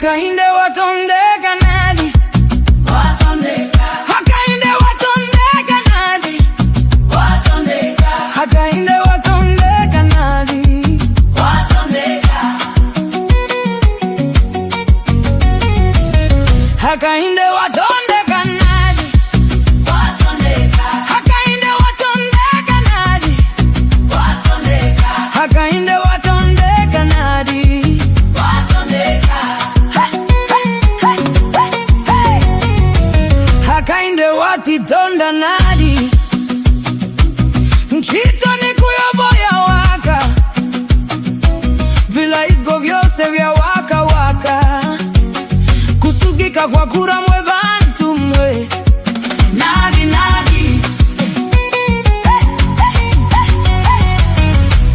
Hakainde watondeka nadi, watondeka. Hakainde watondeka nadi, watondeka. Hakainde watondeka nadi, watondeka. Hakainde watondeka nadi, watondeka. Hakainde watondeka nadi, watondeka. Hakainde watondeka nadi, watondeka. Hakainde watitonda nadi, Nchito ni kuyoboya waka, Vilaizgo vyose vya waka waka, Kusuzgika kwa kura mwe bantu mwe, Nadi nadi.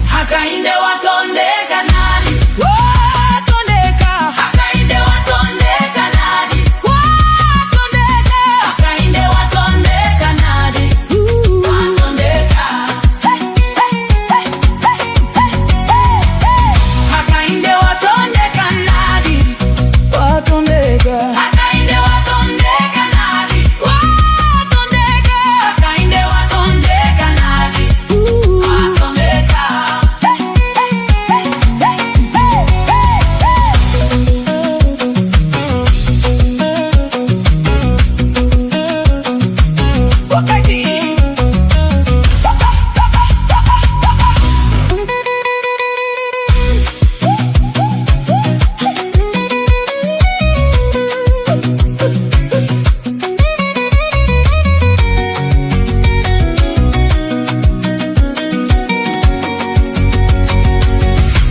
Hakainde watondeka nadi, watondeka, hakainde watondeka nadi, watondeka, hakainde watondeka nadi, watondeka. Hakainde watondeka nadi, watondeka, hakainde watondeka nadi, watondeka, hakainde watondeka nadi, watondeka. wakati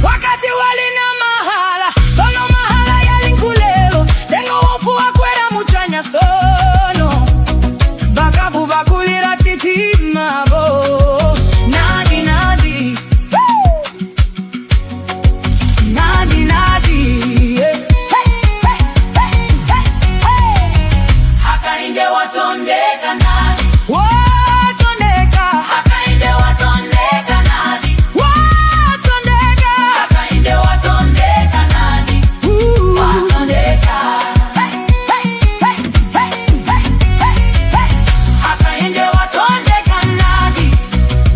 wakati walina mahala tono mahala yalinkulelo tengo wofu wakwera muchanya sono bakavu bakulira chitimabo nadi nadi nadi nadi Hakainde watondeka nadi, watondeka hakainde watondeka nadi, watondeka hakainde watondeka nadi, watondeka. Hakainde watondeka nadi,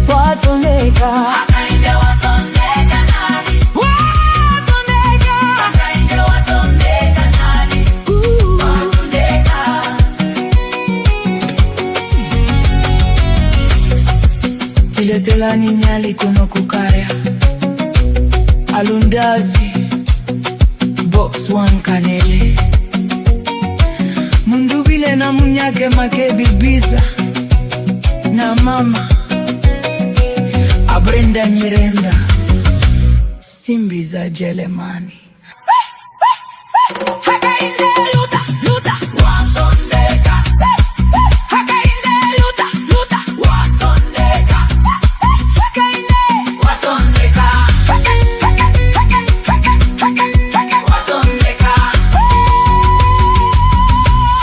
watondeka hakainde watondeka nadi, watondeka hakainde watondeka nadi, watondeka. tiletelani nyali kuno kukaya alundazi box one kanele mundubile na munyake make bibiza na mama abrenda nyirenda simbi za Jelemani. Hakainde luta luta Watondeka, Hakainde luta luta watondeka, Hakainde watondeka, watondeka.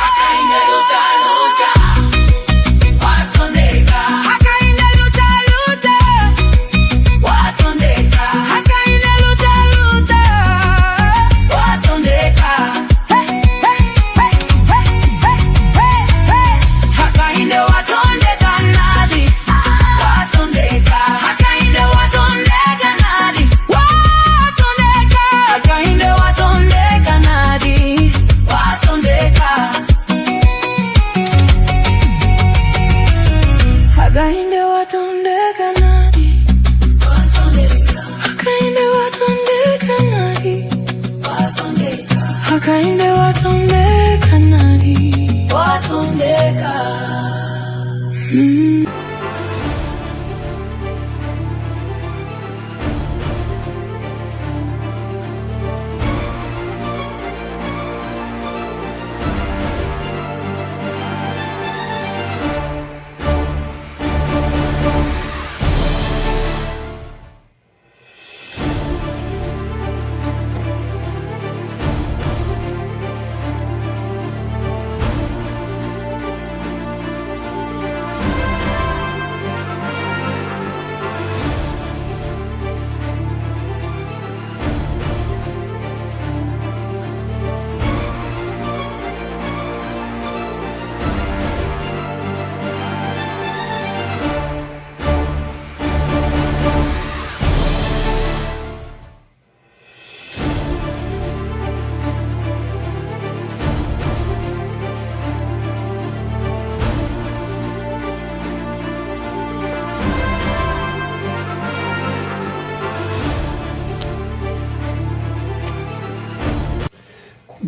Hakainde luta luta, watondeka, Hakainde luta luta watondeka, Hakainde luta luta watondeka. Hakainde watondeka nadi, watondeka, hakainde watondeka nadi, watondeka hakainde watondeka nadi, watondeka. Hakainde watondeka nadi Watondeka, Hakainde watondeka nadi watondeka, Hakainde watondeka nadi watondeka.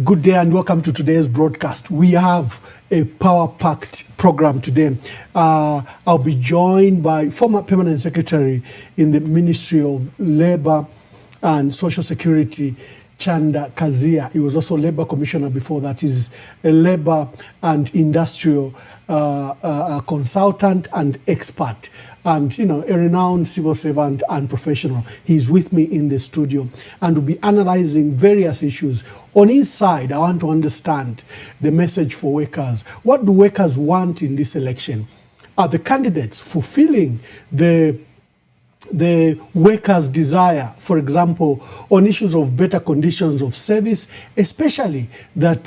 Good day and welcome to today's broadcast. We have a power-packed program today. I'll be joined by former Permanent Secretary in the Ministry of Labour and Social Security, Chanda Kazia. He was also Labour Commissioner before that. He's a Labour and Industrial consultant and expert, and a renowned civil servant and professional. He's with me in the studio and we'll be analyzing various issues. On his side, I want to understand the message for workers. What do workers want in this election? Are the candidates fulfilling the workers' desire, for example, on issues of better conditions of service, especially that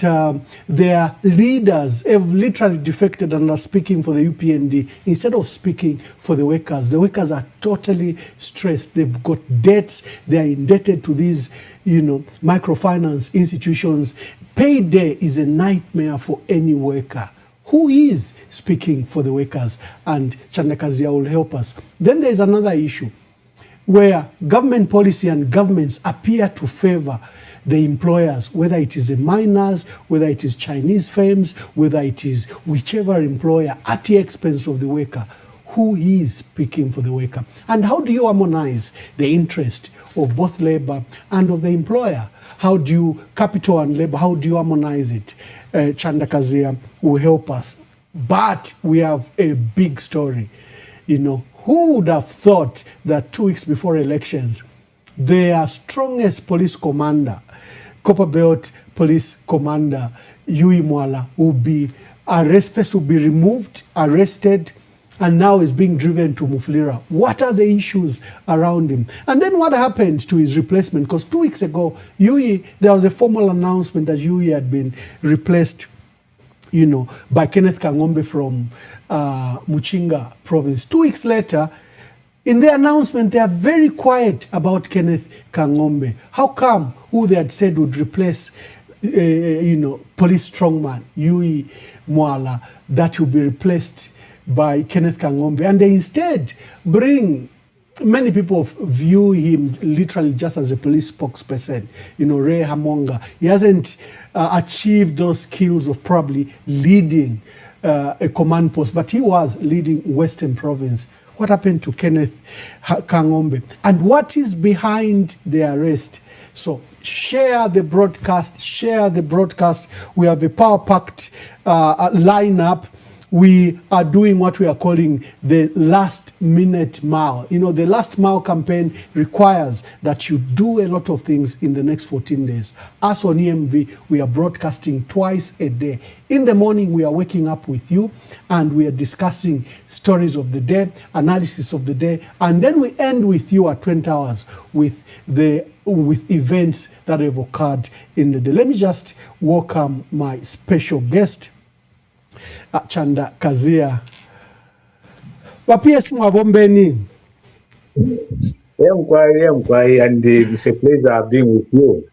their leaders have literally defected and are speaking for the UPND instead of speaking for the workers. The workers are totally stressed. They've got debts. They are indebted to these, microfinance institutions. Payday is a nightmare for any worker. Who is speaking for the workers? And Chanda Kazia will help us. Then there's another issue where government policy and governments appear to favor the employers, whether it is the miners, whether it is Chinese firms, whether it is whichever employer at the expense of the worker. Who is speaking for the worker? And how do you harmonize the interest of both labor and of the employer? How do you, capital and labor, how do you harmonize it? Chanda Kazia will help us. But we have a big story. Who would have thought that 2 weeks before elections, their strongest police commander, Copperbelt Police Commander Yui Mwala, will be first will be removed, arrested, and now is being driven to Mufulira. What are the issues around him? And then what happened to his replacement? Because 2 weeks ago, there was a formal announcement that Yui had been replaced, by Kenneth Kangombe from Muchinga province. 2 weeks later, in the announcement, they are very quiet about Kenneth Kangombe. How come who they had said would replace, police strongman Yui Mwala, that will be replaced by Kenneth Kangombe, and they instead bring, many people view him literally just as a police spokesperson, Ray Hamonga. He hasn't achieved those skills of probably leading a command post, but he was leading Western Province. What happened to Kenneth Kangombe? And what is behind the arrest? So share the broadcast, We have a power-packed lineup. We are doing what we are calling the last minute mile. The last mile campaign requires that you do a lot of things in the next 14 days. Us on EMV, we are broadcasting twice a day. In the morning, we are waking up with you and we are discussing stories of the day, analysis of the day, and then we end with you at 20 hours with events that have occurred in the day. Let me just welcome my special guest, Chanda Kazia. PS Mwabombeni. And it's a pleasure being with you.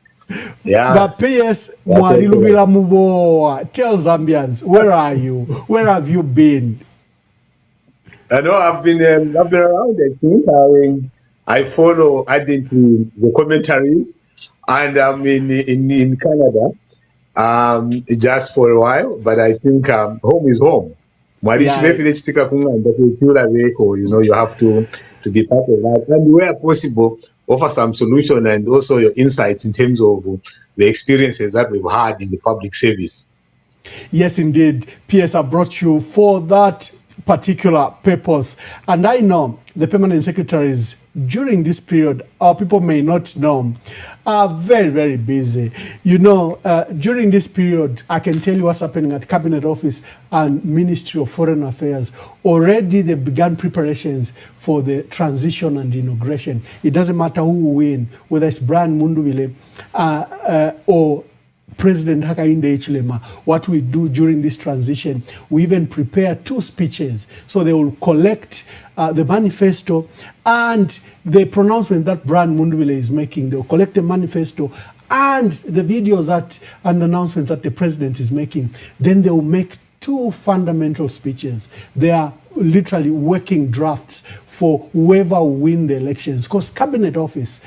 Yeah. PS Mwalilubila Muboa. Tell Zambians, where are you? Where have you been? I know I've been around. I think I follow the commentaries, and I'm in Canada. Just for a while, but I think home is home. You have to be part of that, and where possible, offer some solution and also your insights in terms of the experiences that we've had in the public service. Yes, indeed. PS, I brought you for that particular purpose, and I know the permanent secretaries during this period, our people may not know, are very, very busy. During this period, I can tell you what's happening at Cabinet Office and Ministry of Foreign Affairs. Already they've begun preparations for the transition and inauguration. It doesn't matter who will win, whether it's Brian Mundubile or President Hakainde Hichilema. What we do during this transition, we even prepare 2 speeches. So they will collect the manifesto and the pronouncement that Brian Mundubile is making. They will collect the manifesto and the videos and announcements that the president is making. Then they will make 2 fundamental speeches. They are literally working drafts for whoever will win the elections. Because cabinet office,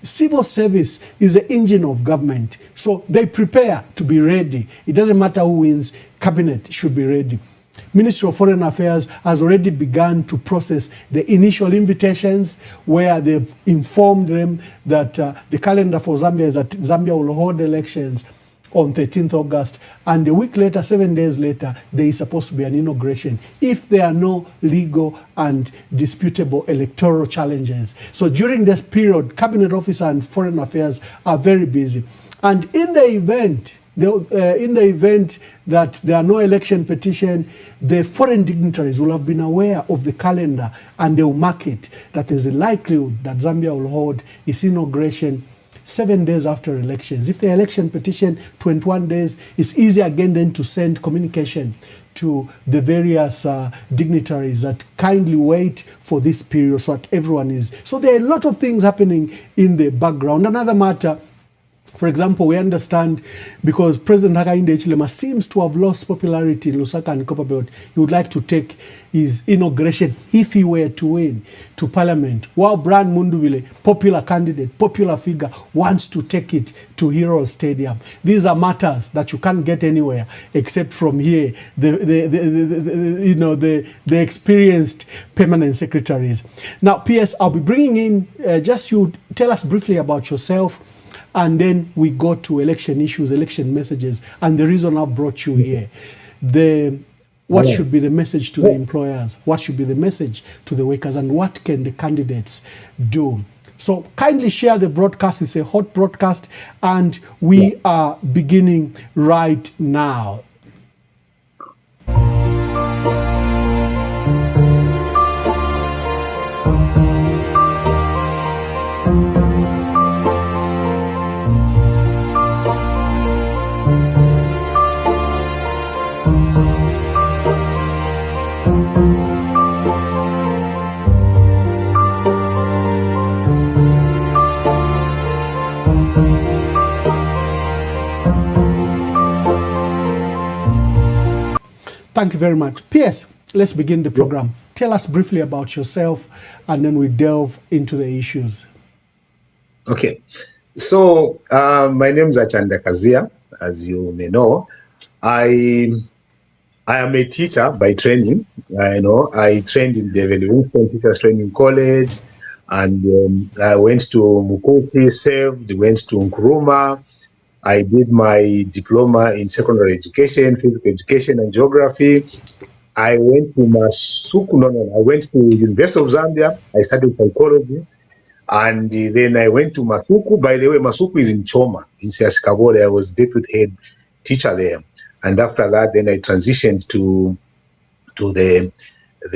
civil service is the engine of government. So they prepare to be ready. It doesn't matter who wins, cabinet should be ready. Ministry of Foreign Affairs has already begun to process the initial invitations where they've informed them that the calendar for Zambia is that Zambia will hold elections on 13th August, and a week later, 7 days later, there is supposed to be an inauguration if there are no legal and disputable electoral challenges. So during this period, Cabinet Officer and Foreign Affairs are very busy. And in the event that there are no election petition, the foreign dignitaries will have been aware of the calendar and they will mark it that there's a likelihood that Zambia will hold its inauguration 7 days after elections. If the election petition 21 days, it's easy again then to send communication to the various dignitaries that kindly wait for this period so that everyone is. So there are a lot of things happening in the background. Another matter, for example, we understand because President Hakainde Hichilema seems to have lost popularity in Lusaka and Copperbelt. He would like to take his inauguration, if he were to win, to Parliament, while Brian Mundubile, popular candidate, popular figure, wants to take it to Hero Stadium. These are matters that you can't get anywhere except from here, the experienced permanent secretaries. Now, PS, I'll be bringing in, just you tell us briefly about yourself, and then we go to election issues, election messages, and the reason I've brought you here. What should be the message to the employers? What should be the message to the workers? And what can the candidates do? So kindly share the broadcast. It's a hot broadcast, and we are beginning right now. Thank you very much. PS, let's begin the program. Tell us briefly about yourself, and then we delve into the issues. Okay. So, my name is Achanda Kazia, as you may know. I am a teacher by training. I trained in the Winston Teachers Training College, and I went to Mukosi, served, went to Nkrumah. I did my diploma in secondary education, physical education, and geography. I went to I went to University of Zambia. I studied psychology. And then I went to Masuku. By the way, Masuku is in Choma, in Siasikabole. I was deputy head teacher there. And after that, then I transitioned to the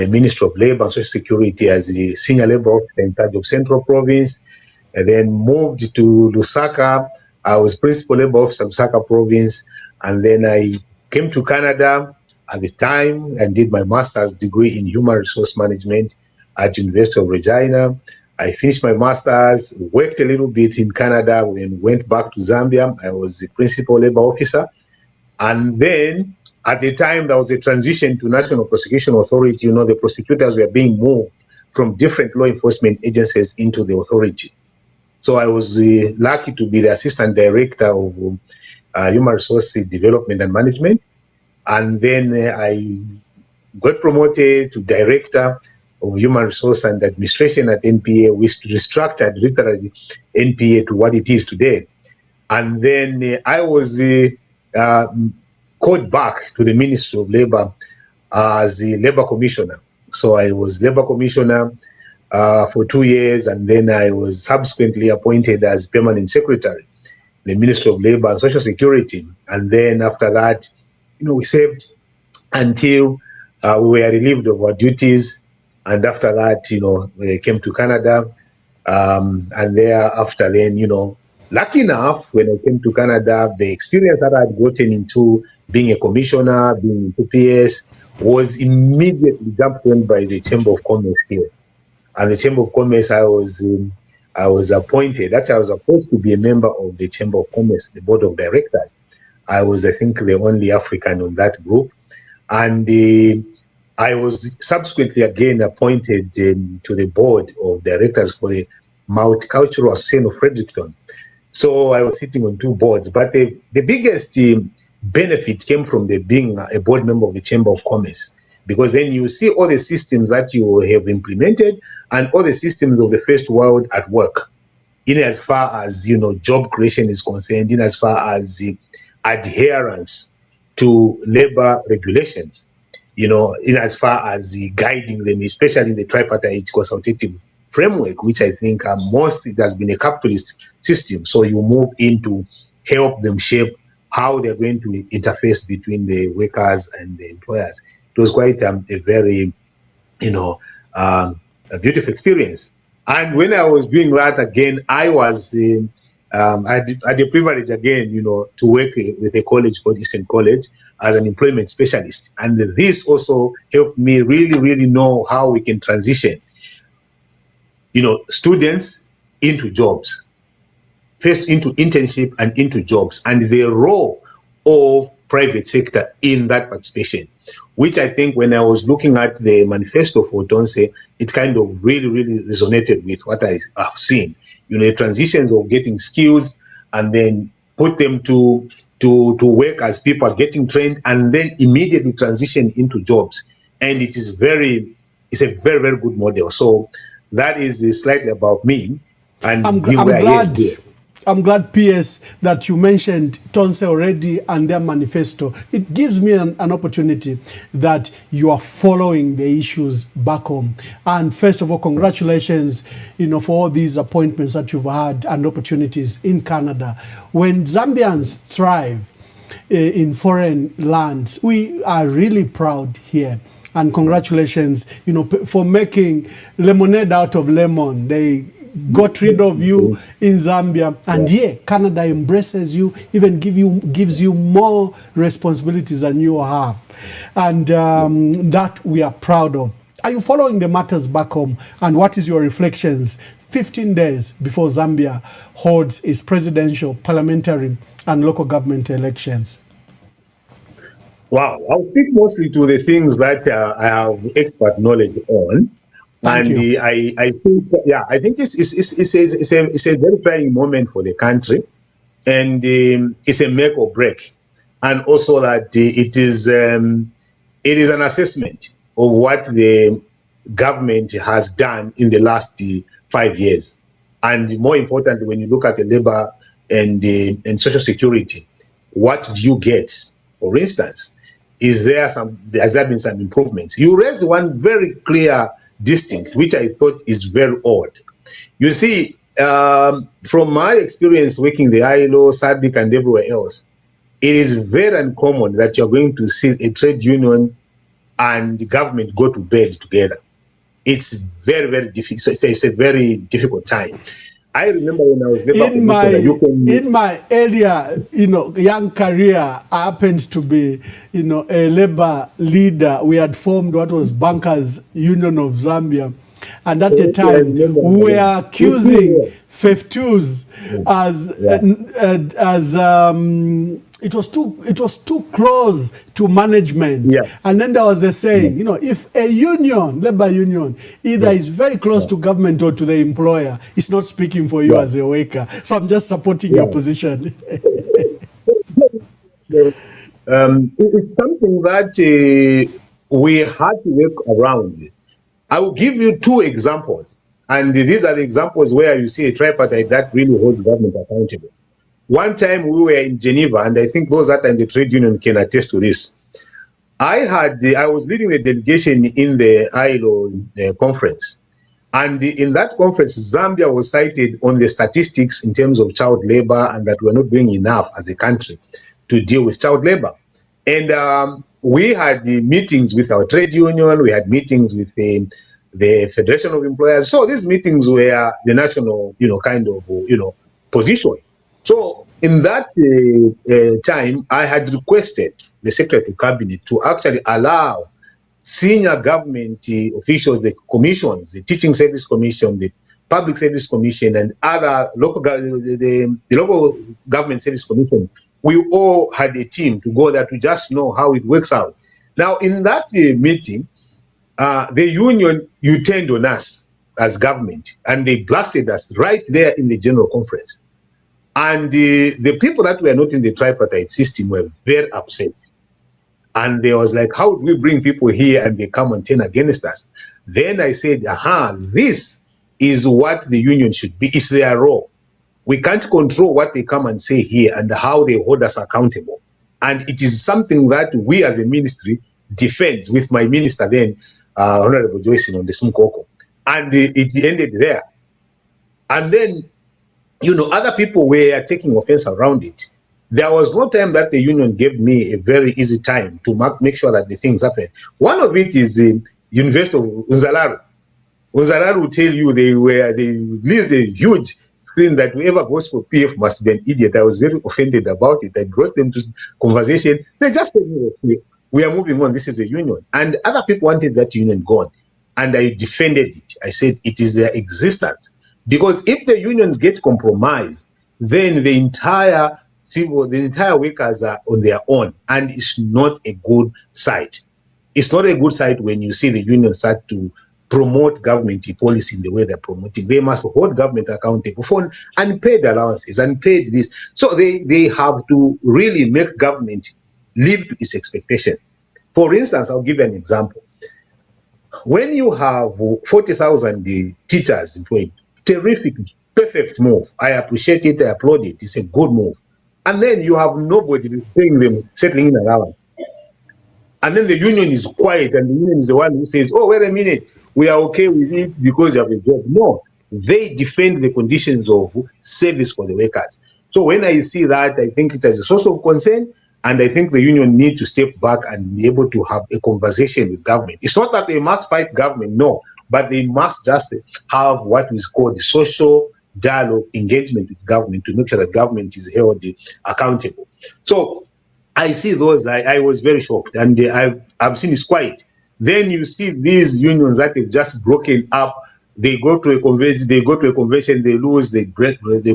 Ministry of Labor and Social Security as the senior labor officer in charge of Central Province. And then moved to Lusaka. I was principal labor officer of Lusaka Province. And then I came to Canada at the time and did my master's degree in human resource management at University of Regina. I finished my master's, worked a little bit in Canada, and went back to Zambia. I was the principal labor officer. And then at the time, there was a transition to National Prosecution Authority. The prosecutors were being moved from different law enforcement agencies into the authority. So I was lucky to be the assistant director of human resource development and management. And then I got promoted to director of human resource and administration at NPA. We restructured literally NPA to what it is today. And then I was called back to the Ministry of Labor as the labor commissioner. So I was labor commissioner for 2 years, and then I was subsequently appointed as permanent secretary, the Ministry of Labor and Social Security. And then after that, we served until we were relieved of our duties. And after that, we came to Canada. And thereafter then, lucky enough, when I came to Canada, the experience that I had gotten into being a commissioner, being in PS, was immediately jumped on by the Chamber of Commerce here. And the Chamber of Commerce, I was appointed. Actually, I was supposed to be a member of the Chamber of Commerce, the board of directors. I was, I think, the only African on that group. And I was subsequently again appointed to the board of directors for the Multicultural Association of Fredericton. So I was sitting on 2 boards, but the biggest benefit came from being a board member of the Chamber of Commerce, because then you see all the systems that you have implemented and all the systems of the first world at work, in as far as job creation is concerned, in as far as adherence to labor regulations, in as far as guiding them, especially in the tripartite consultative framework, which I think it has been a capitalist system. So you move in to help them shape how they're going to interface between the workers and the employers. It was quite a very, a beautiful experience. And when I was doing that again, I was I had the privilege again, to work with a college called Eastern College as an employment specialist. And this also helped me really, really know how we can transition, students into jobs, first into internship and into jobs, and the role of private sector in that participation, which I think when I was looking at the manifesto for Tonse, it kind of really, really resonated with what I have seen. The transitions of getting skills and then put them to work as people are getting trained and then immediately transition into jobs. And it's a very, very good model. So that is slightly about me. And I'm glad, PS, that you mentioned Tonse already and their manifesto. It gives me an opportunity that you are following the issues back home. And first of all, congratulations, for all these appointments that you've had and opportunities in Canada. When Zambians thrive in foreign lands, we are really proud here. And congratulations, for making lemonade out of lemon. They got rid of you in Zambia, and Canada embraces you, even gives you more responsibilities than you have, and that we are proud of. Are you following the matters back home, and what is your reflections 15 days before Zambia holds its presidential, parliamentary and local government elections? Wow, I'll speak mostly to the things that I have expert knowledge on. I think it's a very trying moment for the country, and it's a make or break, and also that it is an assessment of what the government has done in the last 5 years, and more importantly, when you look at the labor and social security, what do you get? For instance, has there been some improvements? You raised one very clear distinct, which I thought is very odd. You see, from my experience working the ILO, SADC, and everywhere else, it is very uncommon that you're going to see a trade union and the government go to bed together. It's very, very difficult. So it's a very difficult time. I remember when I was in my earlier, young career, I happened to be, a labor leader. We had formed what was Bankers Union of Zambia, and at the time we were accusing FEFTUs as it was too close to management. And then there was a saying, if a union, labor union, either is very close to government or to the employer, it's not speaking for you as a worker. So I'm just supporting your position. It's something that we had to work around. I will give you 2 examples, and these are the examples where you see a tripartite that really holds government accountable. One time we were in Geneva, and I think those that are in the trade union can attest to this. I was leading the delegation in the ILO conference, and in that conference, Zambia was cited on the statistics in terms of child labor, and that we're not doing enough as a country to deal with child labor. And we had the meetings with our trade union, we had meetings with the Federation of Employers. So these meetings were the national, position. So in that time, I had requested the Secretary to Cabinet to actually allow senior government officials, the commissions, the Teaching Service Commission, the Public Service Commission, and other local the local government service commission. We all had a team to go there to just know how it works out. Now, in that meeting, the union, you turned on us as government, and they blasted us right there in the general conference. And the people that were not in the tripartite system were very upset. And they was like, how do we bring people here and they come and turn against us? Then I said, this is what the union should be. It's their role. We can't control what they come and say here and how they hold us accountable. And it is something that we as a ministry defend with my minister then, Honorable Joyce on the Sumkoko. And it ended there. And then, other people were taking offense around it. There was no time that the union gave me a very easy time to make sure that the things happen. One of it is the University of Unzalaru. Unzalaru will tell you they released a huge screen that whoever goes for PF must be an idiot. I was very offended about it. I brought them to conversation. They just said, we are moving on. This is a union. And other people wanted that union gone. And I defended it. I said it is their existence. Because if the unions get compromised, then the entire workers are on their own, and it's not a good sight. It's not a good sight when you see the unions start to promote government policy in the way they're promoting. They must hold government accountable for unpaid allowances, unpaid this. So they have to really make government live to its expectations. For instance, I'll give you an example. When you have 40,000 teachers employed, terrific, perfect move. I appreciate it, I applaud it. It's a good move. And then you have nobody paying them, settling in allowance. And then the union is quiet, and the union is the one who says, oh, wait a minute, we are okay with it because you have a job. No, they defend the conditions of service for the workers. So when I see that, I think it is a source of concern, and I think the union need to step back and be able to have a conversation with government. It's not that they must fight government, no, but they must just have what is called the social dialogue engagement with government to make sure that government is held accountable. So I see those, I was very shocked, and I've seen it's quiet. Then you see these unions that have just broken up, they go to a convention, they lose, they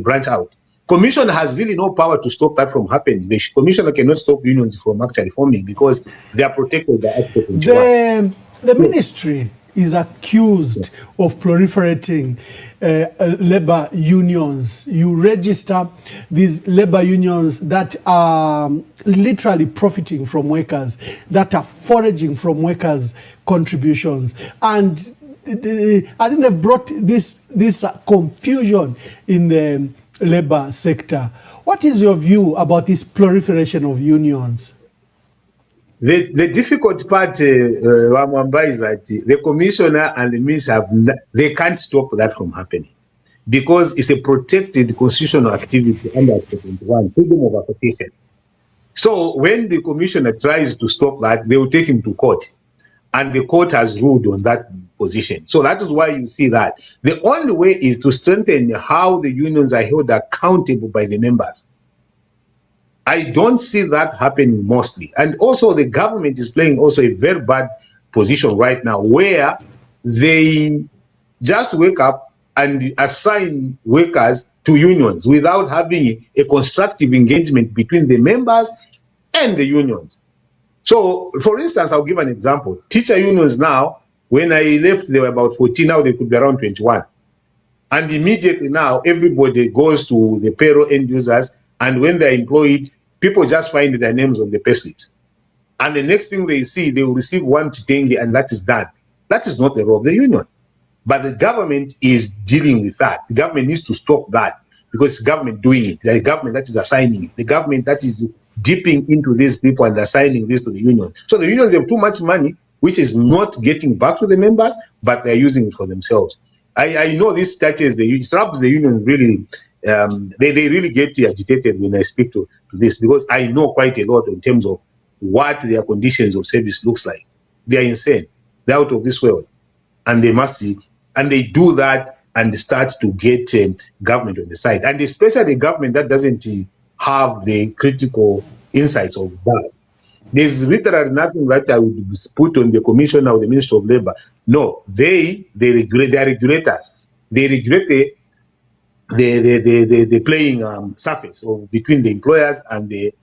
branch out. Commission has really no power to stop that from happening. The commissioner cannot stop unions from actually forming because they are protected by Article 21. The ministry is accused of proliferating labor unions. You register these labor unions that are literally profiting from workers, that are foraging from workers' contributions. And I think they've brought this confusion in the labor sector. What is your view about this proliferation of unions? The difficult part, Wamwamba, is that the commissioner and the minister they can't stop that from happening because it's a protected constitutional activity under Article 21, freedom of association. So when the commissioner tries to stop that, they will take him to court, and the court has ruled on that position. So that is why you see that. The only way is to strengthen how the unions are held accountable by the members. I don't see that happening mostly. And also the government is playing also a very bad position right now where they just wake up and assign workers to unions without having a constructive engagement between the members and the unions. So, for instance, I'll give an example. Teacher unions now, when I left, they were about 14, now they could be around 21. And immediately now, everybody goes to the payroll end users, and when they're employed, people just find their names on the payslips. And the next thing they see, they will receive 1 to 10, and that is done. That is not the role of the union. But the government is dealing with that. The government needs to stop that because it's the government doing it. The government that is assigning it. The government that is dipping into these people and assigning this to the union. So the unions have too much money, which is not getting back to the members, but they're using it for themselves. I know this touches the unions really. They really get agitated when I speak to this because I know quite a lot in terms of what their conditions of service looks like. They are insane. They're out of this world, and they must see, and they do that and start to get government on the side, and especially a government that doesn't have the critical insights of that. There's literally nothing that I would put on the commissioner or the Minister of Labor. No, they regulate. They are regulators. They regulate the playing surface between the employers and the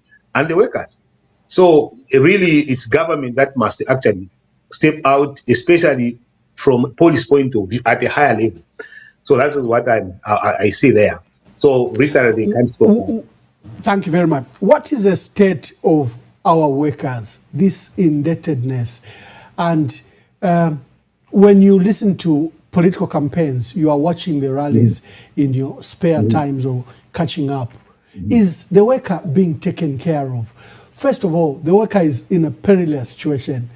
workers. So really, it's government that must actually step out, especially from police point of view at a higher level. So that is what I see there. So literally they can't stop. Thank you very much. What is the state of our workers, this indebtedness? And when you listen to political campaigns, you are watching the rallies in your spare times or catching up. Is the worker being taken care of? First of all, the worker is in a perilous situation.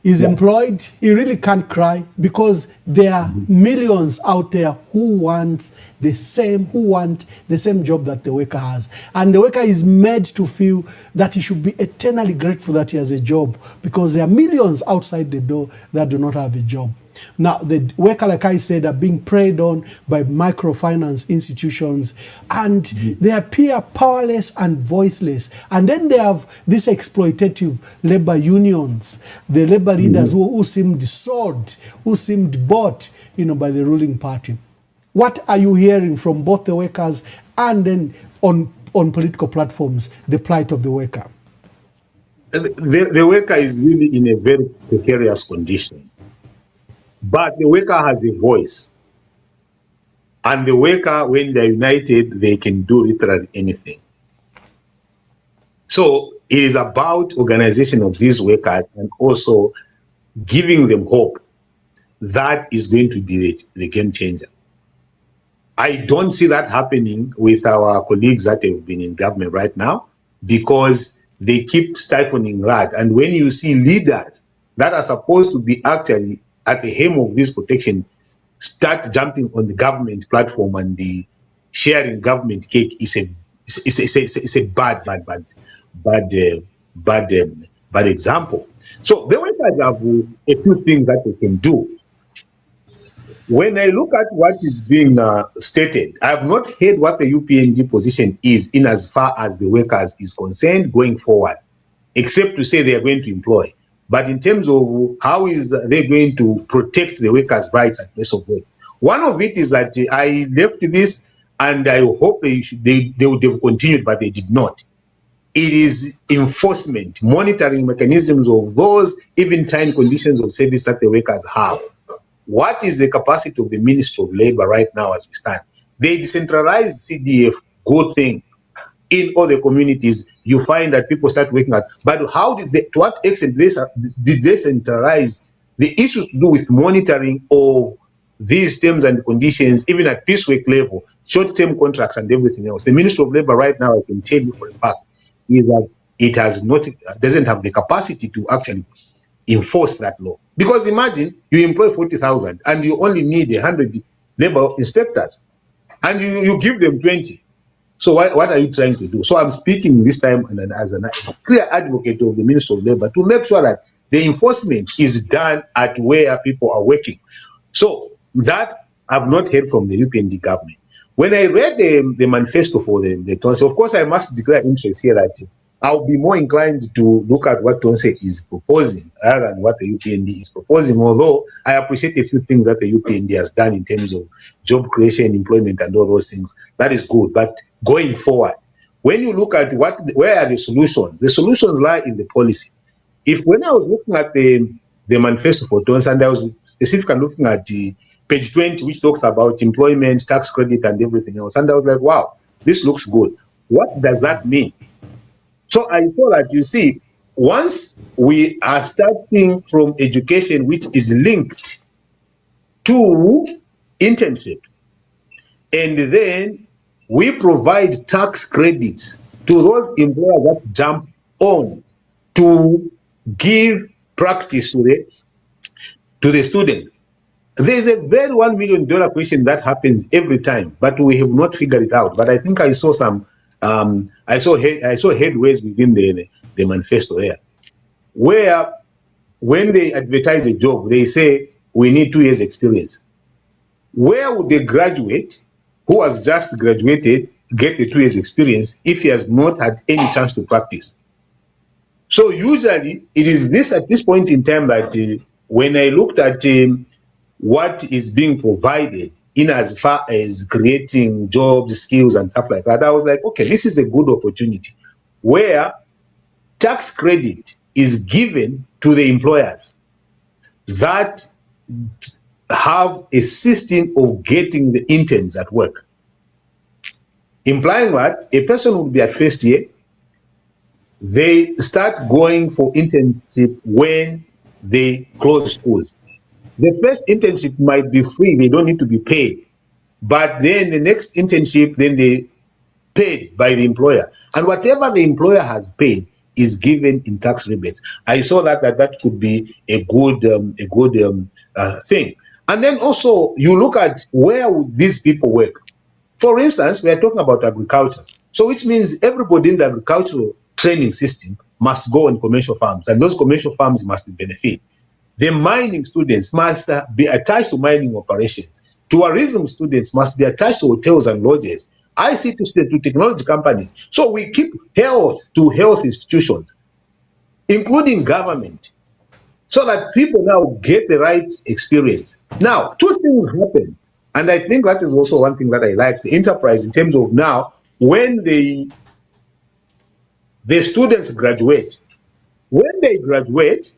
He's employed, he really can't cry because there are millions out there who want the same job that the worker has. And the worker is made to feel that he should be eternally grateful that he has a job because there are millions outside the door that do not have a job. Now, the worker, like I said, are being preyed on by microfinance institutions, and they appear powerless and voiceless. And then they have these exploitative labor unions, the labor leaders who seemed sold, who seemed bought, by the ruling party. What are you hearing from both the workers and then on political platforms, the plight of the worker? The worker is really in a very precarious condition. But the worker has a voice. And the worker, when they're united, they can do literally anything. So it is about organization of these workers and also giving them hope. That is going to be the game changer. I don't see that happening with our colleagues that have been in government right now because they keep stifling that. And when you see leaders that are supposed to be actually at the helm of this protection start jumping on the government platform and the sharing government cake is a bad example. So the workers have a few things that they can do. When I look at what is being stated, I have not heard what the UPND position is in as far as the workers is concerned going forward, except to say they are going to employ. But in terms of how is they going to protect the workers' rights at place of work, one of it is that I left this and I hope they would have continued, but they did not. It is enforcement, monitoring mechanisms of those even time conditions of service that the workers have. What is the capacity of the Ministry of Labor right now as we stand? They decentralized CDF, good thing. In other communities, you find that people start working at, but how did they, to what extent did they centralize the issues to do with monitoring of these terms and conditions, even at piecework level, short-term contracts and everything else? The Ministry of Labor right now, I can tell you for a fact, is that it has not, doesn't have the capacity to actually enforce that law. Because imagine you employ 40,000 and you only need 100 labor inspectors, and you give them 20. So what are you trying to do? So I'm speaking this time as a clear advocate of the Ministry of Labor to make sure that the enforcement is done at where people are working. So that I've not heard from the UPND government. When I read the manifesto for the Tonse, of course I must declare interest here that I'll be more inclined to look at what Tonse is proposing rather than what the UPND is proposing, although I appreciate a few things that the UPND has done in terms of job creation, employment, and all those things. That is good. But going forward, when you look at where are the solutions lie in the policy. When I was looking at the manifesto for Tonse, and I was specifically looking at the page 20, which talks about employment, tax credit, and everything else, and I was like, wow, this looks good. What does that mean? So I thought that, you see, once we are starting from education which is linked to internship, and then we provide tax credits to those employers that jump on to give practice to the student. There's a very $1 million question that happens every time, but we have not figured it out. But I think I saw some I saw headways within the manifesto there, where when they advertise a job, they say we need 2 years experience. Where would the graduate who has just graduated get the 2 years experience if he has not had any chance to practice? So usually it is this at this point in time that when I looked at what is being provided in as far as creating jobs, skills, and stuff like that, I was like, okay, this is a good opportunity where tax credit is given to the employers. that have a system of getting the interns at work, implying that a person will be at first year, they start going for internship when they close schools. The first internship might be free, they don't need to be paid. But then the next internship, then they paid by the employer. And whatever the employer has paid is given in tax rebates. I saw that could be a good thing. And then also you look at where would these people work. For instance, we are talking about agriculture. So which means everybody in the agricultural training system must go on commercial farms, and those commercial farms must benefit. The mining students must be attached to mining operations. Tourism students must be attached to hotels and lodges. ICT students to technology companies. So we keep health to health institutions, including government, so that people now get the right experience. Now, two things happen, and I think that is also one thing that I like, the enterprise in terms of now, when the students graduate, when they graduate,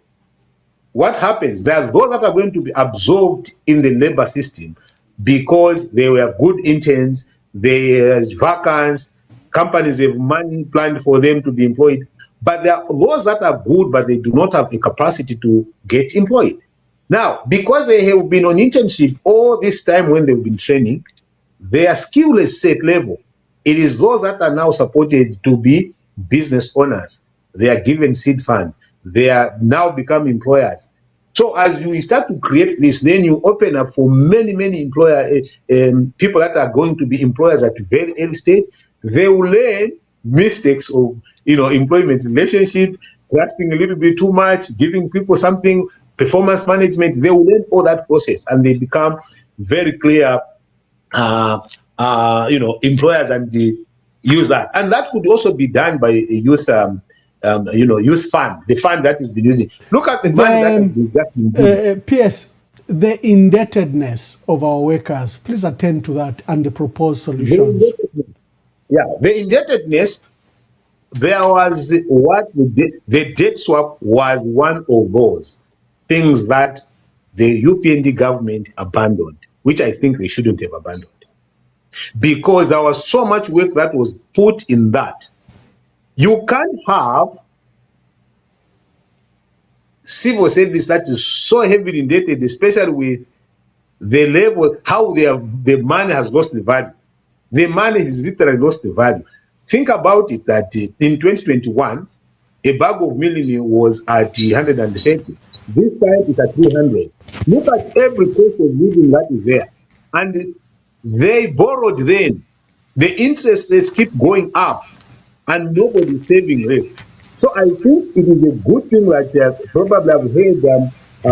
what happens? There are those that are going to be absorbed in the labor system because they were good interns, there's vacants, companies have money planned for them to be employed. But there are those that are good, but they do not have the capacity to get employed. Now, because they have been on internship all this time when they've been training, their skill is set level. It is those that are now supported to be business owners. They are given seed funds. They are now become employers. So as you start to create this, then you open up for many employer people that are going to be employers at a very early stage. They will learn mistakes of employment relationship, trusting a little bit too much, giving people something, performance management. They will learn all that process, and they become very clear employers, and they use that. And that could also be done by a youth youth fund, the fund that has been using. Look at the fund that has been just been doing. PS, the indebtedness of our workers, please attend to that and the proposed solutions. The indebtedness, there was what the debt swap was one of those things that the UPND government abandoned, which I think they shouldn't have abandoned, because there was so much work that was put in that. You can't have civil service that is so heavily indebted, especially with the level, how the money has lost the value. The money has literally lost the value. Think about it, that in 2021, a bag of milling was at 130. This time it's at 300. Look at every cost of living that is there. And they borrowed then. The interest rates keep going up, and nobody is saving less. So I think it is a good thing that probably I've heard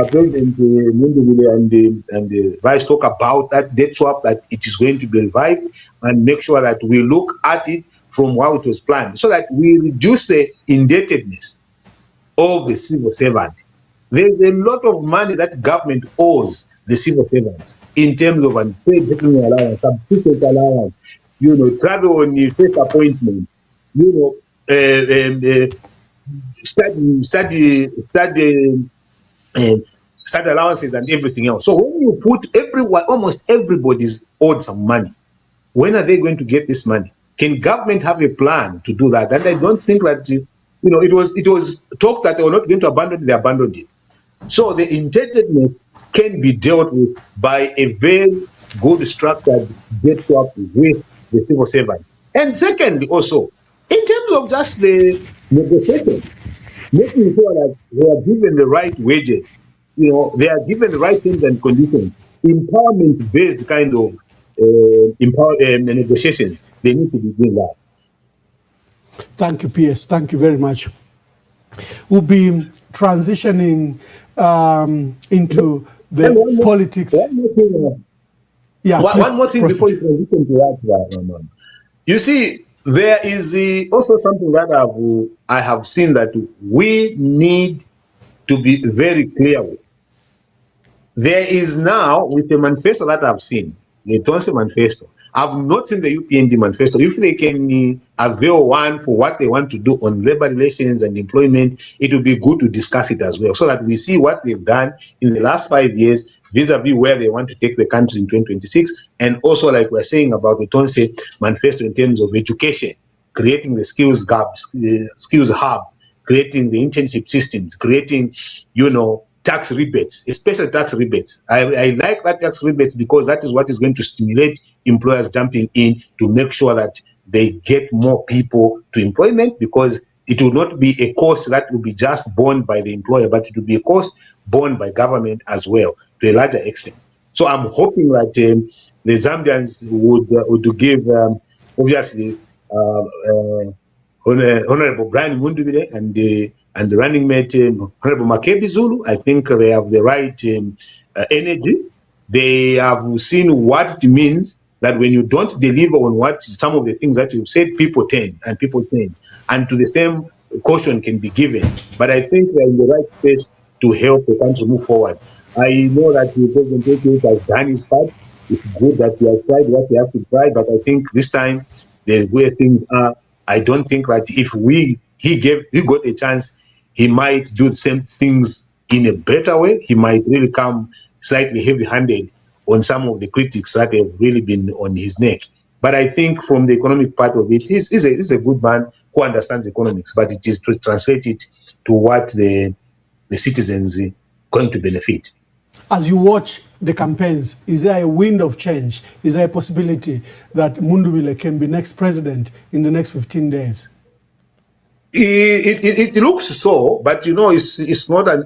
President Mundugulu and the Vice talk about that debt swap, that it is going to be revived, and make sure that we look at it from how it was planned, so that we reduce the indebtedness of the civil servant. There's a lot of money that government owes the civil servants in terms of unpaid veterinary allowance, subsistence allowance, travel on the first appointment, study allowances and everything else. So when you put almost everybody's owed some money, when are they going to get this money? Can government have a plan to do that? And I don't think that it was talked that they were not going to abandon it. They abandoned it. So the indebtedness can be dealt with by a very good structured debt swap with the civil servant. And second, also, in terms of just the negotiation, making sure that they are given the right wages, they are given the right terms and conditions, empowerment-based kind of negotiations, they need to be doing that. Thank you, PS. Thank you very much. We'll be transitioning into the politics. One more thing before you transition to that. You see, there is also something that I have seen that we need to be very clear with. There is now, with the manifesto that I've seen, the Tonse manifesto, I've not seen the UPND manifesto. If they can avail one for what they want to do on labor relations and employment, it would be good to discuss it as well, so that we see what they've done in the last 5 years vis-a-vis where they want to take the country in 2026, and also, like we're saying about the Tonse manifesto in terms of education, creating the skills gaps, skills hub, creating the internship systems, creating, tax rebates, especially tax rebates. I like that tax rebates because that is what is going to stimulate employers jumping in to make sure that they get more people to employment, because it will not be a cost that will be just borne by the employer, but it will be a cost borne by government as well to a larger extent. So I'm hoping that the Zambians would give, obviously, Honorable Brian Mundubile and the running mate, Honorable Makebi Zulu. I think they have the right energy. They have seen what it means that when you don't deliver on what some of the things that you've said, people change, and to the same caution can be given. But I think they're in the right space to help the country move forward. I know that the President has done his part. It's good that he has tried what he has to try, but I think this time, the way things are, I don't think that if he got a chance, he might do the same things in a better way. He might really come slightly heavy-handed on some of the critics that have really been on his neck. But I think from the economic part of it, he's a good man who understands economics, but it is to translate it to what the citizens are going to benefit. As you watch the campaigns, is there a wind of change? Is there a possibility that Mundubile can be next president in the next 15 days? It looks so, but it's not an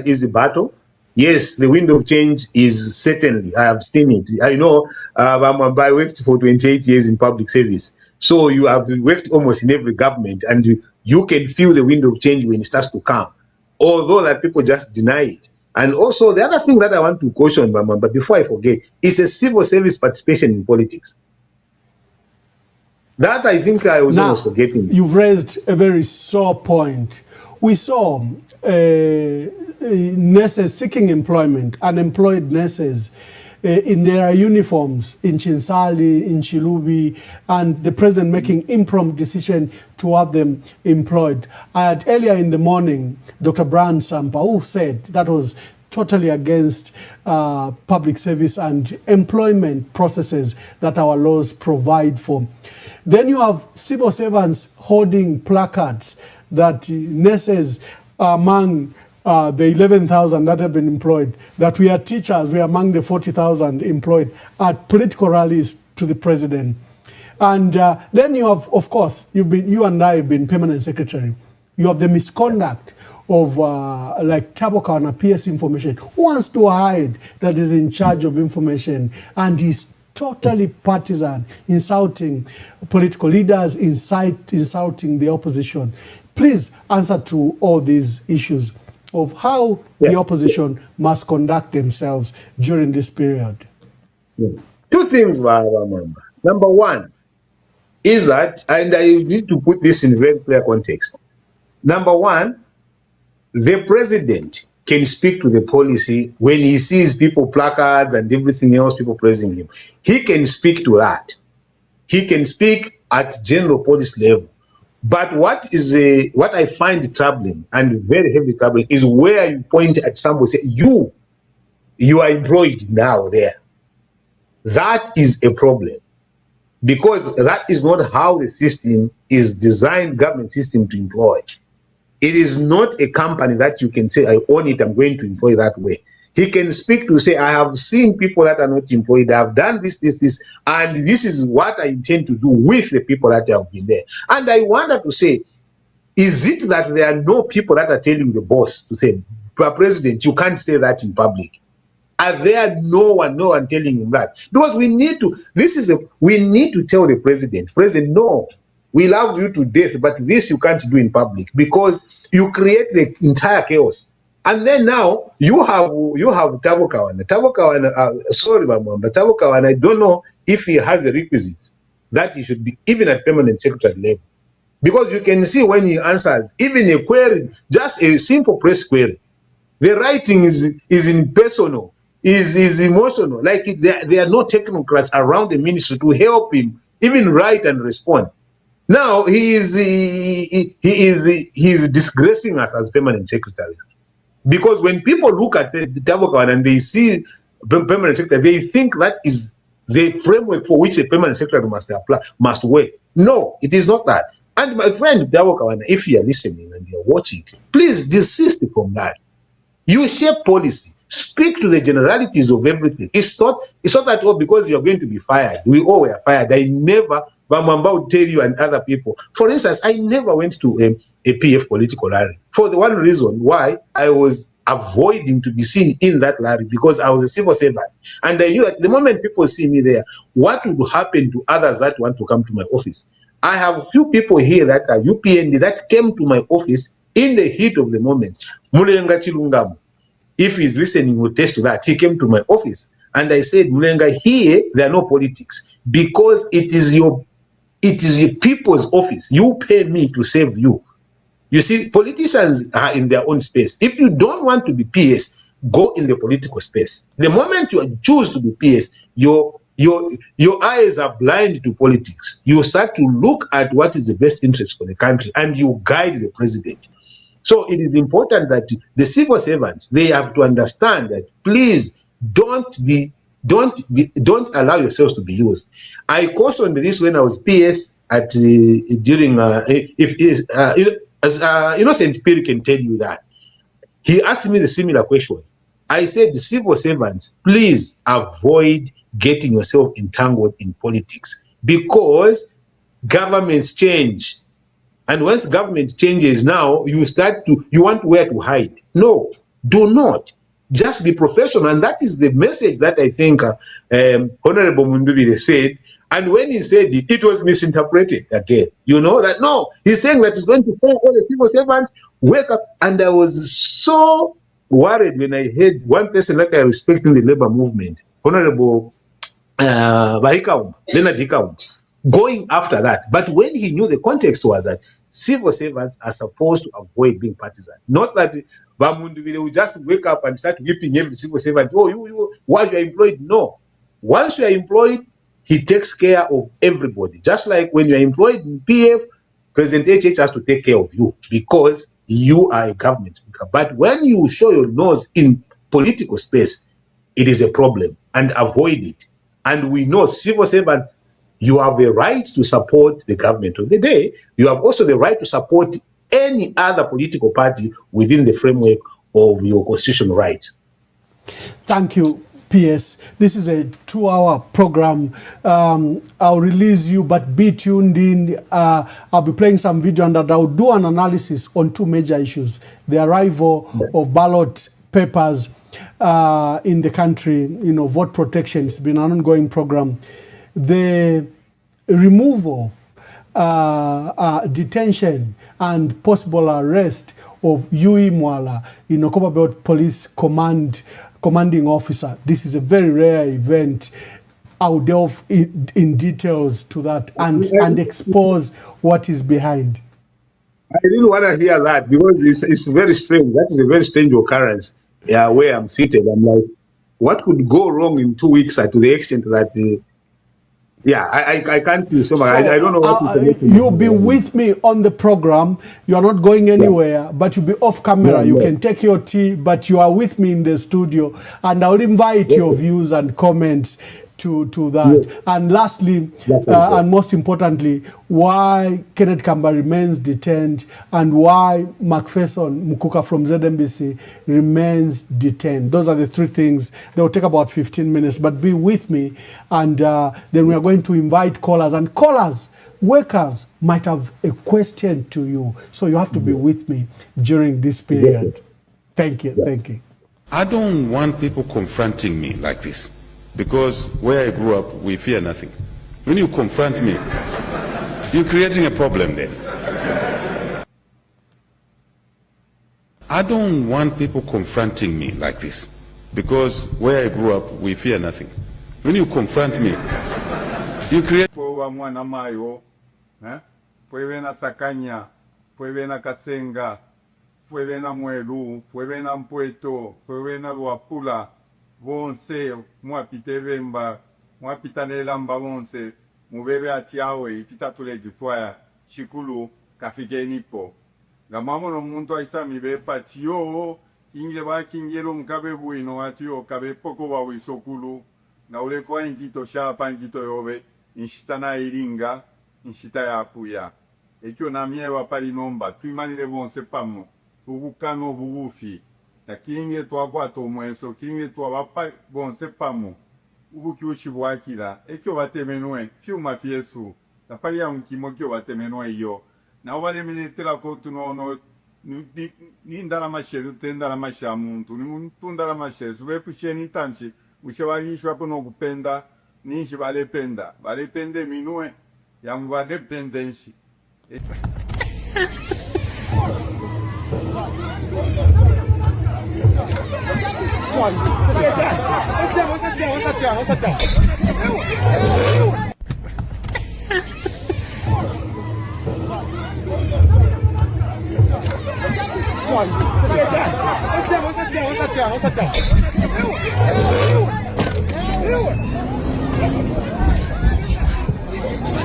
easy battle. Yes, the wind of change is certainly, I have seen it. I know I worked for 28 years in public service. So you have worked almost in every government, and you can feel the wind of change when it starts to come, although that people just deny it. And also, the other thing that I want to caution, but before I forget, is a civil service participation in politics. That I think I was almost forgetting. You've raised a very sore point. We saw nurses seeking employment, unemployed nurses in their uniforms in Chinsali, in Chilubi, and the president making impromptu decision to have them employed. Earlier in the morning, Dr. Brian Sampa, who said that was totally against public service and employment processes that our laws provide for. Then you have civil servants holding placards that nurses are among the 11,000 that have been employed, that we are teachers, we are among the 40,000 employed at political rallies to the president. And then you have, of course, you and I have been permanent secretary. You have the misconduct of like Taboka and PS Information, who wants to hide that is in charge of information, and he's totally partisan, insulting political leaders, insulting the opposition. Please answer to all these issues of how the opposition must conduct themselves during this period. Two things, number one is that, and I need to put this in very clear context. Number one, the president can speak to the policy when he sees people placards and everything else, people praising him. He can speak to that. He can speak at general policy level. But what I find troubling and very heavily troubling is where you point at somebody, say, you are employed now there. That is a problem, because that is not how the system is designed, government system, to employ. It is not a company that you can say, I own it, I'm going to employ that way. He can speak to say, I have seen people that are not employed, I have done this, and this is what I intend to do with the people that have been there. And I wanted to say, is it that there are no people that are telling the boss to say, President, you can't say that in public? Are there no one telling him that? Because we need to tell the President, no, we love you to death, but this you can't do in public, because you create the entire chaos. And then now you have Tabokawan. Sorry, but Tabokawan, I don't know if he has the requisites that he should be even at permanent secretary level. Because you can see when he answers, even a query, just a simple press query, the writing is impersonal. is emotional. Like there are no technocrats around the ministry to help him even write and respond. Now he is disgracing us as permanent secretary, because when people look at the Tabokawan and they see permanent secretary, they think that is the framework for which a permanent secretary must apply, must work. No, it is not that. And my friend Tabokawan, if you are listening and you are watching, please desist from that. You shape policy. Speak to the generalities of everything. It's not that, oh, because you are going to be fired. We all were fired. I never, Bamamba would tell you and other people. For instance, I never went to a PF political rally for the one reason why I was avoiding to be seen in that rally, because I was a civil servant. And I knew that the moment people see me there, what would happen to others that want to come to my office? I have a few people here that are UPND that came to my office in the heat of the moment. Mulenga Chilungamu, if he's listening, will test to that. He came to my office and I said, Mulenga, here there are no politics, because it is your people's office. You pay me to save you. You see, politicians are in their own space. If you don't want to be PS, go in the political space. The moment you choose to be PS, your eyes are blind to politics. You start to look at what is the best interest for the country and you guide the president. So it is important that the civil servants, they have to understand that please don't allow yourselves to be used. I cautioned this when I was PS at during Innocent Perry can tell you that. He asked me the similar question. I said, civil servants, please avoid getting yourself entangled in politics, because governments change. And once government changes, now you want where to hide. No, do not. Just be professional. And that is the message that I think Honorable Mundubile said. And when he said it, it was misinterpreted again. You know that, no, he's saying that he's going to fire all the civil servants, wake up. And I was so worried when I heard one person that I respect in the labor movement, Honorable Leonard Hikaum, going after that. But when he knew the context was that civil servants are supposed to avoid being partisan. Not that Bamundubile will just wake up and start whipping every civil servant. Oh, while you are employed. No. Once you are employed, he takes care of everybody. Just like when you are employed in PF, President HH has to take care of you because you are a government speaker. But when you show your nose in political space, it is a problem, and avoid it. And we know civil servant, you have a right to support the government of the day. You have also the right to support any other political party within the framework of your constitutional rights. Thank you, PS. This is a 2-hour program. I'll release you, but be tuned in. I'll be playing some video and I'll do an analysis on 2 major issues. The arrival of ballot papers in the country, vote protection. It's been an ongoing program. The removal, detention, and possible arrest of Yui Mwala, Copperbelt Police commanding officer. This is a very rare event. I'll delve in details to that and expose what is behind. I didn't want to hear that because it's very strange. That is a very strange occurrence. Yeah, where I'm seated, I'm like, what could go wrong in 2 weeks to the extent that I can't do so much. I don't know what you'll be with me on the program. You are not going anywhere, but you'll be off camera. You can take your tea, but you are with me in the studio, and I'll invite your views and comments to that. And lastly, and most importantly, why Kenneth Kamba remains detained and why Macpherson Mukuka from ZMBC remains detained. Those are the 3 things. They will take about 15 minutes, but be with me. And then we are going to invite callers. And callers, workers might have a question to you. So you have to be with me during this period. Thank you. Thank you. I don't want people confronting me like this. Because where I grew up, we fear nothing. When you confront me, you're creating a problem then. I don't want people confronting me like this. Because where I grew up, we fear nothing. When you confront me, you create... Fuevena Sakanya, Fuevena Kasenga, Fuevena Muelu, Fuevena Mpueto, Fuevena Luapula, bonse mwapite vemba mwapita nelamba bonse mubebe atiawe ititatule jifwaya shikulu kafike nipo ngamamono muntu aisami be patio kinge ba kingelo mkabe buino atio kabe poko ba wisokulu na ule kwa ingito shapa ingito yobe inshitana iringa inshita ya puya ekyo na miewa pali nomba tuimanile bonse pamo ubukano bubufi na kinge twakwa tomweso kinge twabapa bonse pamo ubukyushi bwakira ekyo batemenwe fyuma fyesu na pali ya nkimo kyo batemenwe iyo na wale minitela ko tunono ni ndala masheru tendala masha muntu ni muntu ndala masheru sube pusheni tanchi ushawarishwa kuno kupenda ninshi balependa balepende minue ya mbadependenshi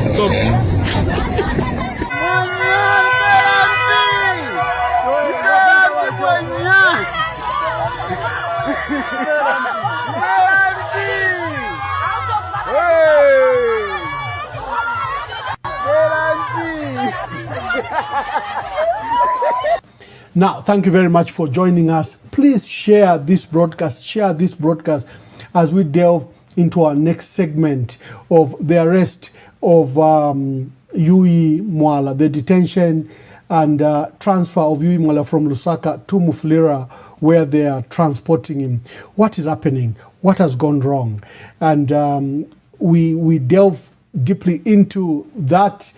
Stop. Now, thank you very much for joining us. Please share this broadcast as we delve into our next segment of the arrest of Yui Mwala, the detention and transfer of Yui Mwala from Lusaka to Mufulira, where they are transporting him. What is happening? What has gone wrong? And we delve deeply into that.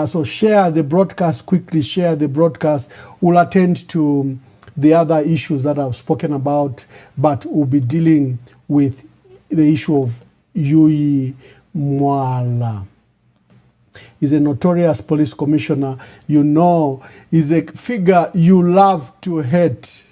So share the broadcast quickly, share the broadcast. We'll attend to the other issues that I've spoken about, but we'll be dealing with the issue of Yui Mwala. He's a notorious police commissioner. You know, he's a figure you love to hate.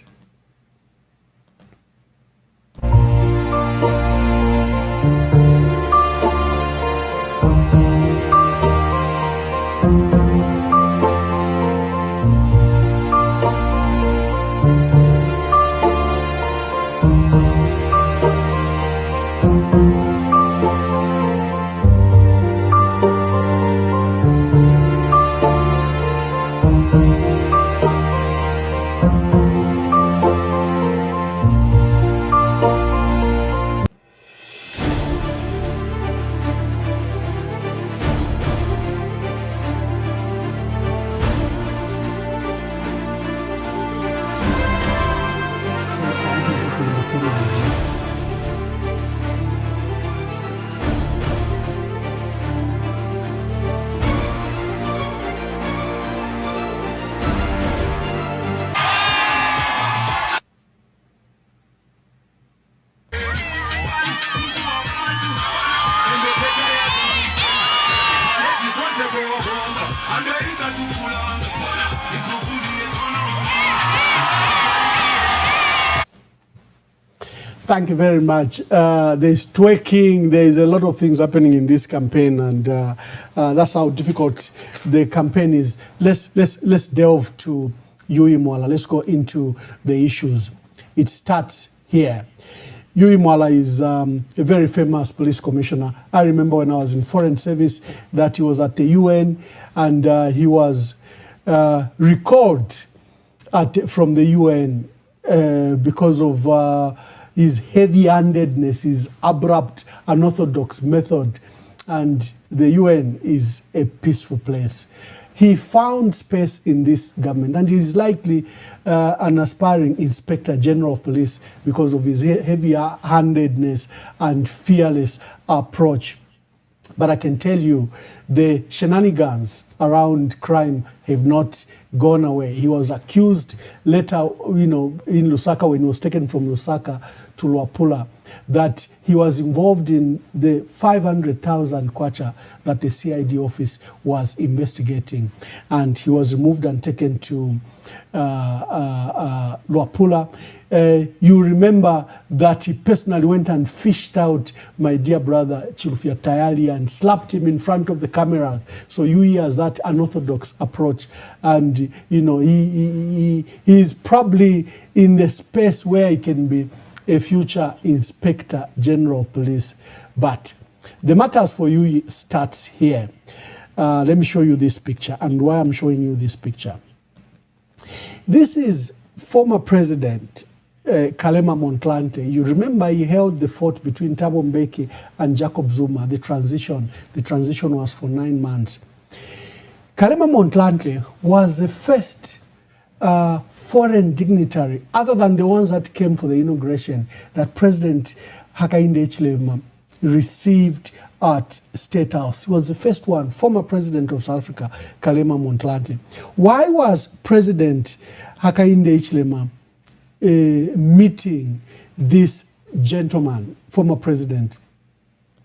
Thank you very much. There's twerking, there's a lot of things happening in this campaign, and that's how difficult the campaign is. Let's delve to Yui Mwala. Let's go into the issues. It starts here. Yui Mwala is a very famous police commissioner. I remember when I was in foreign service that he was at the UN, and he was recalled from the UN because of his heavy-handedness, his abrupt, unorthodox method. And the UN is a peaceful place. He found space in this government, and he's likely an aspiring Inspector General of Police because of his heavy-handedness and fearless approach. But I can tell you, the shenanigans around crime have not gone away. He was accused later, in Lusaka, when he was taken from Lusaka to Luapula. that he was involved in the 500,000 kwacha that the CID office was investigating. And he was removed and taken to Luapula. You remember that he personally went and fished out my dear brother Chilufya Tayali and slapped him in front of the cameras. So he has that unorthodox approach. And, you know, he is probably in the space where he can be a future Inspector General of Police. But the matters for you starts here. Let me show you this picture and why I'm showing you this picture. This is former President Kgalema Motlanthe. You remember he held the fort between Thabo Mbeki and Jacob Zuma, the transition. The transition was for 9 months. Kgalema Motlanthe was the first foreign dignitary, other than the ones that came for the inauguration, that President Hakainde Hichilema received at State House. He was the first one, former president of South Africa, Kgalema Motlanthe. Why was President Hakainde Hichilema meeting this gentleman, former president?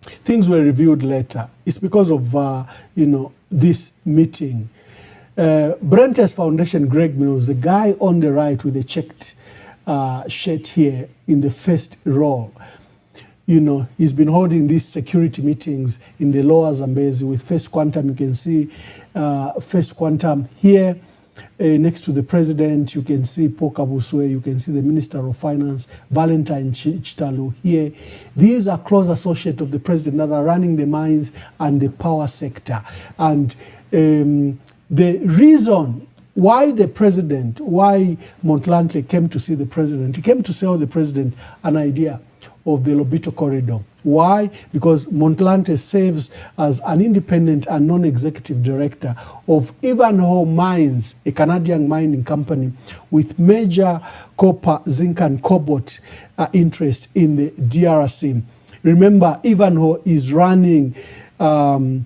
Things were revealed later. It's because of, you know, this meeting. Brentes Foundation, Greg Mills, the guy on the right with the checked shirt here in the first row, you know, he's been holding these security meetings in the lower Zambezi with First Quantum. You can see First Quantum here next to the president. You can see Paul Kabuswe. You can see the Minister of Finance, Valentine Chitalu here. These are close associates of the president that are running the mines and the power sector. And the reason why the president, why Motlanthe came to see the president, he came to sell the president an idea of the Lobito Corridor. Why? Because Motlanthe serves as an independent and non-executive director of Ivanhoe Mines, a Canadian mining company with major copper, zinc and cobalt interest in the DRC. Remember, Ivanhoe is running one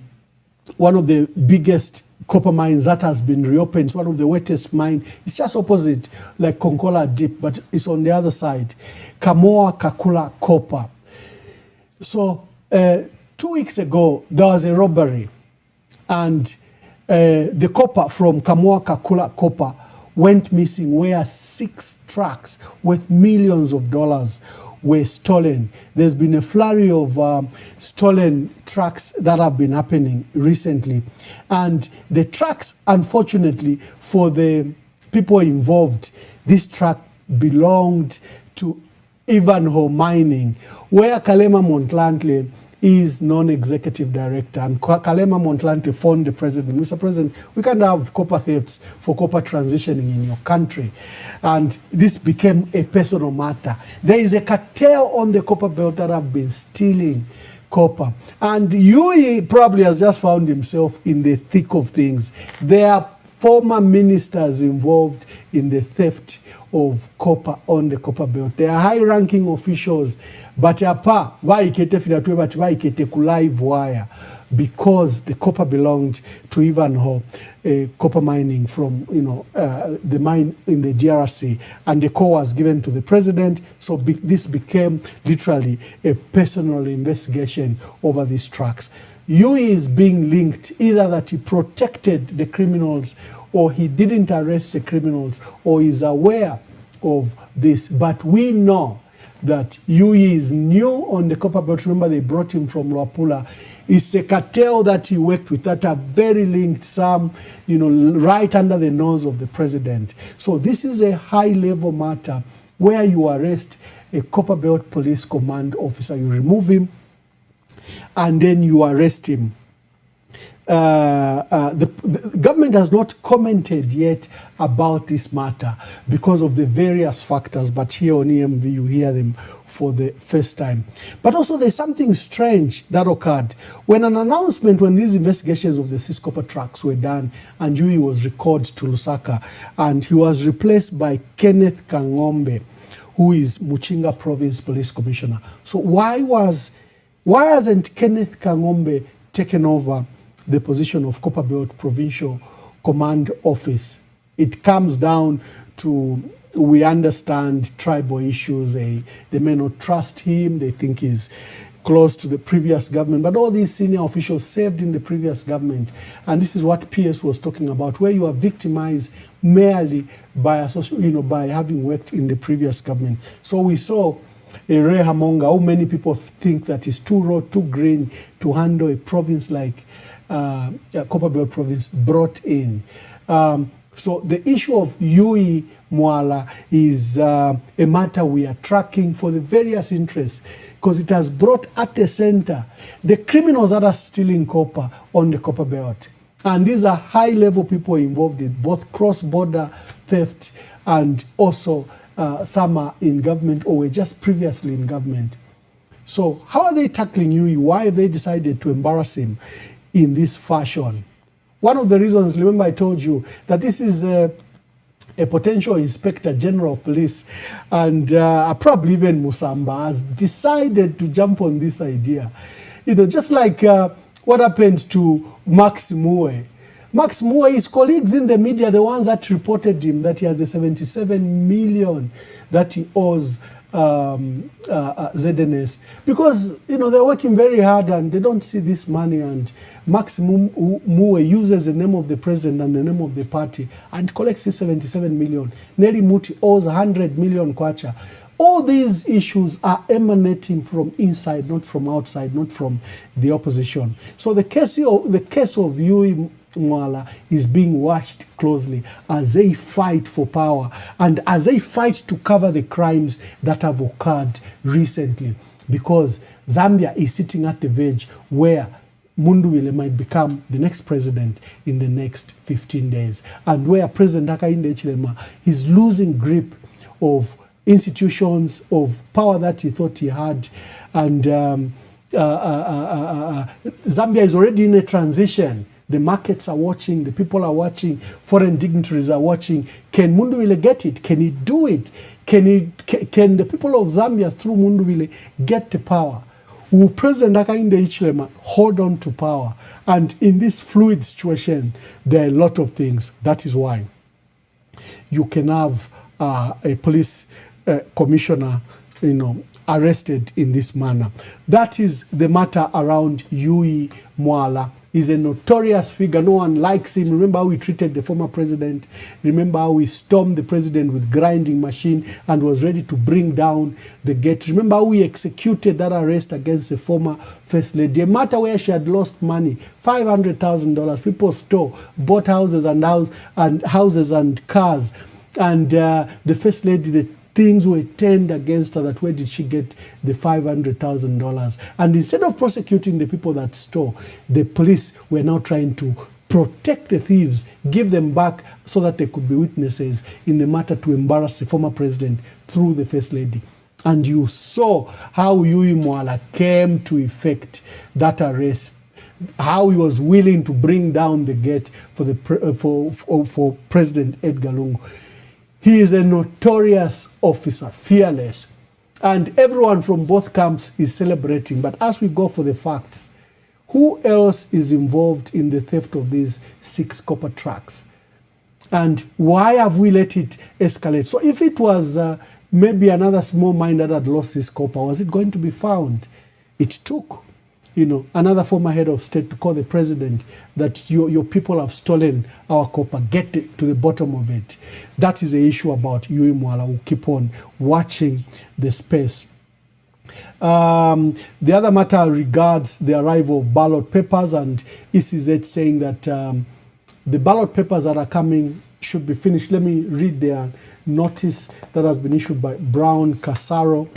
of the biggest copper mines that has been reopened. It's one of the wettest mines. It's just opposite like Konkola Deep, but it's on the other side. Kamoa Kakula Copper. So 2 weeks ago, there was a robbery, and the copper from Kamoa Kakula Copper went missing, where 6 trucks worth millions of dollars were stolen. There's been a flurry of stolen trucks that have been happening recently. And the trucks, unfortunately, for the people involved, this truck belonged to Ivanhoe Mining, where Kgalema Motlanthe is non-executive director. And Kgalema Motlanthe phoned the president, Mr. President, we can't have copper thefts for copper transitioning in your country. And this became a personal matter. There is a cartel on the copper belt that have been stealing copper. And he probably has just found himself in the thick of things. There are former ministers involved in the theft of copper on the copper belt. They are high-ranking officials, but apa vaikete filatwe but vaikete kulive wire, because the copper belonged to Ivanhoe copper mining from, you know, the mine in the DRC, and the call was given to the president. So this became literally a personal investigation over these trucks. Yui is being linked either that he protected the criminals, or he didn't arrest the criminals, or is aware of this. But we know that Yui is new on the copper belt. Remember, they brought him from Luapula. It's the cartel that he worked with that are very linked, some, you know, right under the nose of the president. So this is a high-level matter where you arrest a copper belt police command officer, you remove him, and then you arrest him. The government has not commented yet about this matter because of the various factors, but here on EMV you hear them for the first time. But also there's something strange that occurred when an announcement, when these investigations of the Ciscopper trucks were done, and Yui was recalled to Lusaka, and he was replaced by Kenneth Kangombe, who is Muchinga Province Police Commissioner. So why hasn't Kenneth Kangombe taken over the position of Copperbelt Provincial Command Office? It comes down to we understand tribal issues. They may not trust him. They think he's close to the previous government. But all these senior officials served in the previous government. And this is what PS was talking about, where you are victimized merely by, by having worked in the previous government. So we saw a Ray Hamonga, how many people think that is too raw, too green to handle a province like Copperbelt province brought in. So the issue of Yui Mwala is a matter we are tracking for the various interests, because it has brought at the center the criminals that are stealing copper on the copper belt. And these are high-level people involved in both cross-border theft and also some are in government or were just previously in government. So how are they tackling Yui? Why have they decided to embarrass him in this fashion? One of the reasons, remember I told you that this is a potential Inspector General of Police, and probably even Musamba has decided to jump on this idea. Just like what happened to Max Muwe. Max Muwe, his colleagues in the media, the ones that reported him that he has a 77 million that he owes ZNS, because they're working very hard and they don't see this money, and Max Muwe uses the name of the president and the name of the party and collects his 77 million. Nelly Muti owes 100 million kwacha. All these issues are emanating from inside, not from outside, not from the opposition. So the case of Yui Mwala is being watched closely as they fight for power and as they fight to cover the crimes that have occurred recently, because Zambia is sitting at the verge where Munduwile might become the next president in the next 15 days, and where President Hakainde Hichilema is losing grip of institutions of power that he thought he had, and Zambia is already in a transition. The markets are watching, the people are watching, foreign dignitaries are watching. Can Munduwile get it? Can he do it? Can the people of Zambia through Munduwile get the power? Will President Hakainde Hichilema hold on to power? And in this fluid situation, there are a lot of things. That is why you can have a police commissioner, arrested in this manner. That is the matter around Yui Mwala. He's a notorious figure. No one likes him. Remember how we treated the former president. Remember how we stormed the president with grinding machine and was ready to bring down the gate. Remember how we executed that arrest against the former first lady. A matter where she had lost money, $500,000. People stole, bought houses and cars. And the first lady, the things were turned against her, that where did she get the $500,000? And instead of prosecuting the people that stole, the police were now trying to protect the thieves, give them back so that they could be witnesses in the matter to embarrass the former president through the first lady. And you saw how Yui Mwala came to effect that arrest, how he was willing to bring down the gate for President Edgar Lungu. He is a notorious officer, fearless. And everyone from both camps is celebrating. But as we go for the facts, who else is involved in the theft of these 6 copper trucks? And why have we let it escalate? So if it was maybe another small mine that had lost this copper, was it going to be found? It took another former head of state to call the president that your people have stolen our copper, get to the bottom of it. That is the issue about Yui Mwala. We'll keep on watching the space. The other matter regards the arrival of ballot papers, and ECZ saying that the ballot papers that are coming should be finished. Let me read their notice that has been issued by Brown Casaro.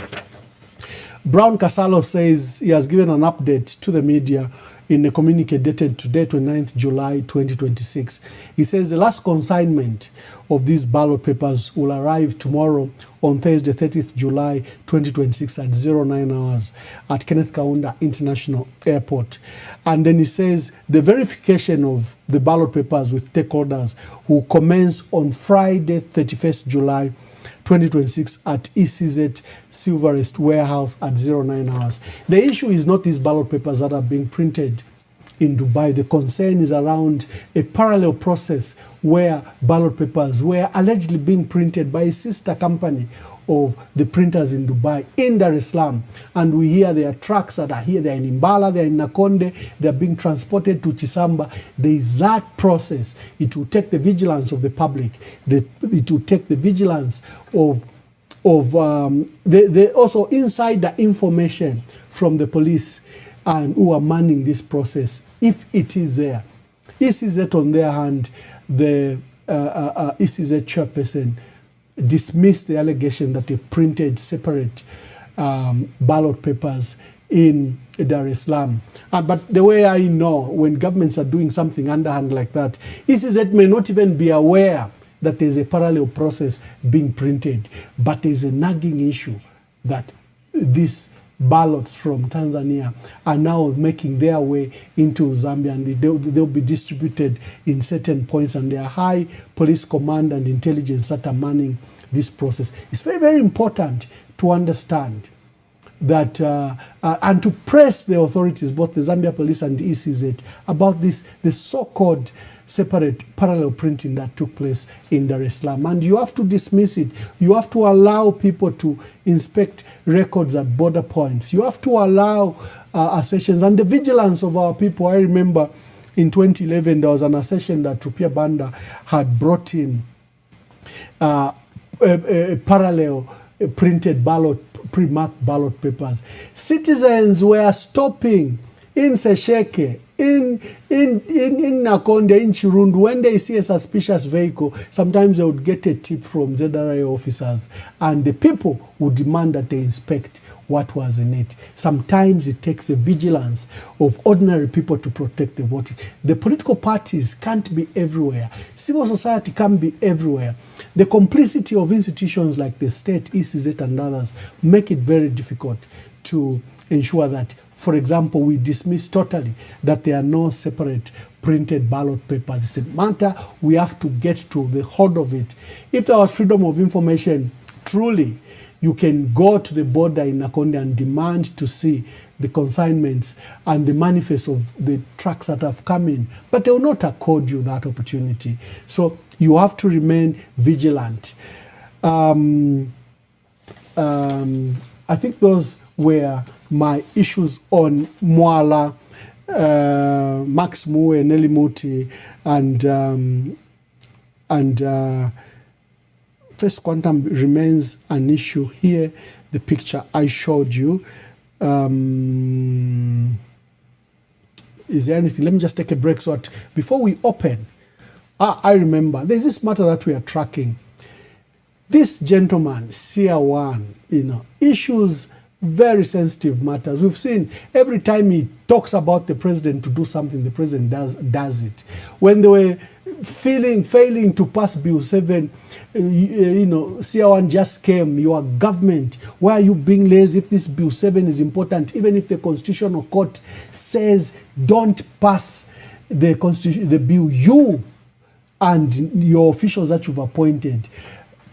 Brown Casalo says he has given an update to the media in a communique dated today, 29th July 2026. He says the last consignment of these ballot papers will arrive tomorrow on Thursday, 30th July 2026 at 09 hours at Kenneth Kaunda International Airport. And then he says the verification of the ballot papers with stakeholders will commence on Friday, 31st July 2026 at ECZ Silverest Warehouse at 09 hours. The issue is not these ballot papers that are being printed in Dubai. The concern is around a parallel process where ballot papers were allegedly being printed by a sister company of the printers in Dubai, in Dar es Salaam. And we hear there are trucks that are here, they're in Mbala, they're in Nakonde, they're being transported to Chisamba. There is that process. It will take the vigilance of the public. It will take the vigilance of also insider information from the police and who are manning this process, if it is there. ECZ, on their hand, the ECZ chairperson dismissed the allegation that they've printed separate ballot papers in Dar es Salaam. But the way I know, when governments are doing something underhand like that, ECZ may not even be aware that there's a parallel process being printed, but there's a nagging issue that these ballots from Tanzania are now making their way into Zambia, and they'll be distributed in certain points, and there are high police command and intelligence that are manning this process. It's very, very important to understand that and to press the authorities, both the Zambia police and the ECZ, about this, the so-called separate parallel printing that took place in Dar es Salaam. And you have to dismiss it. You have to allow people to inspect records at border points. You have to allow accessions and the vigilance of our people. I remember in 2011, there was an accession that Rupia Banda had brought in a parallel printed ballot, pre-marked ballot papers. Citizens were stopping in Sesheke, in Nakonde, in Chirundu. When they see a suspicious vehicle, sometimes they would get a tip from ZRA officers, and the people would demand that they inspect what was in it. Sometimes it takes the vigilance of ordinary people to protect the voting. The political parties can't be everywhere. Civil society can't be everywhere. The complicity of institutions like the state, ECZ and others make it very difficult to ensure that, for example, we dismiss totally that there are no separate printed ballot papers. It's a matter we have to get to the hold of it. If there was freedom of information, truly, you can go to the border in Nakonde and demand to see the consignments and the manifest of the trucks that have come in, but they will not accord you that opportunity. So you have to remain vigilant. I think those were my issues on Mwala, Max Mue, Nelly Muti, and First Quantum remains an issue here. The picture I showed you. Is there anything? Let me just take a break. So before we open, I remember there's this matter that we are tracking. This gentleman, CR1, issues very sensitive matters. We've seen every time he talks about the president to do something, the president does it. When they were failing to pass Bill 7, CR1 just came. Your government, why are you being lazy if this Bill 7 is important? Even if the Constitutional Court says don't pass the bill, you and your officials that you've appointed,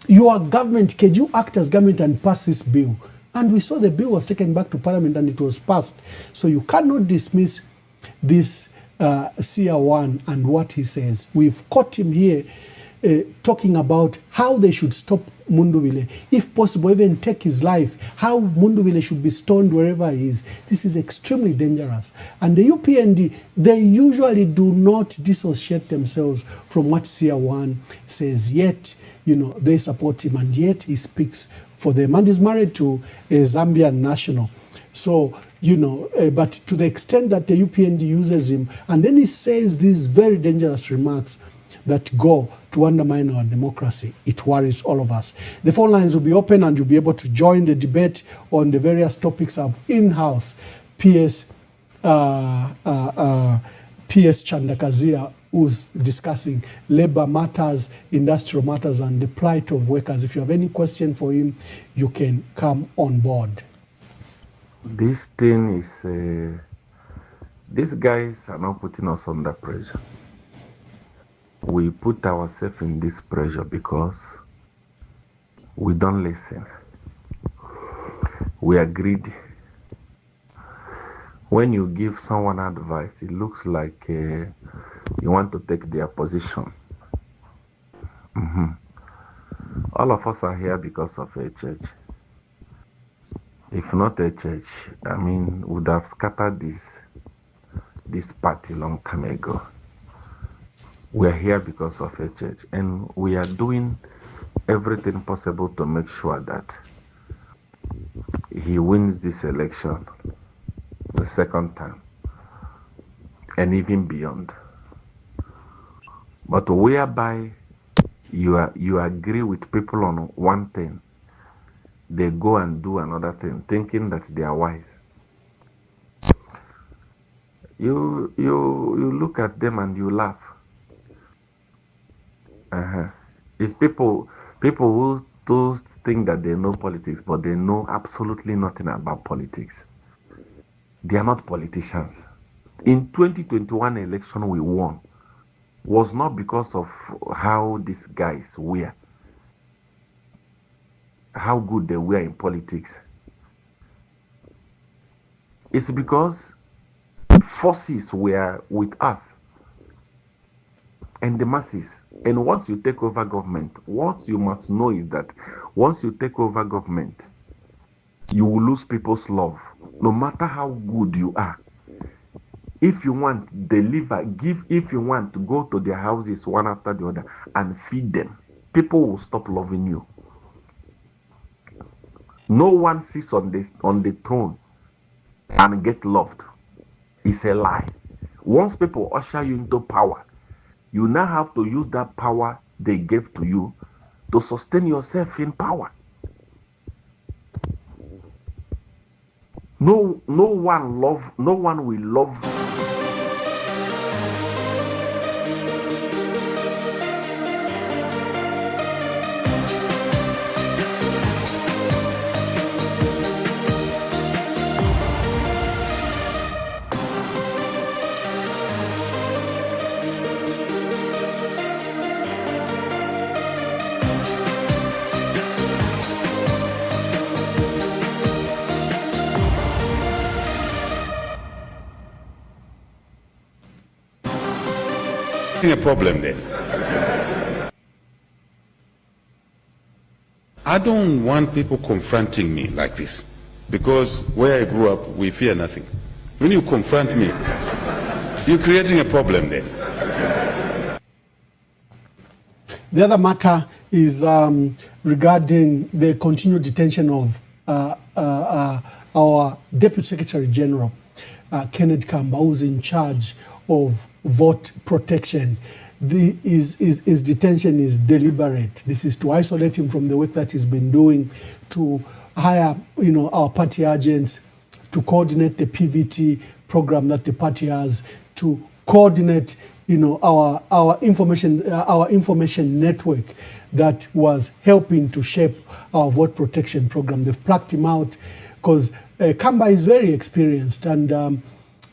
your government, can you act as government and pass this bill? And we saw the bill was taken back to Parliament and it was passed. So you cannot dismiss this CR1 and what he says. We've caught him here talking about how they should stop Mundubile. If possible, even take his life. How Mundubile should be stoned wherever he is. This is extremely dangerous. And the UPND, they usually do not dissociate themselves from what CR1 says. Yet, they support him, and yet he speaks for them. And he's married to a Zambian national. So, but to the extent that the UPND uses him, and then he says these very dangerous remarks that go to undermine our democracy, it worries all of us. The phone lines will be open and you'll be able to join the debate on the various topics of in-house PS Chandakazia, who's discussing labor matters, industrial matters, and the plight of workers. If you have any question for him, you can come on board. This thing is, these guys are not putting us under pressure. We put ourselves in this pressure because we don't listen. We are greedy. when you give someone advice, it looks like you want to take their position. All of us are here because of a church. If not a church, I mean, would have scattered this party long time ago. We are here because of a church, and we are doing everything possible to make sure that he wins this election the second time and even beyond. But whereby you agree with people on one thing, they go and do another thing, thinking that they are wise. You look at them and you laugh. It's people who do think that they know politics, but they know absolutely nothing about politics. They are not politicians. In 2021 election we won was not because of how these guys were, how good they were in politics. It's because forces were with us and the masses. And once you take over government, what you must know is that once you take over government, you will lose people's love, no matter how good you are. If you want, deliver, give. If you want to go to their houses one after the other and feed them, people will stop loving you. No one sits on the throne and get loved. It's a lie. Once people usher you into power, you now have to use that power they gave to you to sustain yourself in power. No one will love. A problem there. I don't want people confronting me like this, because where I grew up, we fear nothing. When you confront me, you're creating a problem there. The other matter is regarding the continued detention of our Deputy Secretary General, Kenneth Kamba, who's in charge of vote protection. His detention is deliberate. This is to isolate him from the work that he's been doing, to hire, our party agents, to coordinate the PVT program that the party has, to coordinate, our information network that was helping to shape our vote protection program. They've plucked him out because Kamba is very experienced, and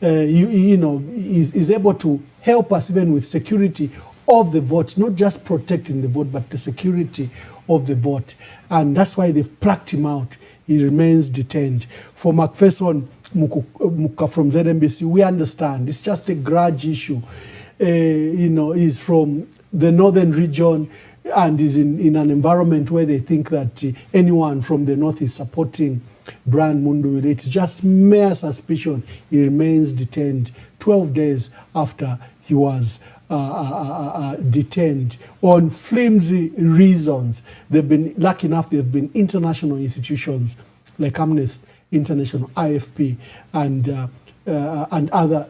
is able to help us even with security of the vote, not just protecting the vote, but the security of the vote. And that's why they've plucked him out. He remains detained. For Macpherson Muka from ZNBC, we understand it's just a grudge issue. He's from the northern region and is in an environment where they think that anyone from the north is supporting Brian Mundubile. It's just mere suspicion. He remains detained 12 days after he was detained on flimsy reasons. They've been lucky enough. There've been international institutions like Amnesty International, IFP, and other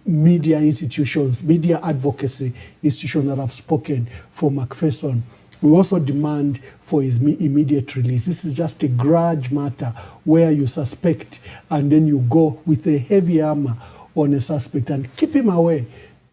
media institutions, media advocacy institutions that have spoken for Macpherson. We also demand for his immediate release. This is just a grudge matter where you suspect and then you go with a heavy armor on a suspect and keep him away.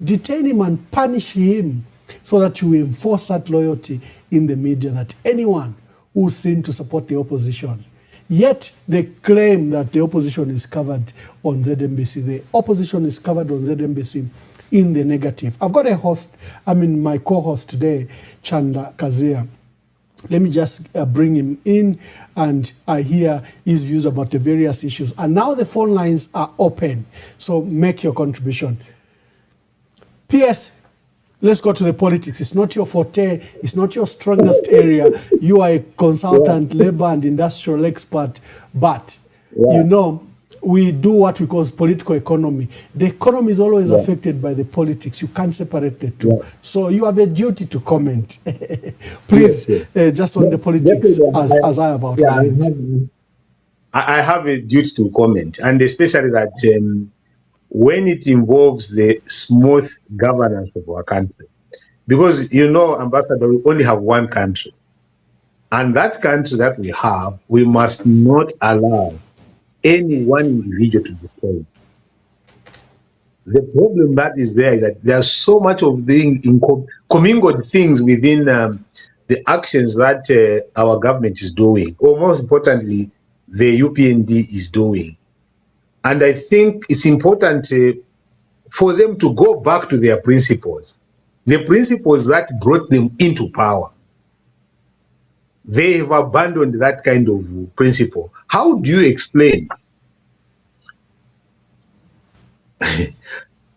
Detain him and punish him so that you enforce that loyalty in the media, that anyone who's seen to support the opposition. Yet they claim that the opposition is covered on ZNBC. The opposition is covered on ZNBC in the negative. I've got my co-host today, Chanda Kazia, Let me just bring him in and hear his views about the various issues. And now the phone lines are open, so make your contribution. PS, let's go to the politics. It's not your forte. It's not your strongest area. You are a consultant, labor and industrial expert. But, you know, we do what we call political economy. The economy is always affected by the politics. You can't separate the two. So you have a duty to comment. Please, just on the politics, as I have outlined. I have a duty to comment, and especially that when it involves the smooth governance of our country. Because, you know, Ambassador, we only have one country. And that country that we have, we must not allow any one individual to destroy. The problem that is there is that there's so much of the commingled things within the actions that our government is doing, or most importantly, the UPND is doing. And I think it's important for them to go back to their principles, the principles that brought them into power. They have abandoned that kind of principle. How do you explain?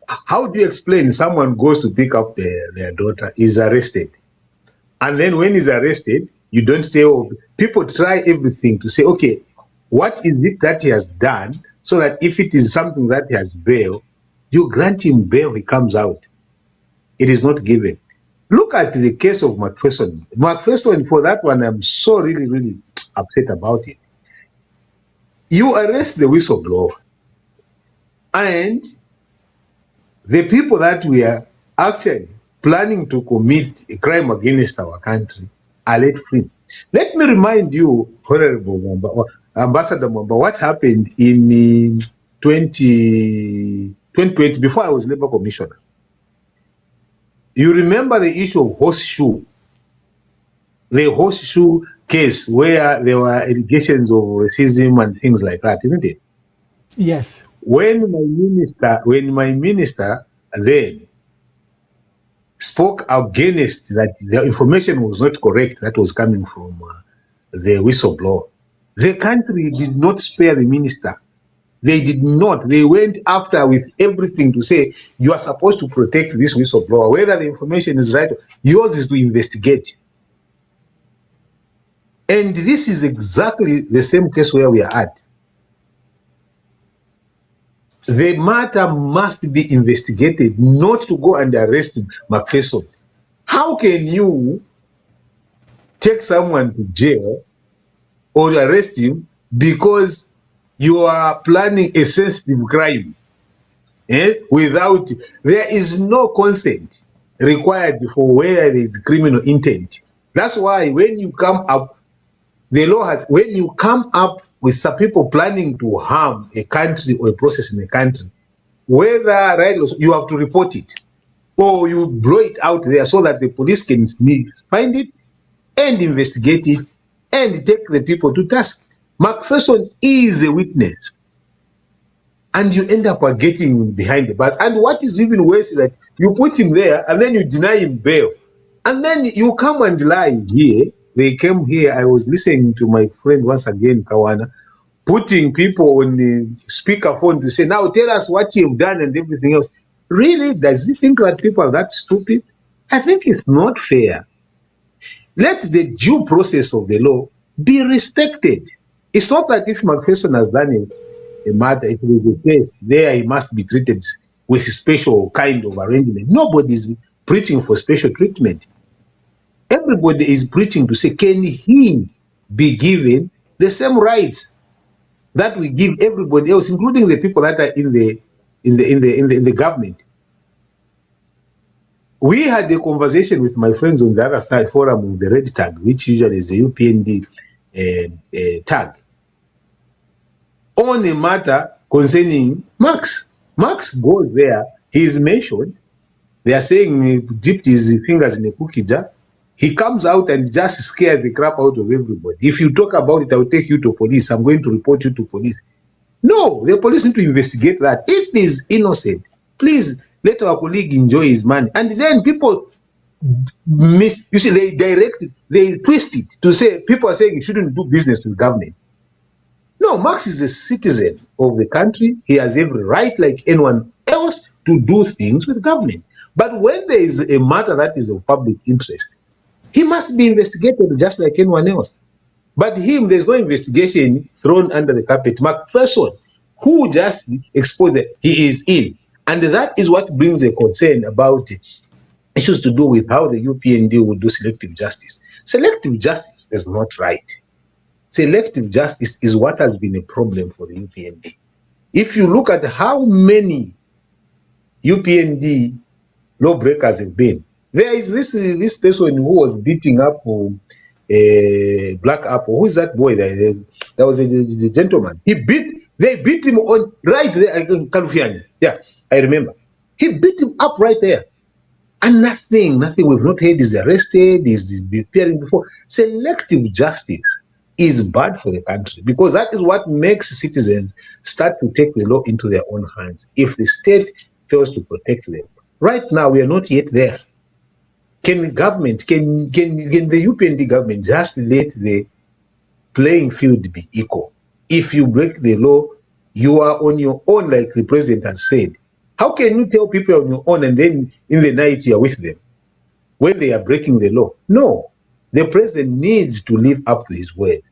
How do you explain someone goes to pick up their daughter, is arrested, and then when he's arrested, you don't say, oh, people try everything to say, okay, what is it that he has done, so that if it is something that he has bail, you grant him bail, he comes out. It is not given. Look at the case of Macpherson. Macpherson, for that one, I'm so really upset about it. You arrest the whistleblower, and the people that we are actually planning to commit a crime against our country are let free. Let me remind you, Honorable Ambassador Mwamba, what happened in 2020, before I was Labour Commissioner. You remember the issue of Horseshoe, the Horseshoe case where there were allegations of racism and things like that, isn't it? Yes. When my minister then spoke against that, the information was not correct that was coming from the whistleblower, the country did not spare the minister. They did not. They went after with everything to say, you are supposed to protect this whistleblower. Whether the information is right, yours is to investigate. And this is exactly the same case where we are at. The matter must be investigated, not to go and arrest Macpherson. How can you take someone to jail or arrest him because you are planning a sensitive crime without, there is no consent required for where there is criminal intent. That's why when you come up, the law has, when you come up with some people planning to harm a country or a process in a country, whether right, you have to report it, or you blow it out there so that the police can find it and investigate it and take the people to task. Macpherson is a witness, and you end up getting behind the bars. And what is even worse is that you put him there and then you deny him bail, and then you come and lie here. They came here, I was listening to my friend once again, Kawana, putting people on the speakerphone to say, now tell us what you've done and everything else. Really, does he think that people are that stupid? I think it's not fair. Let the due process of the law be respected. It's not that if Macpherson has done a matter, if there is a case, there he must be treated with a special kind of arrangement. Nobody is preaching for special treatment. Everybody is preaching to say, can he be given the same rights that we give everybody else, including the people that are in the government? We had a conversation with my friends on the other side forum of the red tag, which usually is a UPND tag, on a matter concerning Max. Max goes there, he is mentioned, they are saying he dipped his fingers in a cookie jar. He comes out and just scares the crap out of everybody. If you talk about it, I will take you to police. I'm going to report you to police. No, the police need to investigate that. If he's innocent, please let our colleague enjoy his money. And then people you see, they twist it to say people are saying you shouldn't do business with government. No, Marx is a citizen of the country. He has every right, like anyone else, to do things with government. But when there is a matter that is of public interest, he must be investigated just like anyone else. But him, there's no investigation thrown under the carpet. McPherson, who just exposed that he is in. And that is what brings a concern about issues to do with how the UPND will do selective justice. Selective justice is not right. Selective justice is what has been a problem for the UPND. If you look at how many UPND lawbreakers have been, there is this person who was beating up Black Apple. Who is that boy? There was a gentleman. They beat him on right there in California. Yeah, I remember. He beat him up right there. And nothing we've not heard is arrested, is appearing before. Selective justice is bad for the country because that is what makes citizens start to take the law into their own hands if the state fails to protect them. Right now, we are not yet there. Can the UPND government just let the playing field be equal? If you break the law, you are on your own, like the president has said. How can you tell people on your own and then in the night you are with them when they are breaking the law? No, the president needs to live up to his word.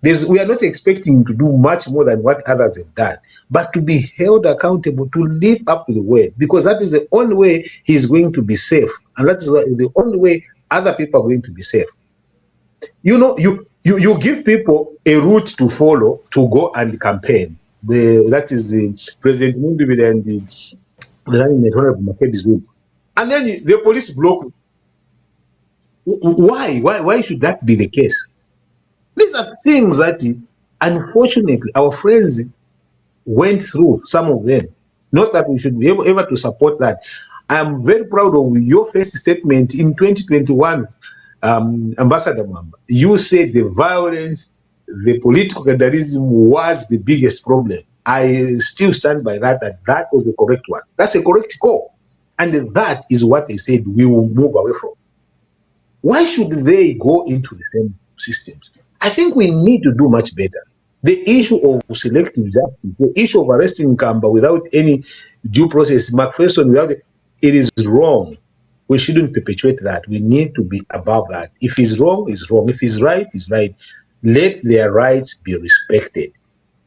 We are not expecting him to do much more than what others have done, but to be held accountable, to live up to the word, because that is the only way he is going to be safe, and that is the only way other people are going to be safe. You know, you give people a route to follow to go and campaign. That is President Mundubile and the Honorable Makebi Zulu, and then the police block. Why should that be the case? These are things that, unfortunately, our friends went through, some of them. Not that we should be able to support that. I'm very proud of your first statement in 2021, Ambassador Mwamba. You said the violence, the political gatherism was the biggest problem. I still stand by that was the correct one. That's a correct call. And that is what they said we will move away from. Why should they go into the same systems? I think we need to do much better. The issue of selective justice, the issue of arresting Kamba without any due process, McPherson without it is wrong. We shouldn't perpetuate that. We need to be above that. If he's wrong, he's wrong. If he's right, he's right. Let their rights be respected.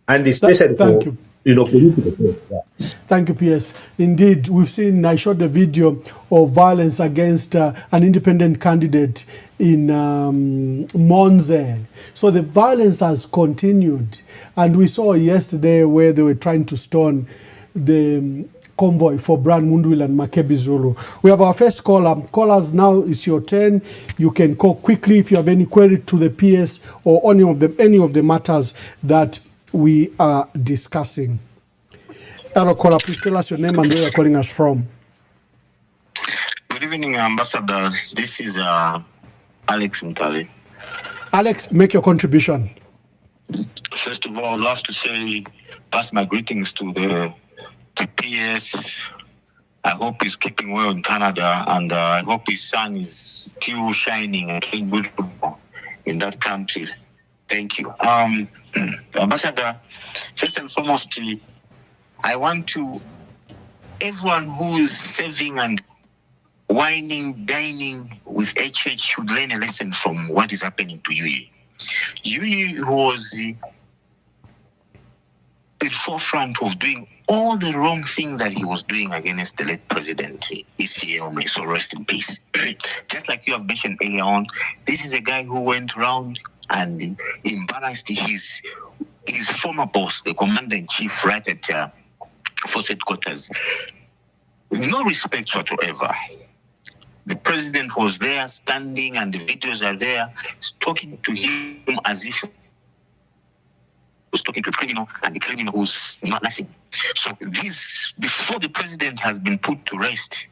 And especially thank you. Political. Yeah. Thank you, PS. Indeed, we've seen, I showed the video of violence against an independent candidate in Monze. So the violence has continued. And we saw yesterday where they were trying to stone the convoy for Brian Mundubile and Makebi Zulu. We have our first caller. Callers, now it's your turn. You can call quickly if you have any query to the PS or any of the matters that we are discussing. Hello, caller, please tell us your name and where you're calling us from. Good evening, Ambassador. This is Alex Mtali. Alex, make your contribution. First of all, I'd love to say, pass my greetings to the PS. I hope he's keeping well in Canada, and I hope his son is still shining and playing good football in that country. Thank you. Ambassador, first and foremost, I want to, everyone who is saving and whining, dining with HH should learn a lesson from what is happening to Yui. Yui was the forefront of doing all the wrong things that he was doing against the late president, ECA, so rest in peace. Just like you have mentioned earlier on, this is a guy who went around and embarrassed his former boss, the commander-in-chief, right at Force Headquarters. No respect whatsoever. The president was there, standing, and the videos are there, talking to him as if he was talking to a criminal, and the criminal was not nothing. So this, before the president has been put to rest,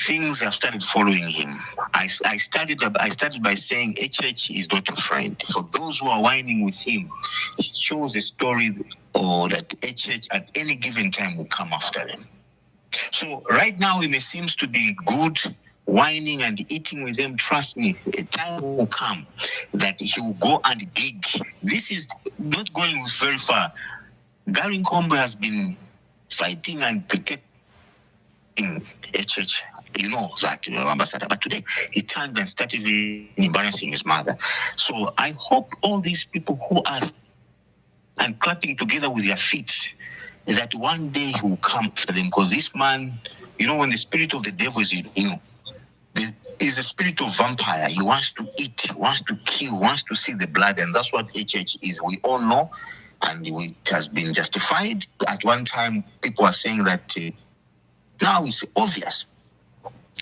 things have started following him. I started by saying HH is not your friend. For those who are whining with him, it shows a story or that HH at any given time will come after them. So right now it may seem to be good whining and eating with them, trust me, a time will come that he will go and dig. This is not going very far. Gary Nkombo has been fighting and protecting HH. You know that, Ambassador. But today, he turned and started embarrassing his mother. So I hope all these people who are and clapping together with their feet, that one day he will come for them. Because this man, you know, when the spirit of the devil is in you, there is a spirit of vampire. He wants to eat, wants to kill, wants to see the blood. And that's what HH is. We all know. And it has been justified. At one time, people are saying that now it's obvious.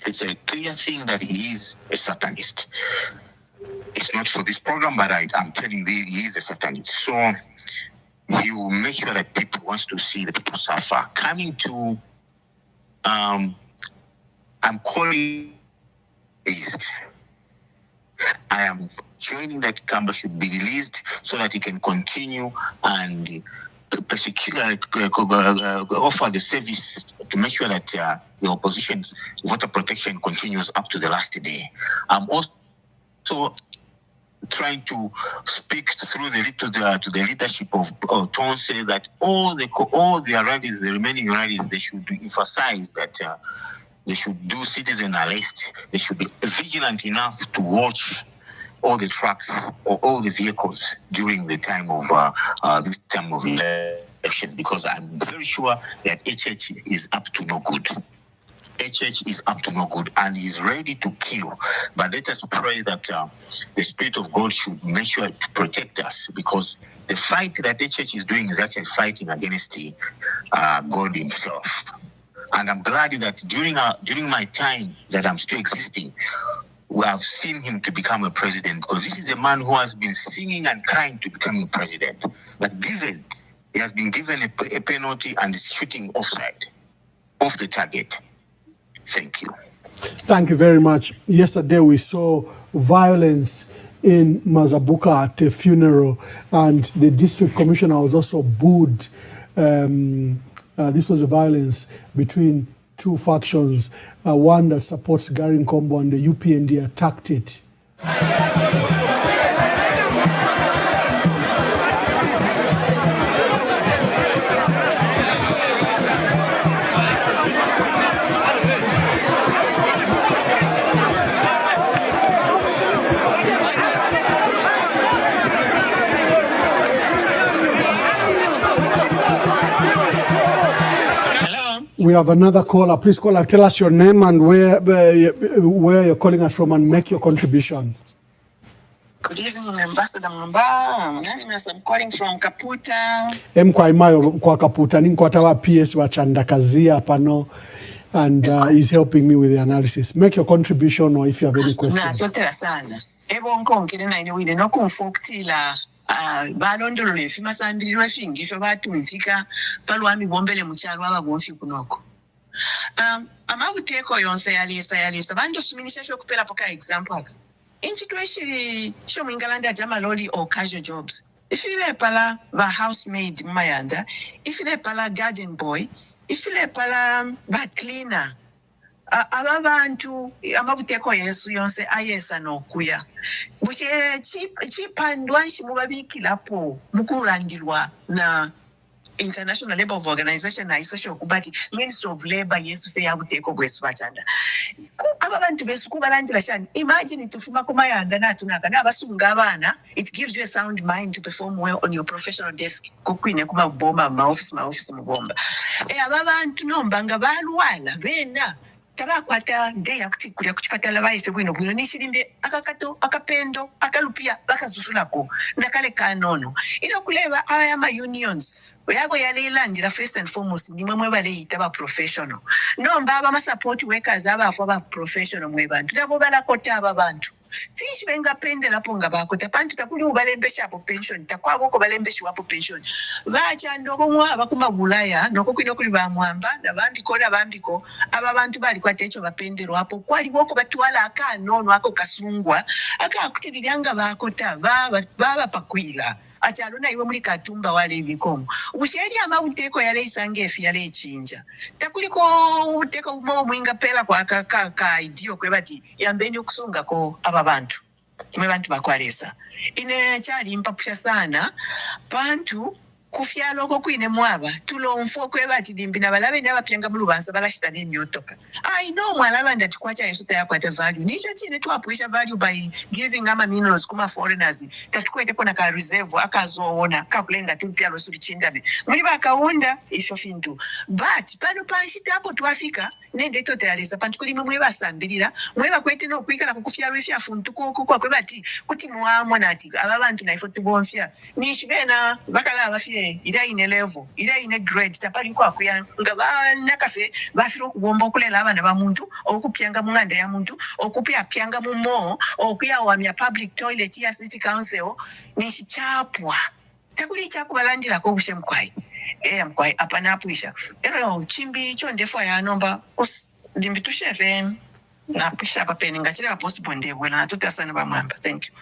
It's a clear thing that he is a Satanist. It's not for this program, but I'm telling you, he is a Satanist. So he will make sure that people wants to see the people suffer. Coming to, I'm calling East. I am joining that Kamba should be released so that he can continue and offer the service to make sure that the opposition's voter protection continues up to the last day. I'm also trying to speak through to the leadership of Tonse that all the rallies, the remaining rallies, they should emphasize that they should do citizen arrest. They should be vigilant enough to watch all the trucks or all the vehicles during the time of this time of election, because I'm very sure that HH is up to no good. HH is up to no good and is ready to kill. But let us pray that the Spirit of God should make sure to protect us, because the fight that HH is doing is actually fighting against God himself. And I'm glad that during my time that I'm still existing, we have seen him to become a president, because this is a man who has been singing and crying to become a president. But he has been given a penalty and is shooting off the target. Thank you. Thank you very much. Yesterday we saw violence in Mazabuka at a funeral, and the district commissioner was also booed. This was a violence between two factions, one that supports Gary Nkombo and the UPND attacked it. We have another caller. Please, caller, tell us your name and where you're calling us from and make your contribution. Good evening, Ambassador Mamba. I'm calling from Kaputa. Mkwaimayo kwa Kaputa. Ninkwatawa PS wa Chandakazia pano, and he's helping me with the analysis. Make your contribution, or if you have any questions. Na totera sana. Ebo nkongere na ine no kumfoktila. Balondolo efima sambilirwa fingi ife batuntika palwami bombele mukyalo abagonfi kunoko. Amabuteko yonse yalisa bando suminisha shokupela poka example aka. Inchitweshiri shomingalanda jamaloli or casual jobs. Ifile pala ba housemaid mayanda, ifile pala garden boy, ifile pala ba cleaner. Ababantu amabuteko yesu yonse ayesa nokuya bushe chipandwa nshimubabikirapo mukurandirwa na International Labour Organization na isosho kubati Ministry of Labor yesu fe yabuteko gwesu bachanda ababantu besu kubalandira shani. Imagine tufuma kumayanda natunaka nabasunga abana. It gives you a sound mind to perform well on your professional desk kukwine kuma bomba ma office mubomba ababantu nombanga balwala bena tabakwata nde yakutikula kuchipatala bayise bwino nishirinde akakato akapendo akalupia bakazusulako nakale kanono ino kuleba ayama unions Oyago yalelandira first and foremost nimwe mwebaleeyita ba professional nomba aba support workers abafu aba professional mwebantu nabo balakota aba bantu tishi benga pende lapo nga bakota pantu takuli ubalembesha apo pension takwabo ko balembeshi wapo pension bacha ndobo mwa bakuma bulaya noko kwino kuli ba mwamba bambiko aba bantu bali kwa techo bapendero hapo kwali boko batwala aka nono ako kasungwa aka akutiririanga bakota baba pakwila ati alona iwe muli katumba wale bikomo usheri amabuteko yale isange efi yale echinja takuliko ubuteko umo mwinga pela kwa ka idio kwe bati yambeni okusunga ko aba bantu mwe bantu bakwalesa ine chali mpapusha sana bantu kufyalo ko kwine mwaba tulomfo kwe bati dimbina balabe n'abapyanga mu lubanza balashita n'emyotoka I know mwalala ndati kwacha yesu tayakwata value nicho chine twapuisha value by giving ama minerals kuma foreigners tatukwete kona ka reserve akazoona kakulenga tumpya losuli chindabe muri bakaunda isho fintu but pano panshita hapo twafika nende totaliza pantu kuli mwe basambirira mwe bakwete no kwikala kukufya rwesha funtu ko kwe bati kuti mwamwa nati aba bantu naifo tubonfya nishibena bakala abafye ira ine level ira ine grade tapali kwa kuya ngaba nakafe bafiro kugomba okulela abana ba muntu okupyanga mu nganda ya muntu okupyanga mu mo okuya wamya public toilet ya city council nishichapwa takuli chakubalandira ko bushemkwai mkwai apana apuisha ero chimbi cho ndefo ya nomba limbitushe FM na pusha papeni ngachira possible ndebwe na tutasana ba mwamba. Thank you.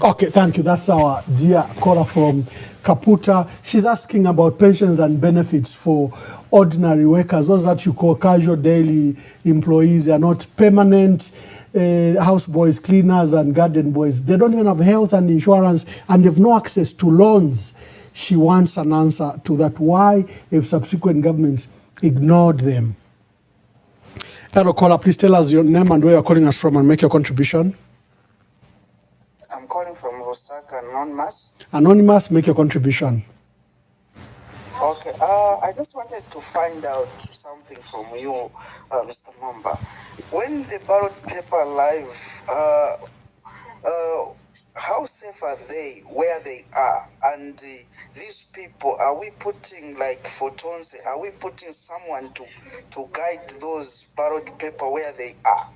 Okay, thank you. That's our dear caller from Kaputa. She's asking about pensions and benefits for ordinary workers. Those that you call casual daily employees are not permanent house boys, cleaners, and garden boys. They don't even have health and insurance, and they have no access to loans. She wants an answer to that. Why, if subsequent governments ignored them? Hello, caller. Please tell us your name and where you're calling us from and make your contribution. I'm calling from Lusaka, Anonymous. Anonymous, make your contribution. Okay, I just wanted to find out something from you, Mr. Mamba. When the ballot paper arrive, how safe are they where they are? And these people, are we putting like photons? Are we putting someone to guide those ballot paper where they are?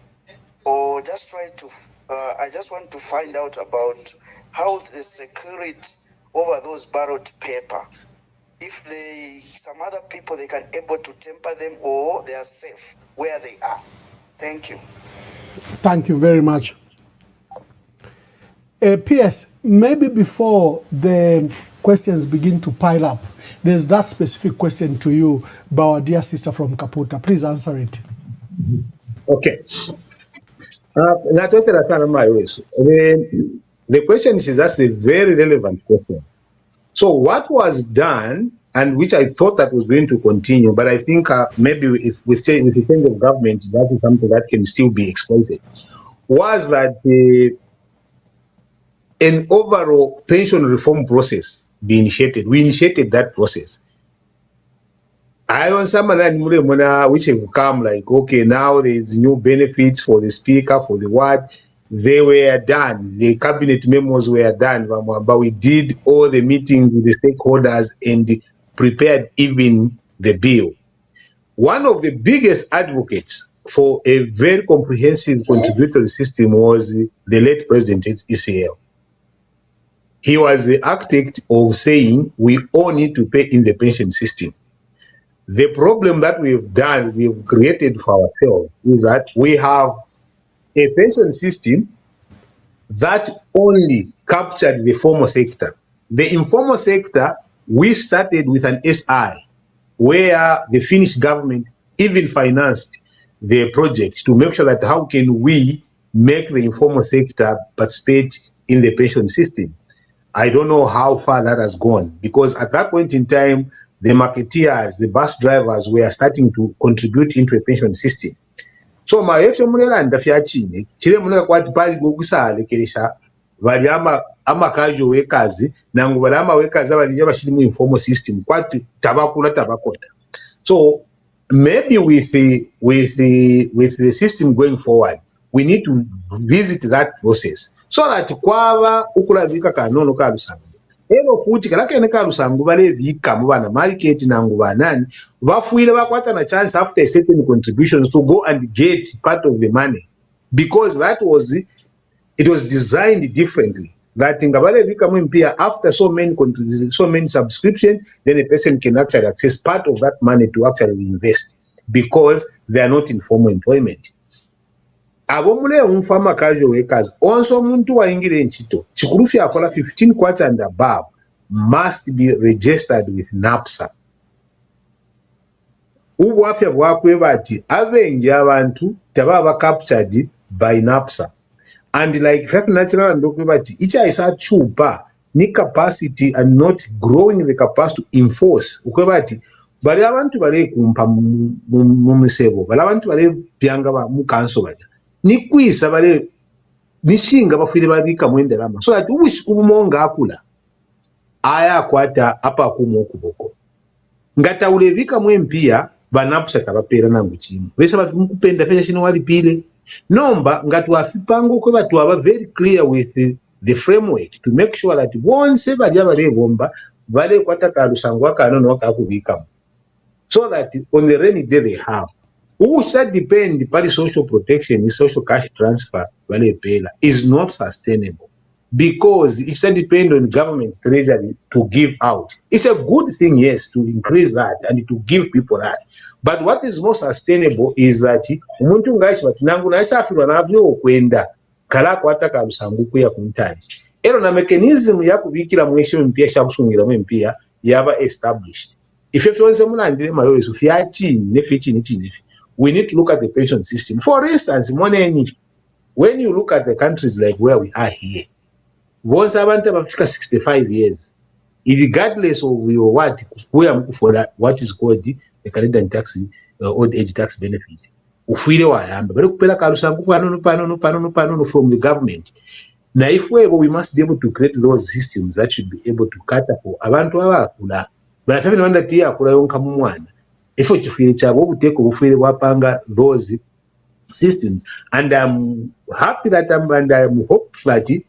Or just try to I just want to find out about how the security over those ballot paper. If some other people, they can able to temper them, or they are safe where they are. Thank you. Thank you very much. P.S. Maybe before the questions begin to pile up, there's that specific question to you by our dear sister from Kaputa. Please answer it. Okay. The question is just a very relevant question. So what was done, and which I thought that was going to continue, but I think maybe if we stay with the change of government, that is something that can still be exploited, was that an overall pension reform process be initiated. We initiated that process. I want someone which have come like, okay, now there's new benefits for the speaker, for the what. They were done. The cabinet memos were done, but we did all the meetings with the stakeholders and prepared even the bill. One of the biggest advocates for a very comprehensive contributory system was the late President ECL. He was the architect of saying we all need to pay in the pension system. The problem that we've done, we've created for ourselves, is that we have a pension system that only captured the formal sector. The informal sector, we started with an SI, where the Finnish government even financed the project to make sure that how can we make the informal sector participate in the pension system. I don't know how far that has gone, because at that point in time, the marketeers, the bus drivers were starting to contribute into a pension system. So my mulelanda fyachine chile muneka kwati pali gokusalekeresha bali ama casual workers nangu bali ama workers abali bashiri mu informal system kwati tabakota. So maybe with the system going forward, we need to visit that process so that kwaba ukulavika kanono ka lusango ero futi kalakene ka lusango balevika mu bana market nangu banani bafuile bakwata na chance after a certain contributions to go and get part of the money, because it was designed differently, that ngabalevika mu mpia after so many subscription, then a person can actually access part of that money to actually invest, because they are not in formal employment. abo mule umfama casual workers onso muntu waingira enchito chikuru fyakola 15 quarts and above must be registered with NAPSA. Ubwafya bwakwe bati abengi abantu tababa captured by NAPSA. And like fact natural ndokwe bati icha isa chupa ni capacity and not growing the capacity to enforce. Ukwe bati bali abantu bali kumpa mu misebo, bali abantu bali byanga ba mu kanso baja. Ni kwisa bali nishinga bafire babika mwenderama. So that ubumonga akula aya kwata apa kumo kuboko. Ngata ulevika mwempia banapsa tabapera nangu chimu. Wesa bakupenda fesha shino wali pile. Nomba ngatu afipango kwe batu aba very clear with the framework to make sure that once bali abale bomba bale kwata karusangwa kanono wakakubika. So that on the rainy day they have. Who should depend pali social protection, social cash transfer bale pela is not sustainable. Because it should depend on government treasury to give out. It's a good thing, yes, to increase that and to give people that. But what is more sustainable is that umuntu ngaishi batinangu na isafirwa navyo okwenda kala kwata karusangu kuya kumtanji. Ero na mechanism ya kubikira mwesho mpia shakusungira mwempia yaba established. If you want someone ndile mayo so fiachi nefichi nefi. We need to look at the pension system. For instance, when you look at the countries like where we are here, once abantu abafika 65 years, regardless of your what for what is called the Canadian tax old age tax benefit, ufire wayamba bari kupela karusangu pano from the government. Now if we must be able to create those systems that should be able to cater for abantu abakula but afanye wanda tia akula yonka mu mwana ifo chifire chabo buteko bufire wapanga those systems. And I'm happy that I'm hopeful that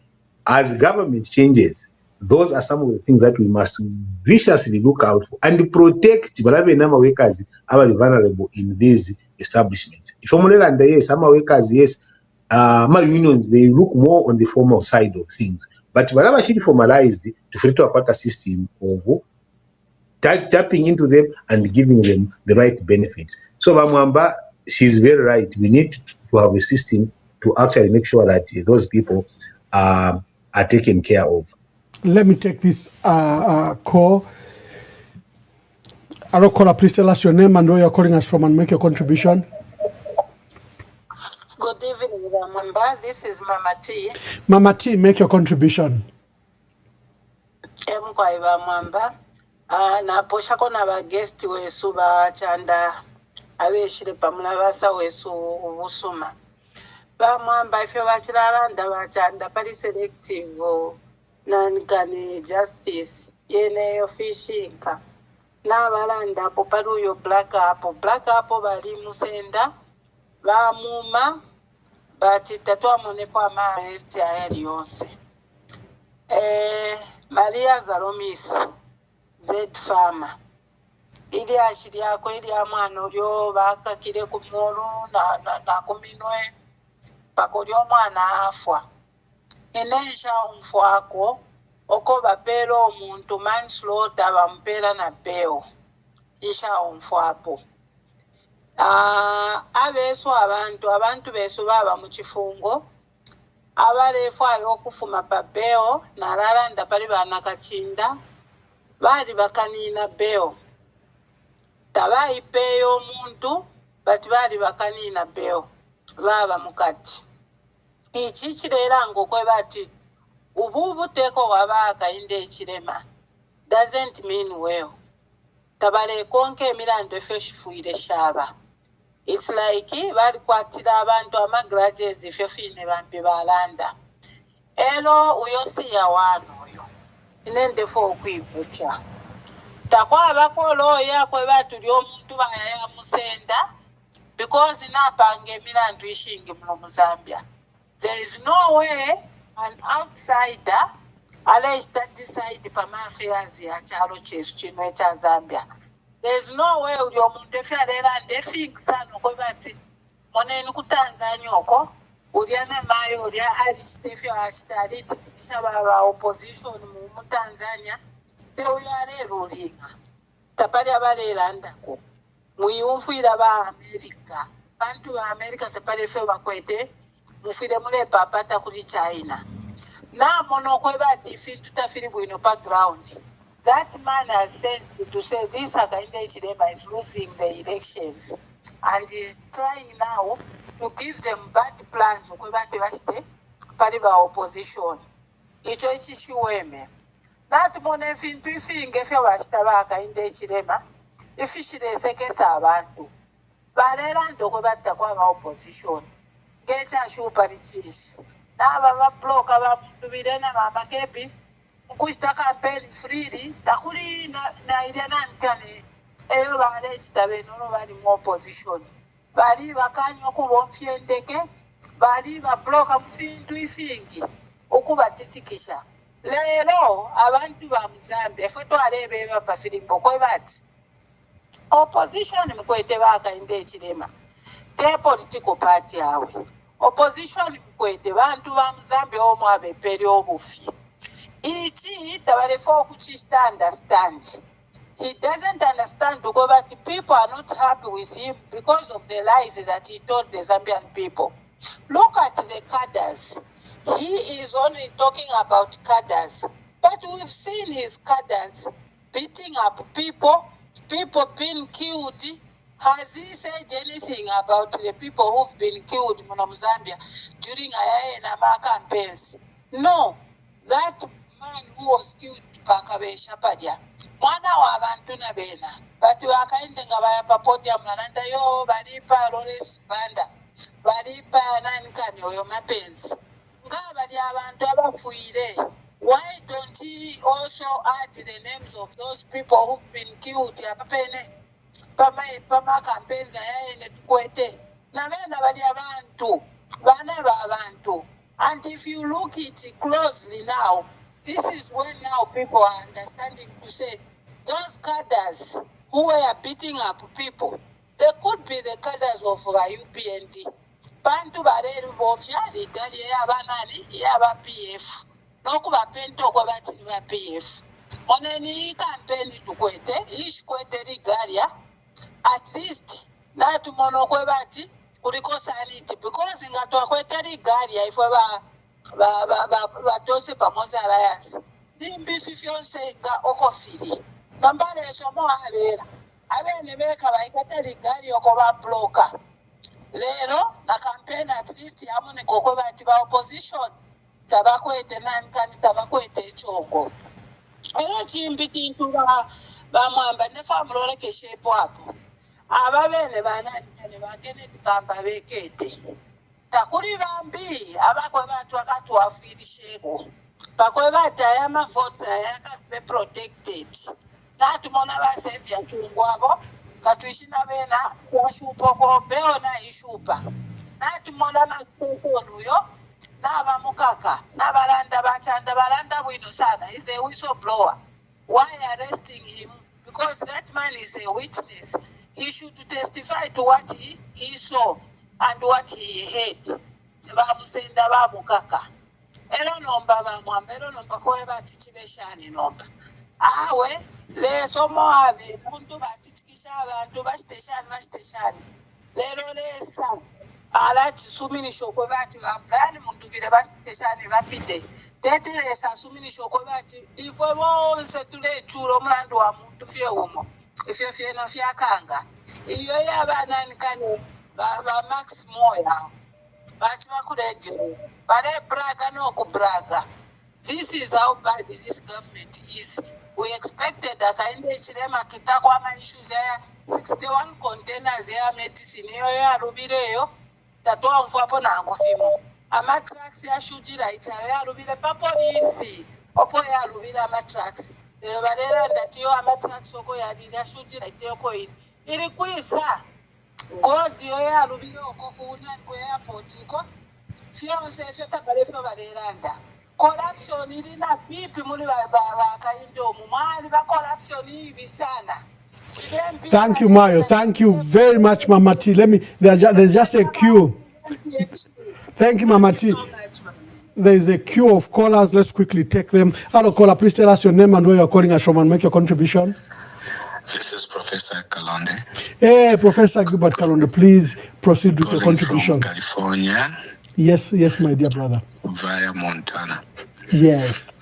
as government changes, those are some of the things that we must viciously look out for and protect Balavenama workers are vulnerable in these establishments. If I'm under yes, some workers, yes, my unions, they look more on the formal side of things. But whatever should be formalized to fit to a quarter system of tapping into them and giving them the right benefits. So Bamwamba, she's very right. We need to have a system to actually make sure that those people are taken care of. Let me take this call. Hello, caller, please tell us your name and where you're calling us from and make your contribution. Good evening, Mwamba. This is Mama T. Mama T, make your contribution. Mkwaiba Mwamba. Na posha kona ba guest wesu ba chanda abeshire pamula basa wesu ubusuma. Ba Mwamba ifyo bachiraranda ba chanda pali selective nankani justice yene ofishika. Na balanda po paruyo black apple bali musenda ba muma bati tatwa monepo ama arrest ya yonse. Maria Zaromis Z Farmer ili ashiri yako ili amwana olyo bakakire ku mulu na kuminwe pakolyo mwana afwa enesha umfwako oko bapera omuntu manslaughter bampera na beo isha umfwapo abeso abantu beso baba mu kifungo abalefu ayokufuma babeo naralanda pali banakachinda bali bakanina beo tabayipeyo omuntu bati bali bakanina beo baba mukati ichi kirera ngokwe bati ubuteko wabaka inde ekirema doesn't mean well tabale konke emirando efeshifuire shaba. It's like bali kwatira abantu amagraduates ifefine bambi balanda elo uyosi ya wano yo inende fo okwibucha takwa abakolo yakwe batu lyo muntu bayaya musenda because inapange emirandu ishingi mu Zambia. There is no way an outsider alleged that decide pama affairs ya chalo chesu chino cha Zambia. There is no way uli omuntu efyalera ndefing sana ko bati moneni ku Tanzania oko uliana mayo ulia alistefya astari tikisha baba opposition mu Tanzania te uyare rulinga tapali abalelanda ko muyumfuira ba America bantu ba America tapali fe bakwete mufire mule papata kuri China na mono kwe bati fintu tafiri bwino background. That man has sent to say this Hakainde Hichilema is losing the elections and is trying now to give them bad plans kwe bati bashite pali ba opposition. Icho ichi chiweme. That mono fintu ifinge fya bashita ba Hakainde Hichilema ifishire sekesa abantu. Balera ndoko batta kwa ba opposition. Gecha shupa richishi. Naba ba block abantu birena mama kepi. Kushita campaign freely takuli na ile nankane eyo bale chitabe nono bali mu opposition bali bakanywa kubonfye ndeke bali ba block mufintu ifingi okubatitikisha lero abantu ba Muzambe foto alebe ba Filimbo kwe bati opposition mkwete ba Hakainde Hichilema te political party yawe opposition mkwete bantu ba Muzambe omwe abeperi obufi. Ichi tabarefo kuchista understand. He doesn't understand because but people are not happy with him because of the lies that he told the Zambian people. Look at the cadres. He is only talking about cadres. But we've seen his cadres beating up people being killed. Has he said anything about the people who've been killed in Zambia during Ayaye and Ama campaigns? No. That man who was killed Pakabe Shapadia. Mwana wa abantu na bena. Batu Hakainde nga bayapapoti ya mwananda yo balipa Lawrence Banda. Balipa nankani oyo mapenzi. Nga bali abantu abafuire. Why don't he also add the names of those people who've been killed ya papene? Pama campaigns ayaye netukwete. Na bena bali abantu. Bana ba abantu. And if you look it closely now, this is when now people are understanding to say those cadres who were beating up people, they could be the cadres of UPND. Bantu bareru bofyali gali yabanani yaba PF. Nokuba pento kwa bati wa PF. Oneni campaign tukwete, ishkwete rigalia, at least na tumono kwa bati kuliko sanity because ingatwa kwete rigalia ifwe batose pamoja alliance nimbi fifyonse nga okofiri nambale somo abera abene beka baikata ligali okoba bloka lero na campaign at least yamone koko bati ba opposition tabakwete nankani tabakwete echongo ero chimbi chintu ba mwamba ne famulole keshepo hapo ababene banani kane bakene tikamba bekete takuri bambi abakwe batu akatu wafirishego bakwe bataya votes ayaka protected tatu mona basevya chungwabo katuishina bena kwashupa ko beona ishupa tatu mona makoko yo naba mukaka nabalanda bachanda balanda bwino sana is a whistleblower. Why arresting him? Because that man is a witness. He should testify to what he saw and what he heard. Bamusenda bamukaka. Ero nomba bamwamba ero nomba kwe batichibeshani nomba. Awe le somo abe muntu batichikisha abantu basteshani. Lero lesa ala chisumini shoko bati baplan muntu bile basteshani bapite. Tete lesa sumini shoko bati ifwe bose tule churo mlandu wa muntu fye umo. Ifye na fya kanga. Iyo yabana nkane ba Max Moya. This is how bad this government is. We expected that Hakainde Hichilema to tackle issues there. 61 containers there medicine ya rubireyo tatoa mfuapo na ngofimo. Ama trucks ya shujira ya rubire papo isi. Opo ya rubire ama trucks. Barera ndatio ama trucks oko ya dira shujira iteko ini. Ili kuisa God ya rubire oko kuuna kwa airport uko. Fianse feta barefa bareranda. Corruption ilina pipi muri Hakainde omumali ba corruption hivi sana. Thank you, Mayo. Thank you very much, Mama T. There's just a queue. Thank you, Mama T. There's a queue of callers. Let's quickly take them. Hello, caller. Please tell us your name and where you're calling us from and make your contribution. This is Professor Kalonde. Hey, Professor Gilbert Kalonde, please proceed with your contribution. From California. Yes, my dear brother. Via Montana. Yes.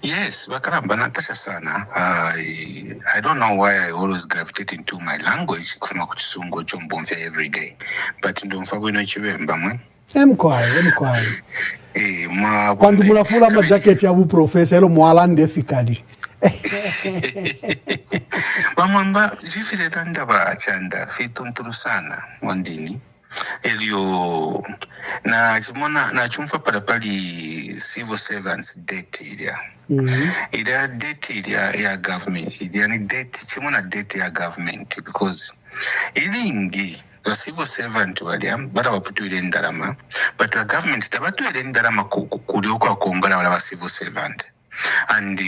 Yes, Bakaramba Natasha Sana. I don't know why I always gravitate into my language every day. But in Domfabino Chivembam. Mkwai. Quando munafula ma jacket ya bu professor lo mwalande fikali. Mamamba vifile tanda ba chanda fitunturu sana mondini. Elio na chimona na chumfa parapali civil servants debt ilia. Ida debt ilia ya government. Ida ni debt chimona debt ya government because ilingi the civil servant waliam bara waputu ile ndarama but the government tabatu ile ndarama kulioka kuongala wala civil servant and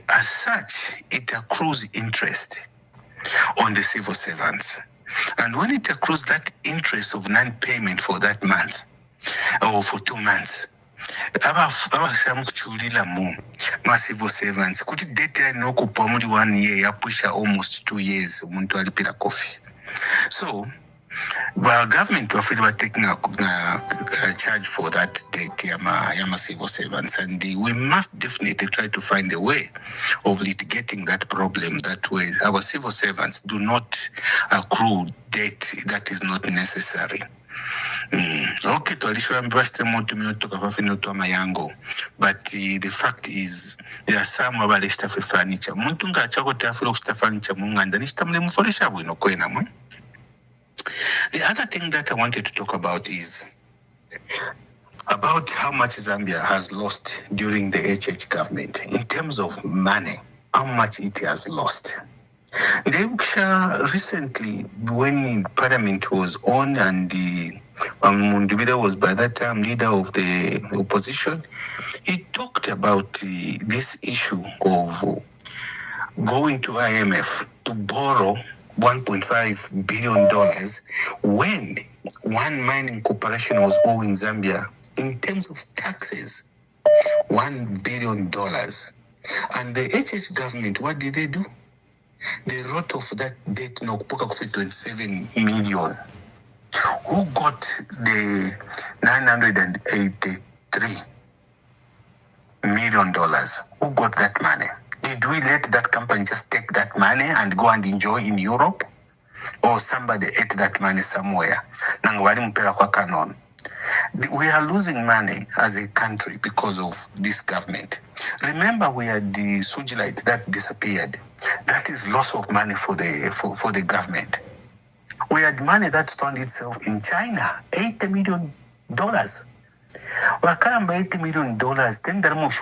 as such it accrues interest on the civil servants. And when it accrues that interest of non-payment for that month or for 2 months, my civil servants could data no kupamudi 1 year ya pusha almost 2 years umuntu alipira coffee. So the government were taking a charge for that debt yama civil servants, and we must definitely try to find a way of litigating that problem. That way our civil servants do not accrue debt that is not necessary. Okay, but the fact is there are some abalesta for furniture. Muntunga chako tafilo furniture munganda nishtamle muforesha bwino kwena mwe. The other thing that I wanted to talk about is about how much Zambia has lost during the HH government in terms of money, how much it has lost. Recently, when Parliament was on and Mundubira was by that time leader of the opposition, he talked about this issue of going to IMF to borrow $1.5 billion when one mining corporation was owing Zambia in terms of taxes $1 billion. And the HH government, what did they do? They wrote off that debt no 27 million. Who got the $983 million? Who got that money? Did we let that company just take that money and go and enjoy in Europe? Or somebody ate that money somewhere? We are losing money as a country because of this government. Remember, we had the Sujilite that disappeared. That is loss of money for the government. We had money that found itself in China, $80 million. Wakaramba $80 million, then there was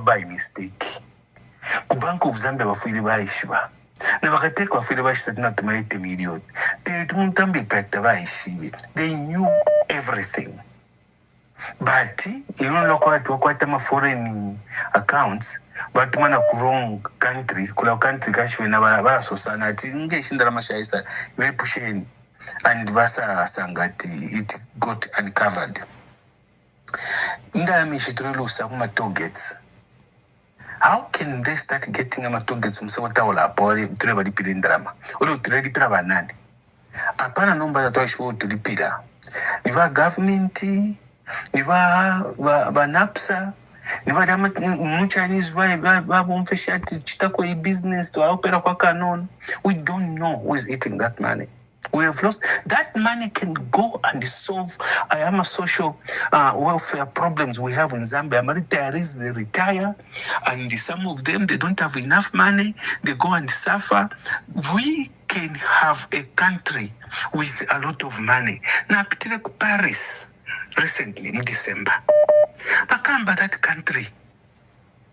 by mistake. Bank of Zambia wafili baishiba. Na wakateka wafili baishiba not $80 million. They knew everything. But you don't look at what foreign accounts, but man a wrong country, kula country kashwe na bara society nge shindara mashaisa we pushing and basa sangati it got uncovered. Ndami shitulu sakuma targets. How can they start getting a targets msawata wala pole tureba dipile ndrama. Olo turedi pira banani. Apana nomba ya toishwo tulipira. Niva government, niva NAPSA, niva dama Chinese why chitako business to opera kwa kanon. We don't know who is eating that money. We have lost that money. Can go and solve social welfare problems we have in Zambia. Retirees, they retire, and some of them they don't have enough money. They go and suffer. We can have a country with a lot of money. Now, Paris recently in December, Pakamba that country,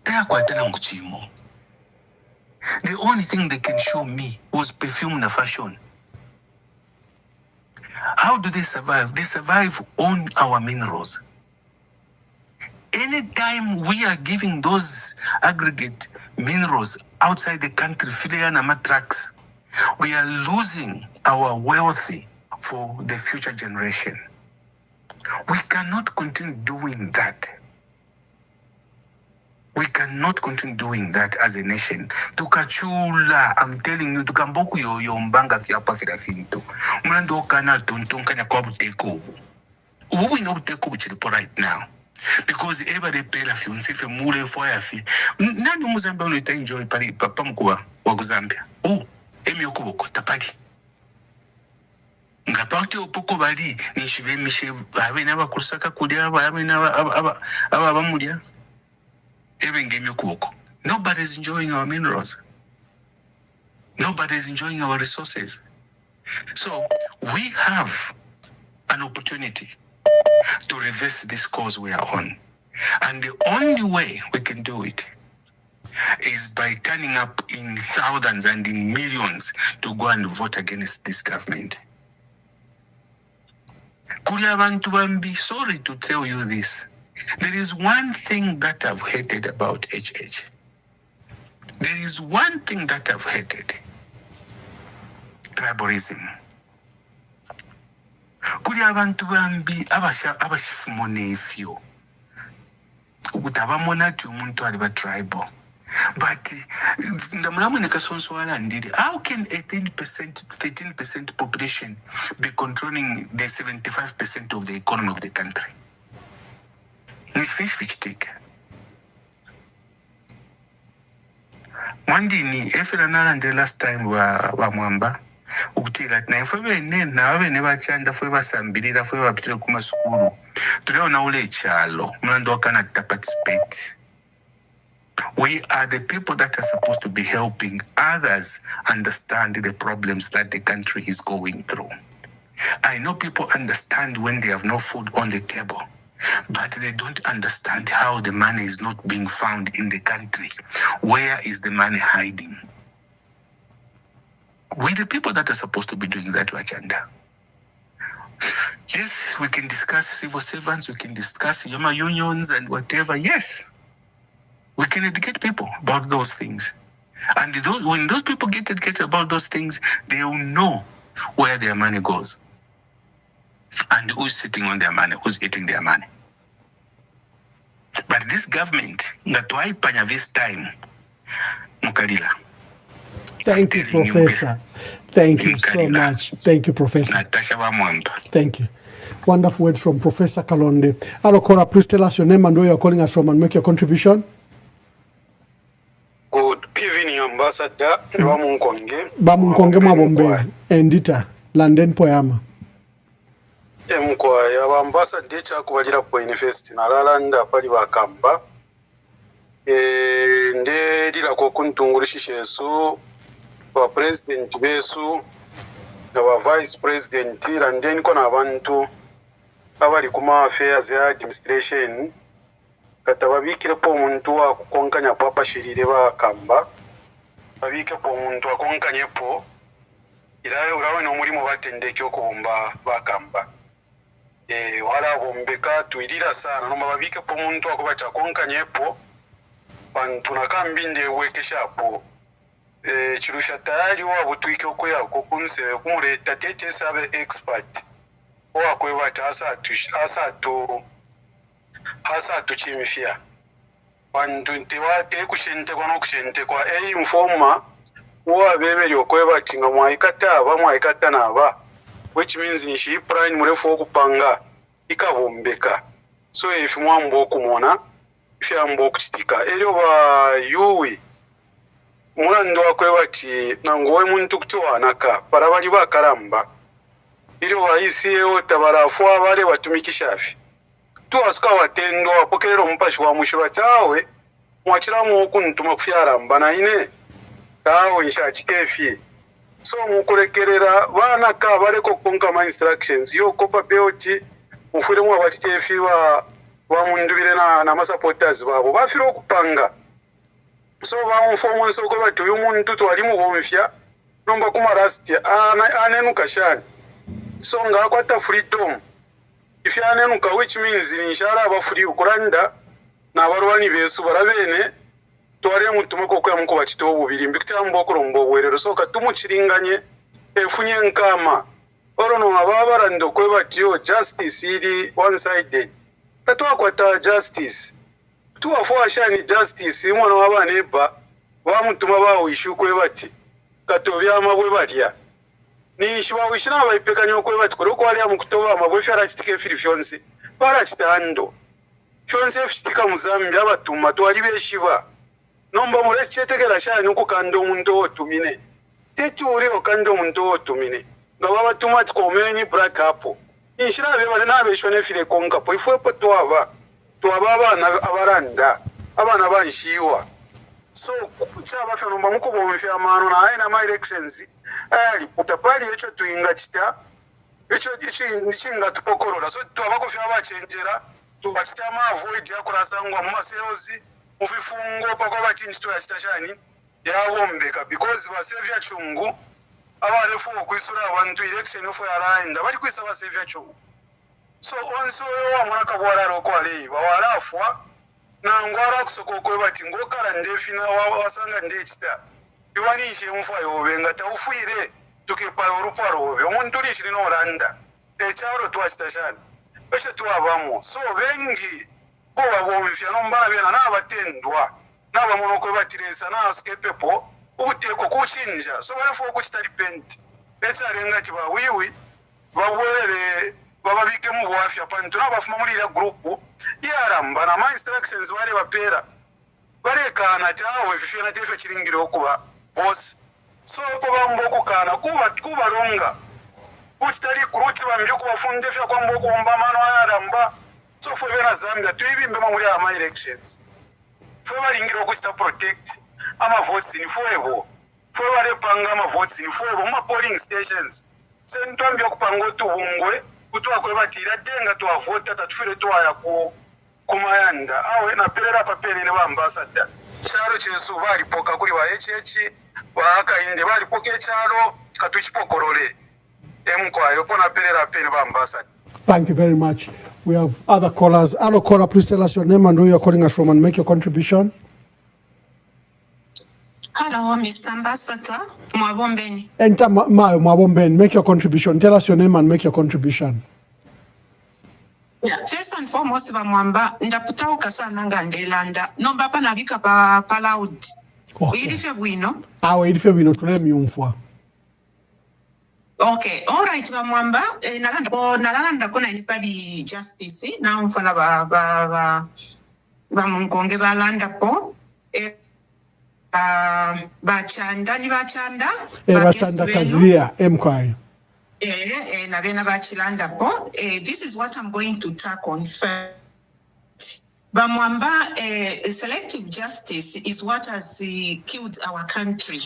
they are quite a. The only thing they can show me was perfume and fashion. How do they survive? They survive on our minerals. Anytime we are giving those aggregate minerals outside the country, tracks, we are losing our wealthy for the future generation. We cannot continue doing that. We cannot continue doing that as a nation. Tukachula, I'm telling you, tukamboku yo mbanga siapa firafinto. Mwando kana tuntunkanya kwa take over. What we know take up right now. Because ever they pay la fiance fe mule for ya fi. Nani Mozambique will enjoy papa mkubwa wa Zambia. Emi okuboko tapaki. Ngapakti opoko bali nishive mishe abe naba kusaka kulia abe naba abamulia. Even game okuboko. Nobody's enjoying our minerals. Nobody's enjoying our resources. So we have an opportunity to reverse this course we are on. And the only way we can do it is by turning up in thousands and in millions to go and vote against this government. Be sorry to tell you this. There is one thing that I've hated about HH. There is one thing that I've hated. Tribalism. Kuri abantu bambi abashifumone ifyo. Utabamona tu umuntu aliba tribal. But how can 13% population be controlling the 75% of the economy of the country? It's fish take. One day, if the last time wa mwamba, ukutira na ifwe na wabe neba chanda fwe basambirira fwe bapitira kuma sukuru. Tuleo na ule chalo, mlando kana participate. We are the people that are supposed to be helping others understand the problems that the country is going through. I know people understand when they have no food on the table, but they don't understand how the money is not being found in the country. Where is the money hiding? We're the people that are supposed to be doing that, Wachanda. Yes, we can discuss civil servants, we can discuss unions and whatever, yes. We can educate people about those things. And when those people get educated about those things, they will know where their money goes. And who's sitting on their money, who's eating their money. But this government, that why panya this time, Mukadila. Thank you, Professor. Thank you so much. Thank you, Professor. Natasha Wamwamba. Thank you. Wonderful words from Professor Kalonde. Hello, Cora, please tell us your name and where you're calling us from and make your contribution. Good evening, Ambassador. Bamunkonge Mabombe, Endita, London Poyama. Mkwaya, Ambassador Chakuwajira po University, Nalalanda, Pali Wakamba. Ndedila kokuntungurishishesu, wa President Besu, na wa Vice President, London kona abantu, abali kuma affairs ya administration, kata babikire po omuntu wa kukonkanya papa shirire bakamba babike po omuntu akonkanye po iraye urawe no mulimo batendeke okubumba bakamba wala bombeka tuirira sana no babike po omuntu akubacha konkanye po bantu nakambinde wekesha po chirusha tayari wa butwike okuya kokunse kumureta tete sabe expert wa kwebata asa tuchimifia bantu ntiwate kushente kwa nokushente kwa informa wa bebeli okweba tinga mwaikata naba which means ni shi prime murefu okupanga ikabombeka so if mwambo okumona fyambo okuchitika elyo ba yuwi mulando akweba ti nangowe muntu kutwanaka para bali bakaramba elyo ba ICO tabarafu abale batumikishafi tuwasika watendo apokero mpashi wa mushira chawe mwachiramu okuntuma kufyaramba naine tawe nshachitefi so mukurekerera bana ka bareko konka ma instructions yo kopa beoti ufure mu abachitefi wa mundubire na masupporters babo bafiro okupanga so ba mfomo nsoko batu yumuntu twali mu bomfya nomba kuma rasti anenu kashani so ngakwata freedom ifyane nuka which means inshara abafuri ukuranda na barwani besu barabene tware mutuma ko kwa muko bachito bubiri mbikitambo okurombo bwerero so katumuchiringanye efunye nkama orono ababarando kwe batiyo justice ili one sided tatwa kwata justice tuwafo ashani justice mwana wabaneba bamutuma bawo ishu kwe bati katobya amabwe barya nishiwa wishina vaipekanya kwe vati kuri kwalia mukutova mabwefi arachitike firi fyonse parachitando fyonse fichitika muzambia avatuma twali veshiva nomba murechetekera shani kukanda omuntu otumine teturi okanda omuntu otumine ngaba batuma tikomenyi black apple nishirabe bale nabeshone fire konka po ifwepo twaba abana abaranda abana banshiwa so kuchaba fano mamuko bomfe amano na aina my elections ali utapali echo tuinga chita echo nichinga tupokorola so twabako fya bachenjera tubachita ma avoid yakurasangwa mu sales mufifungo pako bachinji to yachitashani yawombeka because basevya chungu abarefu okwisura abantu election of yaraenda bali kwisaba sevya chungu so onso yo amuraka bwararo ko ali bawarafwa na ngwara kusokoko bati ngokara ndefina wasanga ndechita iwanishe mfa yobenga taufuire tukepa uruparo obe omuntu lishiri no randa echaro twachitashani beshe twabamo so bengi bo babomfya no mbabena nabatendwa nabamonoko batiresa na askepepo ubuteko kuchinja so barefu okuchita repent echarenga tiba wiwi babwere bababike mu bwafya pantu nabafuma muri ira group yaramba na my instructions bari bapera barekana tawe fishena tefe kiringire okuba boss so ko bambo kukana kuba ronga uchitari kuruti bambye kubafunde fya kwa mboko bomba mano yaramba so fo bena Zambia tuyibimbe muri ama elections fo baringire okuchita protect ama votes ni foebo fo bare panga ama votes ni foebo ma polling stations sentwambye kupanga otubungwe kutwa kwe batira tenga to avota tatufire to aya kumayanda awe na perera papeni ne ambassador charo chesu bali poka kuri wa HH waka inde bali poke charo katuchipokorole emkwayo pona perera peni ba ambassador. Thank you very much. We have other callers. Hello caller, please tell us your name and where you're calling us from and make your contribution. Hello, Mr. Ambassador Mwabombeni. Enter Mwabombeni, make your contribution. Tell us your name and make your contribution. Yeah. First and foremost, Bamwamba, ndaputauka sana nga ndelanda. Nomba pa nabika pa loud. Okay. Irife bwino? Awe irife bwino tule miyumfwa. Okay, all right, Bamwamba. Nalanda kona inipadi justice. Na mfana ba mungonge balanda po. Bachanda ni bachanda. Bachanda kazia, mkwai. This is what I'm going to track on first. Bamwamba, selective justice is what has killed our country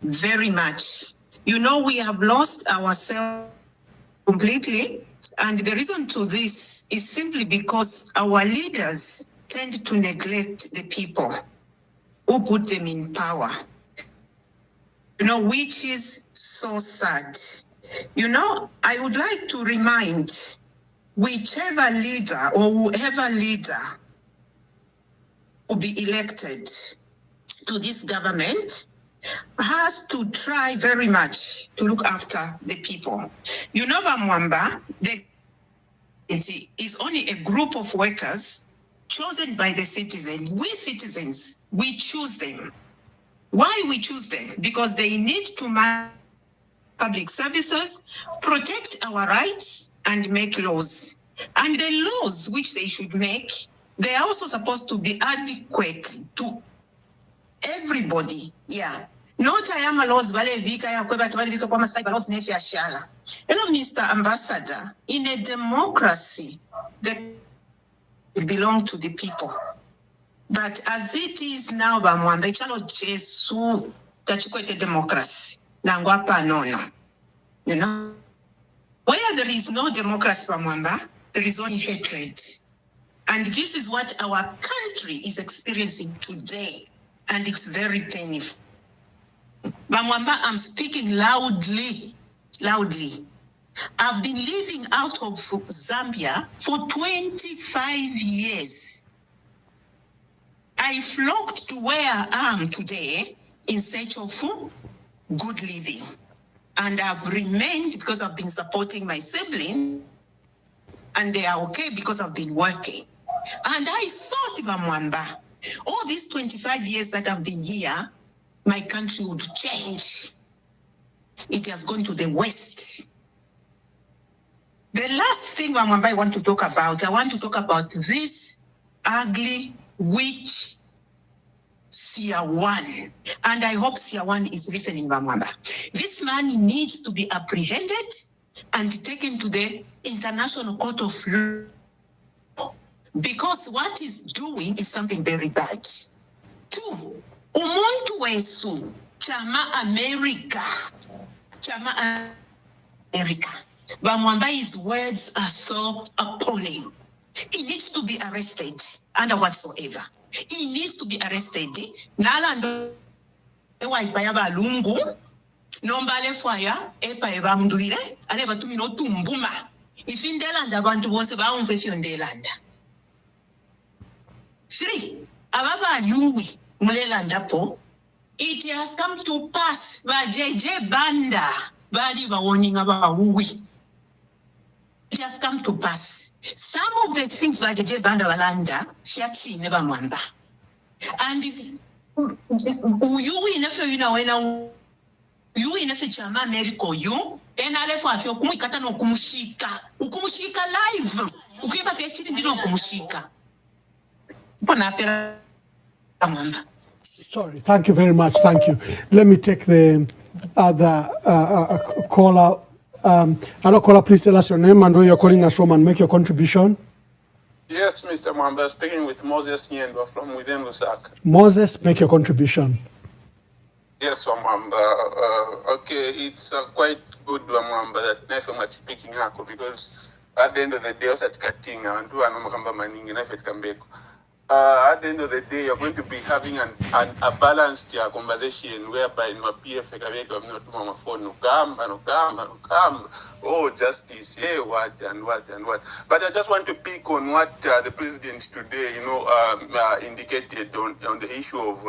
very much. You know, we have lost ourselves completely. And the reason to this is simply because our leaders tend to neglect the people who put them in power. You know, which is so sad. You know, I would like to remind whichever leader or whoever leader will be elected to this government has to try very much to look after the people. You know, Bamwamba, the is only a group of workers chosen by the citizens. We citizens, we choose them. Why we choose them? Because they need to manage public services, protect our rights, and make laws. And the laws which they should make, they are also supposed to be adequate to everybody. Yeah. Not I am a laws, but laws. You know, Mr. Ambassador, in a democracy, they belong to the people. But as it is now, Bamwamba, chalo Jesu tachikwete democracy. Nangwapa nono. You know? Where there is no democracy, Bamwamba, there is only hatred. And this is what our country is experiencing today. And it's very painful. Bamwamba, I'm speaking loudly. I've been living out of Zambia for 25 years. I flocked to where I am today in search of good living. And I've remained because I've been supporting my siblings. And they are okay because I've been working. And I thought, Bamwamba, all these 25 years that I've been here, my country would change. It has gone to the west. The last thing I want to talk about, I want to talk about this ugly witch Siawan. And I hope Siawan is listening, Bamwamba. This man needs to be apprehended and taken to the International Court of Law. Because what he's doing is something very bad. 2, umuntu wesu, chama America. Bamwamba, his words are so appalling. He needs to be arrested under whatsoever. He needs to be arrested. Nalando ewa ipaya balungu, nombale fwaya, epa eba mnduire, ale batumi no tumbuma. Ifindelanda abantu bonse baumve fiondelanda. 3, ababa yui mulelanda po. It has come to pass by JJ Banda, bali warning about wui. It has come to pass. Some of the things by JJ Banda walanda, shiachi never mwamba. And you in a chama America, you, and I left for kumikata no kumushika. Ukumushika live. Ukiva fechi ndino kumushika. Bonapera mwamba. Sorry, thank you very much. Thank you. Let me take the other caller. Hello, caller, please tell us your name and where you're calling us from and make your contribution. Yes, Mr. Mwamba, speaking with Moses Nyendwa from within Lusaka. Moses, make your contribution. Yes, Mwamba. Okay, it's quite good, Mwamba, that Nefe much speaking hako because at the end of the day, also at Katinga, and do Anomamba Maningi, Nefe Kambeko. At the end of the day, you're going to be having a balanced conversation whereby in my PF, no phone, oh, justice, yeah, what and what and what. But I just want to pick on what the president today, indicated on the issue of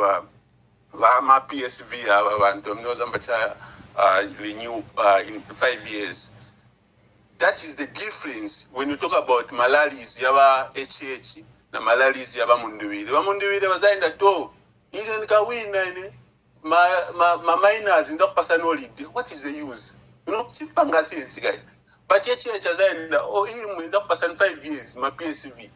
my PSV, renew in 5 years. That is the difference when you talk about malaris, yawa HH. Na malalizi ya bamunduwile. Bamunduwile bazaenda to. Ile nikawina ini. Ma miners in the personality. What is the use? Sifanga sense guy. But yet zaenda. Oh, him in the person 5 years. Ma PSV.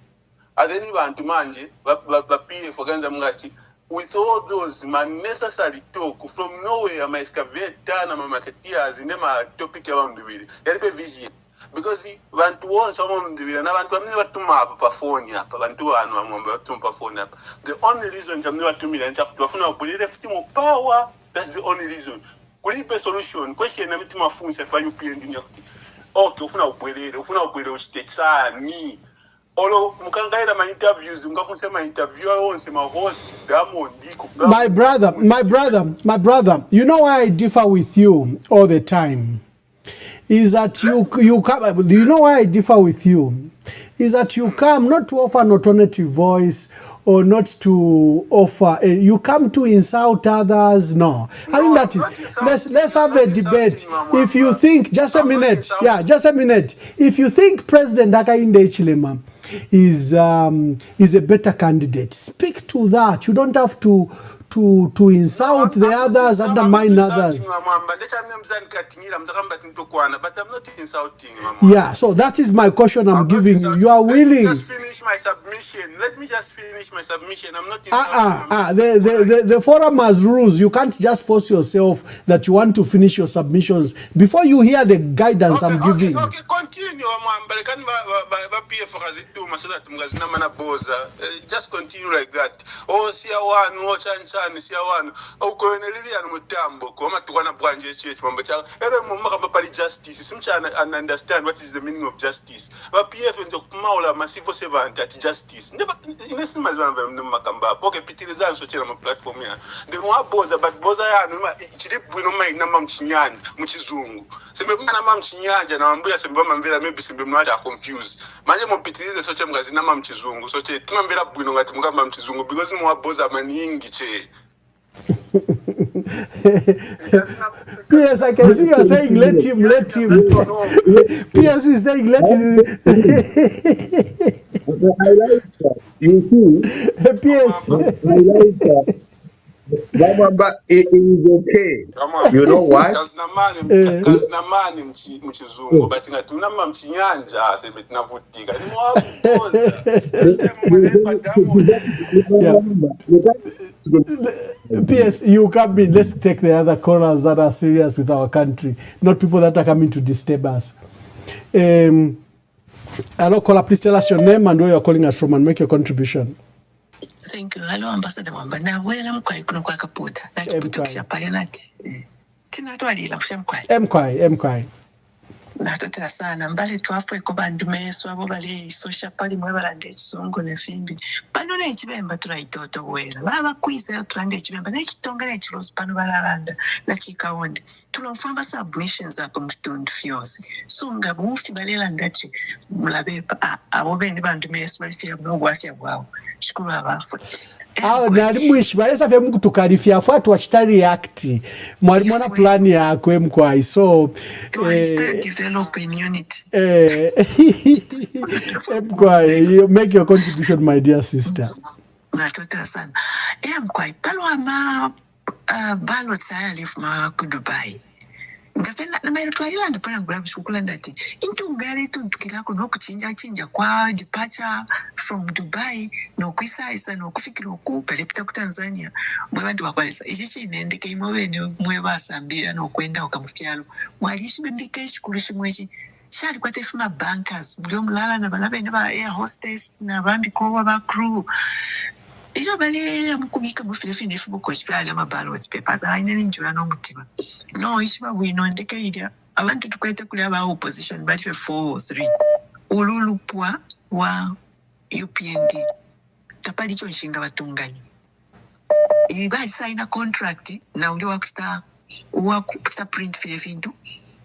Adeni bantu manje. Ba PF ganza mungati. With all those necessary talk from nowhere, ma excavator na ma marketeers in ma topic ya bamunduwile. Yalipe vision. Because bantu wonse bamunduwile na bantu bamwe batuma pa phone hapa bantu bano bamwe batuma pa phone hapa. The only reason bamwe batumira ncha kutufuna kubulira fitimu power. That's the only reason. Kulipe solution question na mitima funse fa UPND nyakuti. Okay, ufuna ubwelele uchitechani. Olo mukangaira ma interviews ungafunse ma interview wonse ma host Diamond Diko. My brother, you know why I differ with you all the time? Is that you come, do you know why I differ with you? Is that you come not to offer an alternative voice or not to offer, you come to insult others. No. I think that is, let's have a debate. If you think, just a minute. If you think President Hakainde Hichilema is a better candidate, speak to that. You don't have to insult the others, undermine others. But I'm not insulting. Yeah, so that is my question I'm giving you. You are willing. Let me just finish my submission. I'm not insulting. The forum has rules. You can't just force yourself that you want to finish your submissions before you hear the guidance I'm giving. Okay, continue. Just continue like that. Oh, Siawan, watch and Siawan. Oh, Colonel Mutambo, Koma to one of Branche, Mambacha, and justice. And understand what is the meaning of justice. But PF and Maula, massive servant at justice. Never in a similar Makamba, Pocket Pitizan, so on platform here. The more Boza, but Boza, Chip, we don't make Namam Chinyan, which is Zungu. Namam Chinyan, and Ambia, and Bamambera, maybe some are confused. Majamo Pitizan, such a Namam Chizungu, so Timambera Buno at Mugamam Chizungu, because more Boza Maningi. Yes, I can see you are saying let him. PS is saying let him. I like that. You see, PS. I like that. But it is okay. You know why? Kazinamani mchizungu but ngatunama mchinyanja sebe tunavutika ni mwabukoza PS, you come in. Let's take the other callers that are serious with our country, not people that are coming to disturb us. Hello, caller, please tell us your name and where you're calling us from and make your contribution. Thank you. Hello, Ambassador Mwamba. Na wela mkwai kuno kwa kaputa. Na chiputo kishapaya nati. Tina tuwalila kusha mkwai. Na totela sana. Mbale tuwafwe ko bandume swabo bale social pali mwebalande chisongo ne fimbi. Pano na ichibemba tulaitoto wela. Baba kwisa tulande ichibemba. Na ichitonga na ichilosu pano balalanda. Na chikaonde. Tulofamba submissions hapo mtundu fyosi. So ngabufi balela ngachi mulabepa. Abo bende bandume swalifia mnogwafya wao. Shukuru abafu. Nari mwishi baresa vya mungu tukalifia fuatu wachitari react. Mwalimu wana plani yako mkwai. So develop immunity. Mkwai, you make your contribution, my dear sister. Natotela sana. Mkwai, palo ama balo tsaya lifu ku Dubai. Ngafena na mairo twalila ndipana ngula bishukula ndati into ngale tukilako nokuchinja kwa departure from Dubai nokwisa isa nokufikira okupelepita ku Tanzania mwe bantu bakwalisa ichi nendeke imwe mwe basambira nokwenda okamufyalo mwalishi bendike shikulu shimweshi shali kwate fuma bankers mulio mulala na balabe ne ba air hostess na bambi ko ba crew ilo bale amukubika mufilefine ifubuko chipali ballot papers ayinene njula n'omutima no ishiba wino ndeke ilya abantu tukwete kuli aba opposition bali 4-3 ululupwa wa UPND tapali cho nshinga batunganya ibali sign a contract na uli wakuta print filefindu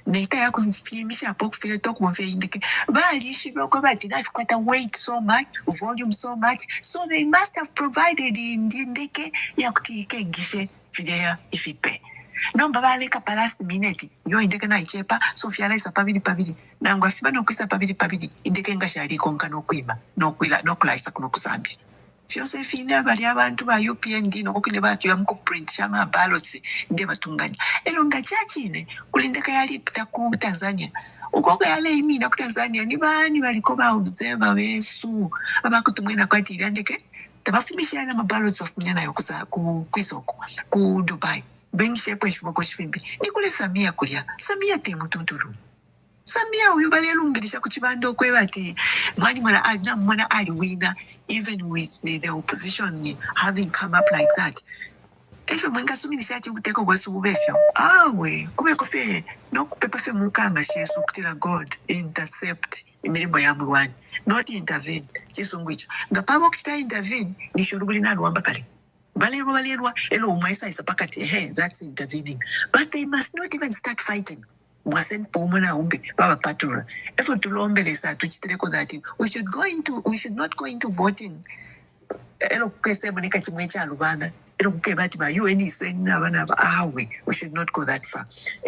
Neta ya kufimisha hapo kufile toku mfe indike bali shibyo kwa bati na kwata weight so much volume so much so they must have provided indike ya kutike gishe fidea ifipe no baba leka last minute yo indike na ichepa so fiala isa pabili na ngwa fiba no kwisa pabili indike ngashali konka no kwima no kwila no kulaisa kuno kusambya Josephine bali abantu ba UPND nokukile batu ya mko print shama ballots nde batunganya elonga chachine kulindeka yali pita ku Tanzania ukoko yale imina ku Tanzania ni bani baliko ba observer besu abakutumwena kwati ndeke tabafimisha na ballots bafunya nayo kuza ku kwisoko ku Dubai bengishe kwa shiboko shifimbi ni kule Samia temu tunturu Samia uyu bali lumbirisha kuchibando kwe bati mwana ali winner even with the opposition having come up like that. If mwenga suminisha ati uteko kwa subefyo. Kube kofe no kupepa fe mukanga shesu kutila God intercept imirimo ya mwana. Not intervene. Chesu ngwicho. Ngapabo kita intervene ni shuruguli na luamba kali. Balirwa elo umaisa isapakati that's intervening. But they must not even start fighting. Mwasen pomona umbe baba patura efo tulombele sa tuchitereko that we should not go into voting elo kese bonika chimwe cha lubana elo kebati ba UN sena bana we should not go that far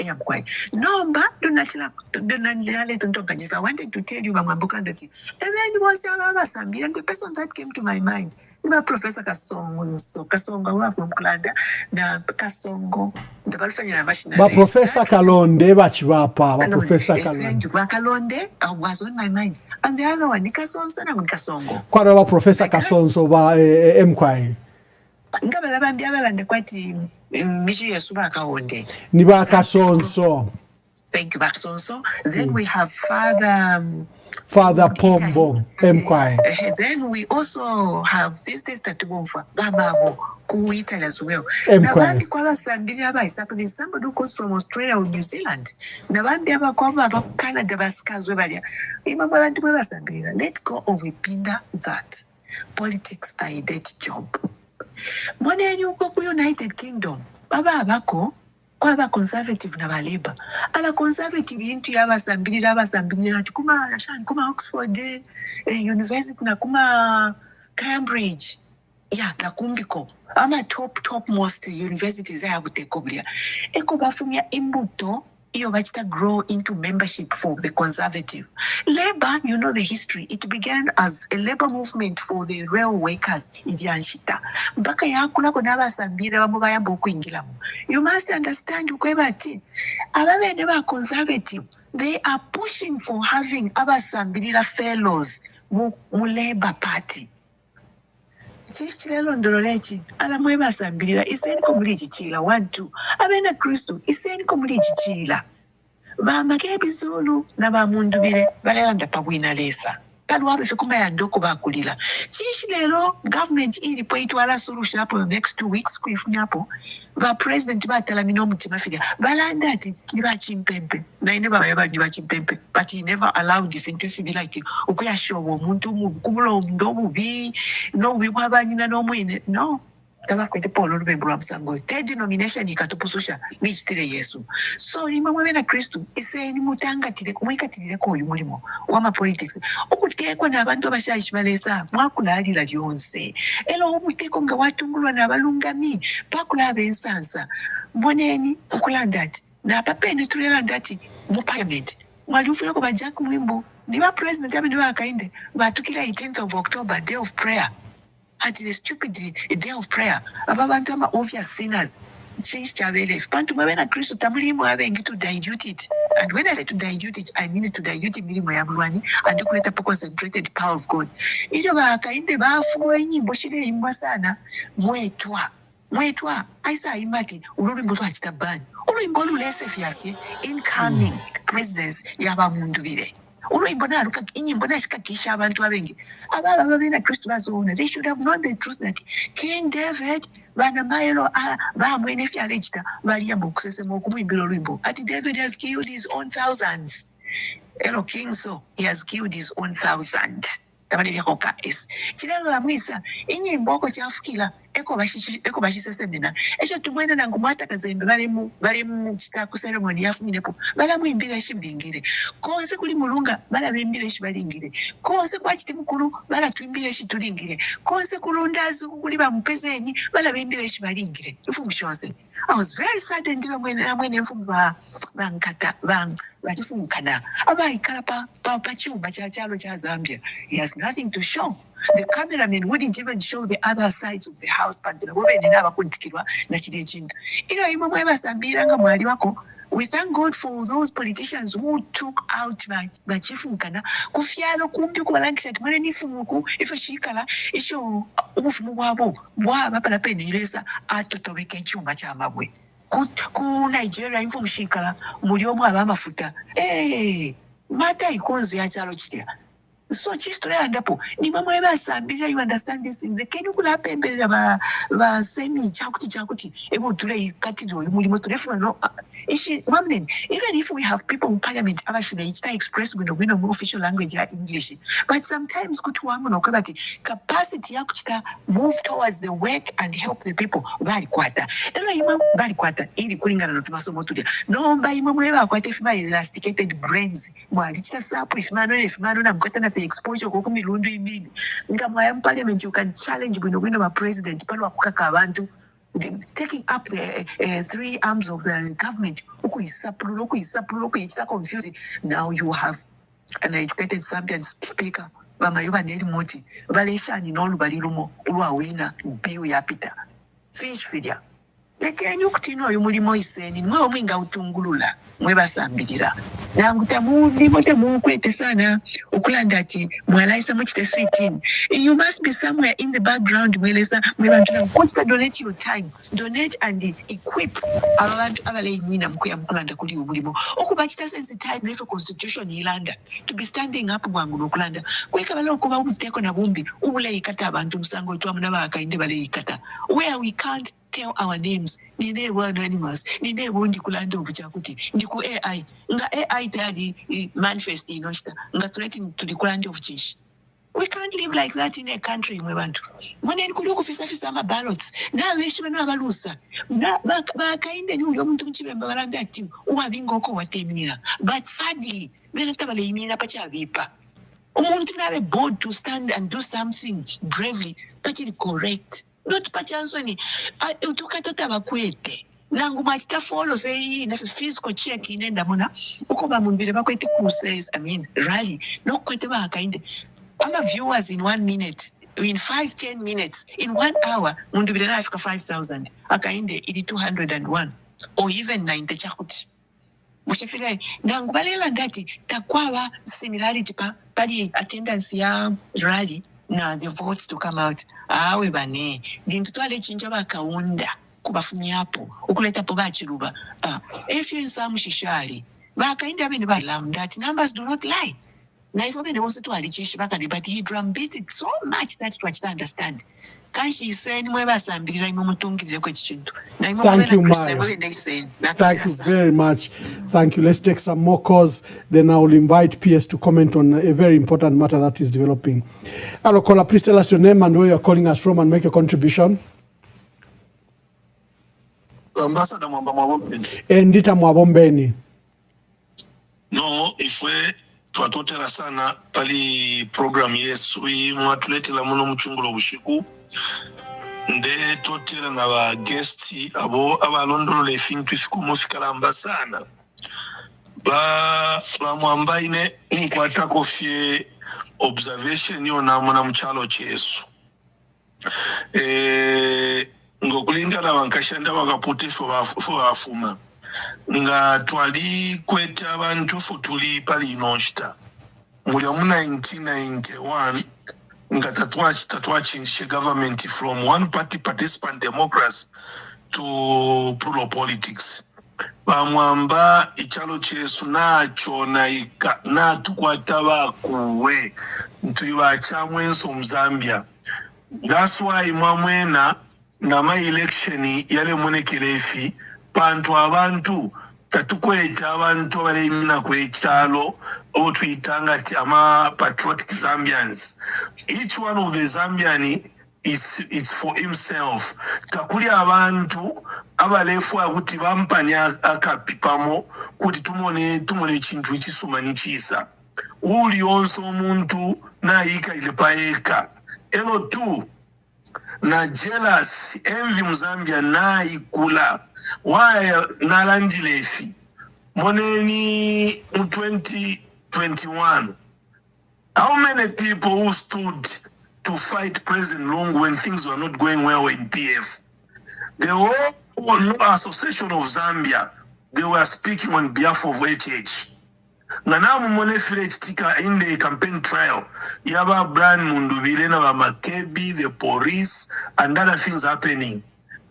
am quite nomba donatila tontonganya. I wanted to tell you bamambuka that even was aba Sambia, and the person that came to my mind Professor Kasongo wa from Klanda na Kasongo ndabafanya na machine ba Professor Kalonde bachibapa ba Professor Kalonde Kalonde was on my mind and the other one Kasonso na Kasongo kwa ba Professor Kasonso ba mkwai ngabala bambi abalande kwati miji yasuba kaonde ni ba Kasonso. Thank you Kasonso. Then we have Father Pombo Mkwai. Then we also have this Tatubomfa Bababo ku Italy as well. Nabandi kwa basambiri abayisapo there's somebody who comes from Australia or New Zealand. Nabandi abakwamba aba Canada baskazwe balya. Imambo abantu basambira. Let go of Ipinda that politics are a dead job. Mwana yuko ku United Kingdom. Baba abako kwa conservative na Labour. Ala conservative into yabasambiri ati kuma Oxford University na kuma Cambridge na kumbiko ama top most universities ya kutekoblia eko bafumya imbuto iyo bachita grow into membership for the conservative. Labor, you know the history, it began as a labor movement for the rail workers idyanshita mpaka yakulako n'abasambira bamu bayamba okuyingiramu. You must understand ukwebati ababene ba conservative, they are pushing for having abasambirira fellows mu Labor Party. Chichilelo ndololechi alamwe basambirira iseni komuli chichila 1-2 abena Kristo iseni komuli chichila bamake ebizulu n'abamundubire balanda pabwina lesa kalwabe fikuma ya ndoko bakulira chichilelo government ilipo itwala solution hapo the next 2 weeks kuifunyapo ba president batalamina omutima figa balanda ati kiba chimpempe naine babayaba niba chimpempe but he never allowed different to be like ukuyashobo omuntu kumula omundo obubi n'obubi bw'abanyina n'omwine no tabakwete polo lubembo lwa musango third denomination ikatupusosha nichitire Yesu so limwe mwebena Kristu iseni mutangatire kumwikatireko oyu mulimo wama politics okutekwa n'abantu abashayishi balesa mwakulalira lyonse elo obuteko nga watungulwa n'abalungami pakula abensansa mboneni okulanda ati n'abapende tulelanda ati mu parliament mwali ufulako ba Jack Mwimbo niba president abe niba akainde batukira 18th of October, day of prayer. At the stupid day of prayer, abantu ama obvious sinners change their life. Pantu mabena Kristo tamulimu abengi to dilute it. And when I say to dilute it, I mean to dilute it milimo ya bulwani and to kuleta concentrated power of God. Iyo bakainde bafuwe nyimbo shile imba sana mwetwa aisa imati urulimbo twachita bani urulimbo lulese fyafye incoming presidents yaba mundu bire. Urulimbo naruka inyimbo nashikakisha abantu abengi ababa babena Kristo bazona. They should have known the truth that King David bana mayelo bamwene fyalechita baliyamba okusesema okumwimbira olwimbo ati David has killed his own thousands. Elo king so he has killed his own 1,000. Tabali byakoka es chilalo la mwisa inyimbo oko kyafukila eko bashisesemena ekyo tumwena nangu mwata kazembe bali mu chitaku ceremony yafuminepo bala mwimbira shimbingire konse kuli mulunga bala bimbire shibalingire konse kwa chiti mukuru bala twimbire shitulingire konse kulundazi kuli bamupezenyi bala bimbire shibalingire ifumu shonse. I was very saddened when mfumu bankata bachifumukana abaikala pa chumba cha chalo cha Zambia. He has nothing to show. The cameraman wouldn't even show the other sides of the house, but the women never kuntikirwa na chile. Ilo imwe basambira nga mwali wako. We thank God for those politicians who took out bachifumukana kufyalo kumbi kubalangisha timane nifumuku ife shikala isho ufumu wabo bwaba pala pene ilesa atotobeke chumba cha mabwe ku Nigeria infumu shikala muliomu abamafuta mata ikonzi ya chalo chilia. So chisitore andapo ni mamwe basambira. You understand this in the kenu kula pembelera ba semi chakuti ebo tule katiro yumulimo tulefuna no ishi mamnen. Even if we have people in parliament abashina ichita express wino mu official language ya English, but sometimes kutuwamu no kwabati capacity ya kuchita move towards the work and help the people bali kwata elo ima bali kwata ili kulingana no tumasomo tulia no mba ima mweba kwata ifima elasticated brains mwali chita sapu ifimano na mkwata na exposure kwa kumilundu imini nga mwaya parliament you can challenge wino ma president palo wakukaka abantu taking up the 3 arms of the government ukuyisapulula ichita confusing. Now you have an educated Zambian speaker bamayoba neli moti baleshani n'olubalirumo ulwawina biu yapita fish fidya lekenyu kutino oyo mulimo iseni mwe omwinga utungulula mwe basambirira nangu tamunkwete sana ukulanda ati mwalaisa muchite 13. You must be somewhere in the background mwelesa mwebantuna constantly donate your time, donate and equip abantu abale nyina mkuya mkulanda kuli umulimo okubachita sensitize nefe constitution ilanda to be standing up bwangu nokulanda kweka balo kuba ubuteko na bumbi ubule ikata abantu musango twamuna bakainde bale ikata where we can't tell our names. Nine word animals. Nine wundi kulanda ubuchakuti. Ndiku AI. Nga AI tayari manifest inoshita. Nga threatening to the kulanda of change. We can't live like that in a country mwebantu. Mwana nikulu kufisa ama ballots. Na weshima na balusa. Na bakainde ni uli omuntu mchibe mbabalanda ati uwa bingoko watemina. But sadly, wena tabale imina pacha vipa. Umuntu nawe bold to stand and do something bravely. Pachiri correct. Not pachansoni utukatota bakwete nangu mwachita follow fei na physical check inenda muna uko ba munbire bakwete crusades rally no kwete ba kainde ama viewers in 1 minute in 5-10 minutes in 1 hour mundubire na afika 5,000 akainde ili 201 or even 90 chakuti mushafira nangu balela ndati takwaba similarity pali attendance ya rally na the votes to come out awe bane ndintu twale chinja bakaunda kubafuni hapo ukuleta po bachiruba if you some shishali bakainda bene balam that numbers do not lie na ifo bene wose twalichishi bakali but he drumbeat it so much that to understand kanshi iseni mwe basambirira imwe mutungirire kwe chintu na imwe Thank you, Maya. Thank you very much. Thank you. Let's take some more calls. Then I will invite PS to comment on a very important matter that is developing. Hello, caller. Please tell us your name and where you're calling us from and make a contribution. Ambassador Mwamba Mwabombeni. Ndita Mwabombeni. No, ifwe twatotera sana pali program yesu mwatuletela muno mchungulo bushiku nde totera na ba guest abo abalondolo efintu ifikumofikalamba sana ba mwambaine nkwata kofie observation yona muna mchalo chesu ngokulingana bankashanda bakapote fo bafuma nga twali kweta abantu fo tuli pali inonshita muli mu 1991 nga tatwachingishe government from one party participant democracy to plural politics bamwamba ichalo chesu nacho natukwata bakuwe ntuiba chamwenso mzambia. That's why mwamwena na ma election yale mwenekilefi pantu abantu tatukweta abantu abalemina kwechalo o tuitanga ti ama patriotic Zambians. Each one of the Zambian it's for himself. Takuli abantu abalefu akuti bampanya akapipamo kuti tumone chintu ichisuma chisa. Uli onso muntu na ika ile paeka. Elo tu na jealous envy Mzambia na ikula waya na landilefi moneni 2021. How many people who stood to fight President Lungu when things were not going well in PF? The whole Law Association of Zambia, they were speaking on behalf of HH. Nanamu monefile chitika in the campaign trial. Yaba brand Mundubile na Makebi, the police, and other things happening.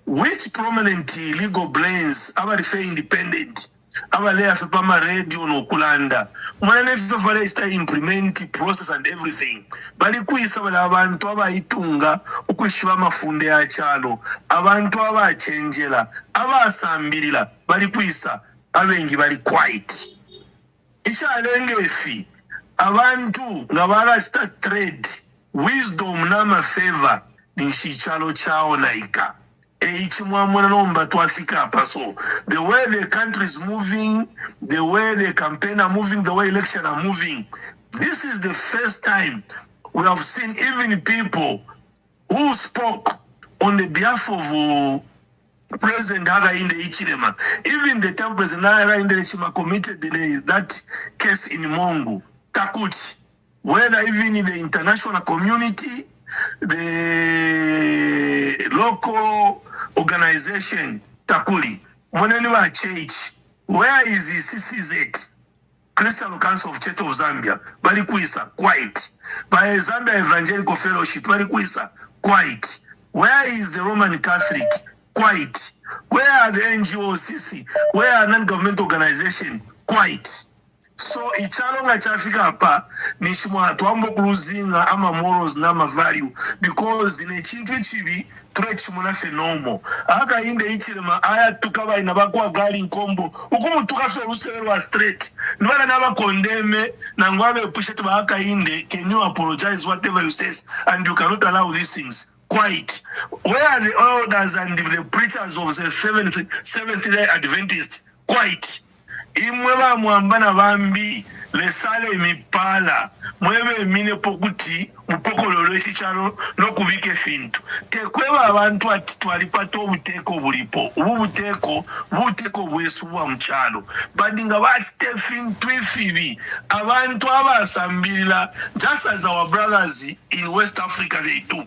Which prominent legal brains aba refer independent? Aba lea fipama radio no kulanda. Mwana fifale ista implement process and everything. Bali kuisa wala abantu aba itunga ukuishiwa mafunde ya chalo. Abantu aba changela. Aba asambirila. Bali kuisa abengi bali quiet. Isha alengefi abantu ngabala sta trade wisdom na favor nishichalo chao naika ichimwamwana nomba tuafika paso the way the country is moving, the way the campaign are moving, the way election are moving. This is the first time we have seen even people who spoke on the behalf of President Hakainde Hichilema. Even the time President Hakainde Hichilema committed that case in Mongo, Takuti, whether even in the international community, the local organization, Takuli, Moneniwa Church, where is the CCZ, Christian Council of Church of Zambia, Balikuisa, quiet. By Zambia Evangelical Fellowship, Balikuisa, quiet. Where is the Roman Catholic? Quiet. Where are the NGOs? Where are non-government organizations? Quiet. So ichalonga chafika hapa nishimwa tuambo kuluzinga ama morals na ama value because in a chintu chibi turechimuna fenomo aka inde ichilema aya tukaba inabakwa gali nkombo ukumu tukaso usewa straight nwala naba kondeme na ngwabe pushe tuba aka inde can you apologize whatever you say and you cannot allow these things. Quiet. Where are the elders and the preachers of the Seventh-day Adventists? Quiet. Imweba mwambana vambi lesale emipala mwebe emine pokuti mupokololo ekikyalo n'okubika efintu tekweba abantu ati twalipata obuteeko bulipo obuteeko bwesubwa mu kyalo badi nga bakita efintu efibi abantu abasambirira just as our brothers in West Africa they do.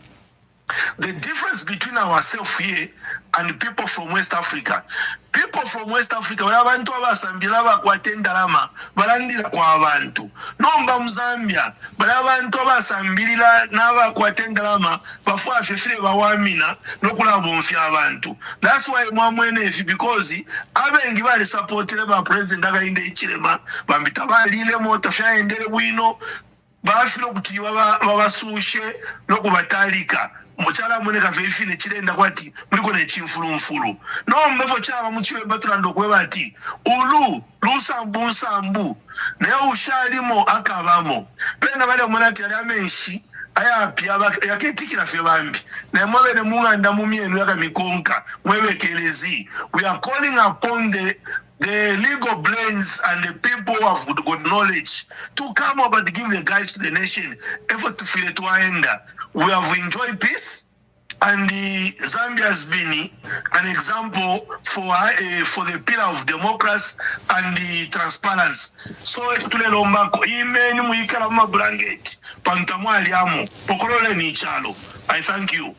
The difference between ourselves here and people from West Africa. People from West Africa, abantu abasambira bakwata endalama balandira kwa abantu. Nomba mu Zambia, abantu abasambirira n'abakwata endalama bafu afefire bawamina n'okulaba onfya abantu. That's why mwamwenefi because abengi bali supportere ba President Hakainde Hichilema bambita balile mota fyayendere bwino bafira okuti babasushe n'okubataalika. Muchala muneka veifine chirenda kwati muliko nechimfulumfulu no mmevo chaba muchiwe batulando kweba ati ulu lusambu naye ushalimo akabamo pena bale omunati ali amenshi ayapya yaketikira fe bambi naye mwebene munganda mumyenu yaka mikonka mwebekelezi. We are calling upon the legal brains and the people who have good knowledge to come up and give the guys to the nation effort to feel to end. We have enjoyed peace, and Zambia has been an example for the pillar of democracy and the transparency. So tulelombako imeni muikala ma blanket pantamwali amo pokolole ni chalo. I thank you.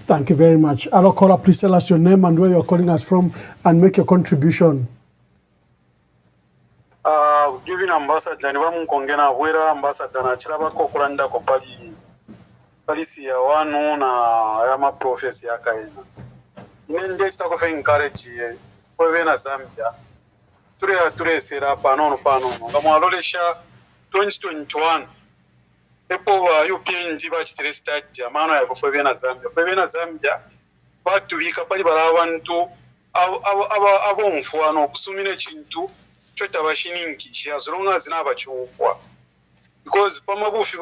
Thank you very much. Hello, caller, please tell us your name and where you're calling us from and make your contribution. Giving ambassador, ni wamu kongena wera ambassador na chiraba kokuranda ko palisi ya wanu na yama profesi ya kaina. Nende sita kofe encourage kwa na Zambia. Ture sera panono. Ngamu alolesha 2021. Epo wa UPNG bachitere start ya mano ya kufwe na Zambia. Kufwe na Zambia batu bika pali bala abantu abo mfwano kusumine chintu chota bashininki as long as na bachukwa because pamabufi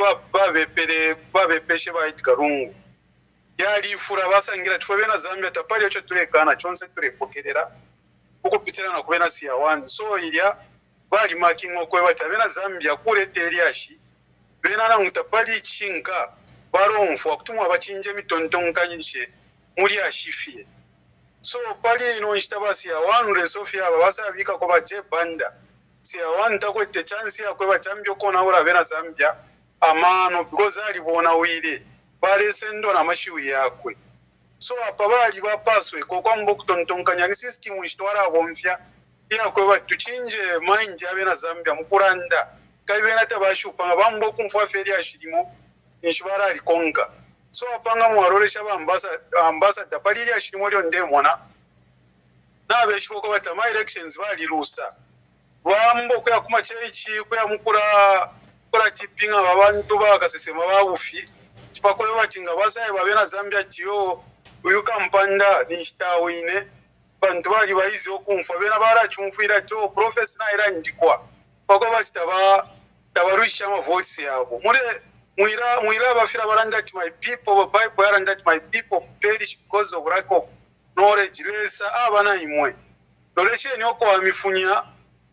babepeshe baitgarungu yali fura basangira tufwe na Zambia tapali cyo turekana chonse turepokerera ukupitira na kubena siya wandi so ilya bali making okwe batabena Zambia kureteri ashi bena na mutapali chinga baromfu akutumwa bachinje mitontonkanyishe muri ashifie so pali ino nchitabasi ya wanu resofia babasa bika ko baje banda si ya wanu takwete chance ya kwa bachambyo kona ura bena Zambia amano because ali bona wile bale sendo na mashiwi yakwe so apabali bapaswe ko kwa mbokutontonkanya ni system nchitwara bomfya ya kwa batuchinje mind ya bena Zambia mukuranda kaibena tabashupa bambo kumfwa feri ashirimo nshibara alikonga so apanga mwarolesha ambassador palili ashirimo lyo ndemona na beshiko bata my elections bali rusa bambo kwa kuma chechi kwa mukura kora tipinga babantu bakasesema babufi tipakwe batinga basaye babena Zambia tiyo uyu kampanda nishitawine bantu bali baizi okumfa bena bara chumfira to professor na era ndikwa pakwe basitaba tabarusha ma voice yabo Muira bafira baranda to my people, Bible yaranda to my people perish because of lack of knowledge. Lesa abana imwe. Loleshe nyoko wa mifunya.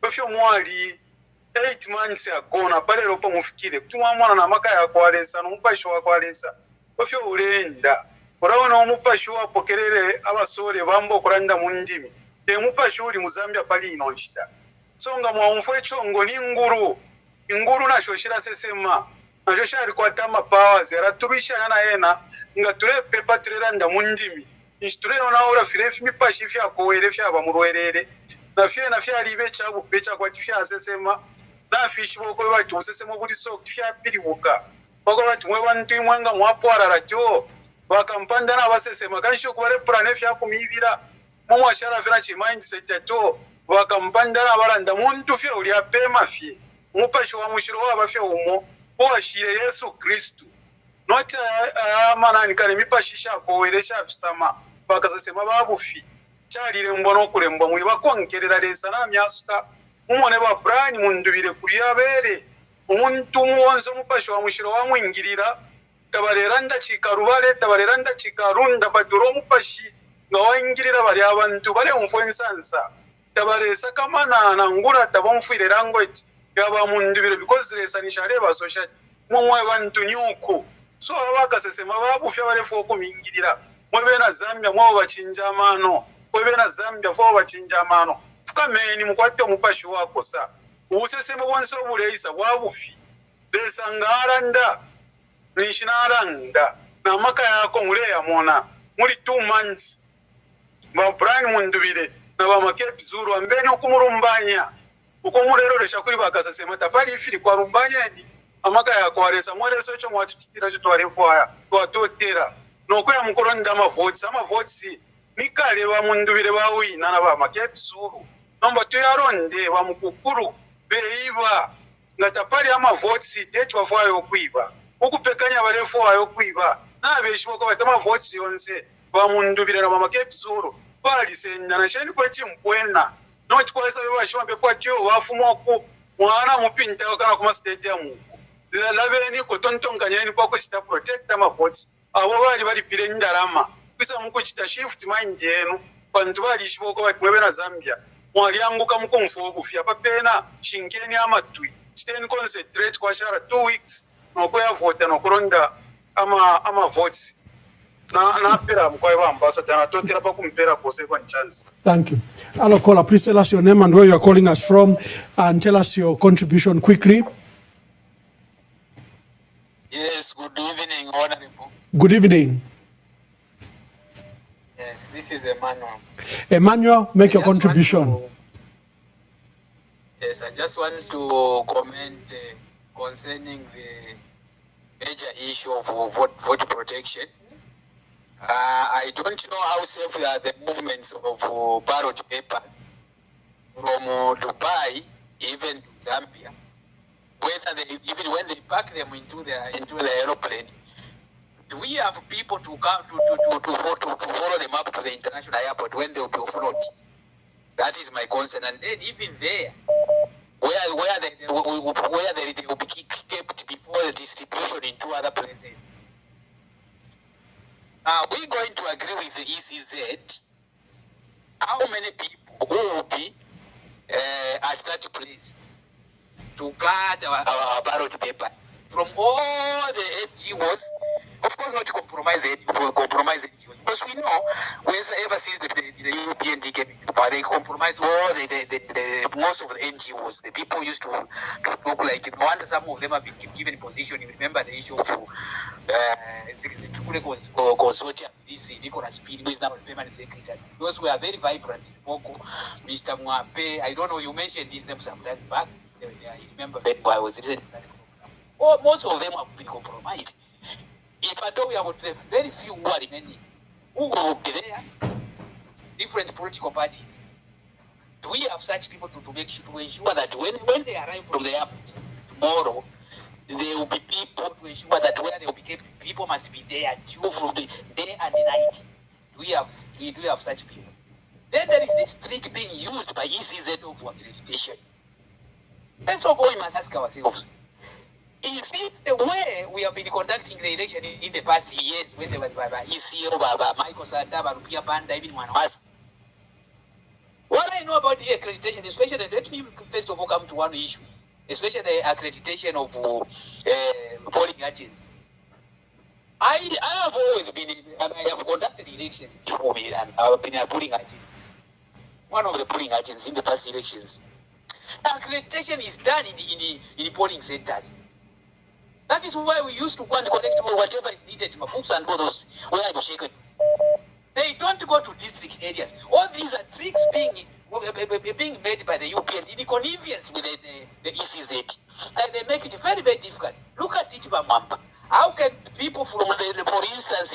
Bafyo mwali 8 months ago na pale ropo mufikire. Kutumwa mwana na maka ya kwa lesa, numupasho wa kwa lesa. Bafyo urenda. Uraona umupasho wa pokerere abasore bambo kuranda mundimi. Mupasho uri Muzambia pali inonshita. Songa mwa chongo ni nguru. Nguru na shoshira sesema. Najosha alikuwa tama powers yaratubisha yana yena nga ture pepa turenda mundimi isture ona ora firefi mipashi fya koere fya bamurwerere na fya libe chabu pecha kwa tifya sesema na fishi boko batu sesema kuri so fya piribuka boko batu mwe bantu mwanga mwapwara ratyo bakampanda na basesema kansho kubare plan fya kumibira mu washara fya chi mindset to bakampanda na baranda muntu fya uli apema fye mupashi wa mushiro wa bafya umo Oashire Yesu Kristu. Noti manani kare mipashisha koweresha fisama bakasesema babufi. Cyarire mbono kuremba mwe bakonkerera lesa na myasuka. Mumone ba brani mundubire kuri abere. Umuntu muwonzo mupasho wa mushiro wa mwingirira. Tabarera ndacika rubare tabarera ndacika runda baduro mupashi ngawangirira bari abantu bare umfo insansa. Tabaresa kamana na ngura tabomfire language. yaba mundubire because lesanisha leba social mwe bantu nyuko so abakasesema babufya balefu okumingirira mwebe na Zambia mwa bachinja amano mwebe na Zambia fo bachinja amano fukameni mukwate omupashi wako sa ubusesema bwonse obuleisa bwabufi lesangaranda nishinaranda na maka yako muleya mona muri 2 months ba Brian Mundubire na ba Makepi Zuru ambeni okumurumbanya uko muleroresha kuri bakasesema tapali ifiri kwa rumbanya ndi amaka yako aresa mwereso cyo mwatutitira cyo twarefwaya twatotera noko ya mukoronda amavotes nikale ba Mundubire bawina na ba Makepi Zuru nomba tuyaronde ba mukukuru beiba ngatapali amavotes tetwa fwayo kwiba ukupekanya barefu wayo kwiba nabeshimo ko batama votes yonse ba Mundubire na ba Makepi Zuru bali senya na sheni kwa chimpwena no chikwesa bashima be kwa tyo wafumo ku mwana mupinta kana kuma stadium labeni ko tontonganya ni kwa ko chita protect ama votes abo bali pire ndarama kwisa muko chita shift mind yenu bantu bali shiboko batwebe na Zambia mwali anguka mukonfo okufya papena shinkeni amatwi chiteni concentrate kwa shara 2 weeks noko ya vote nokuronda ama votes na pera mkwaye ambassador na totira pa kumpera kose kwa chance. Thank you. Hello caller, please tell us your name and where you are calling us from and tell us your contribution quickly. Yes, good evening, Honorable. Good evening. Yes, this is Emmanuel. Emmanuel, make your contribution. Yes, I just want to comment concerning the major issue of vote protection. I don't know how safe are the movements of ballot papers from Dubai even to Zambia. Whether they, even when they pack them into the aeroplane, do we have people to come to follow them up to the international airport when they will be offload? That is my concern. And then even there, where they will be kept before the distribution into other places. Are we going to agree with the ECZ? How many people who will be at that place to guard our ballot papers from all the NGOs? Of course, not to compromise NGOs, because we know ever since the European came, they compromise all the most of the NGOs. The people used to look like, no wonder some of them have been given position. You remember the issue of consortium, this Nicholas Speed, who is now the permanent secretary. Those were very vibrant. Boko, Mr. Mwape, I don't know, you mentioned these names sometimes back. I remember I was listening to that program. Oh, most of them have been compromised. If I thought we have very few who are remaining, who will be there, different political parties. Do we have such people to ensure that when they arrive from the airport tomorrow, there will be people to ensure that where they will be kept, people must be there from the day and the night. Do we have such people? Then there is this trick being used by ECZ for accreditation. First of all, we must ask ourselves, is this the way we have been conducting the election in the past years when they were by ECO, by Michael Sanda, by Rupia Banda, even Manwas? What I know about the accreditation, especially, let me first of all come to one issue, especially the accreditation of polling agents. I have always been, I have conducted elections before me, and I have been a polling agent. One of the polling agents in the past elections. Accreditation is done in the polling centers. That is why we used to go and collect whatever is needed, my books and all those, where I was shaken. They don't go to district areas. All these are tricks being made by the UPN in convenience with the ECZ. And they make it very, very difficult. Look at it, Bamamba. How can people from for instance,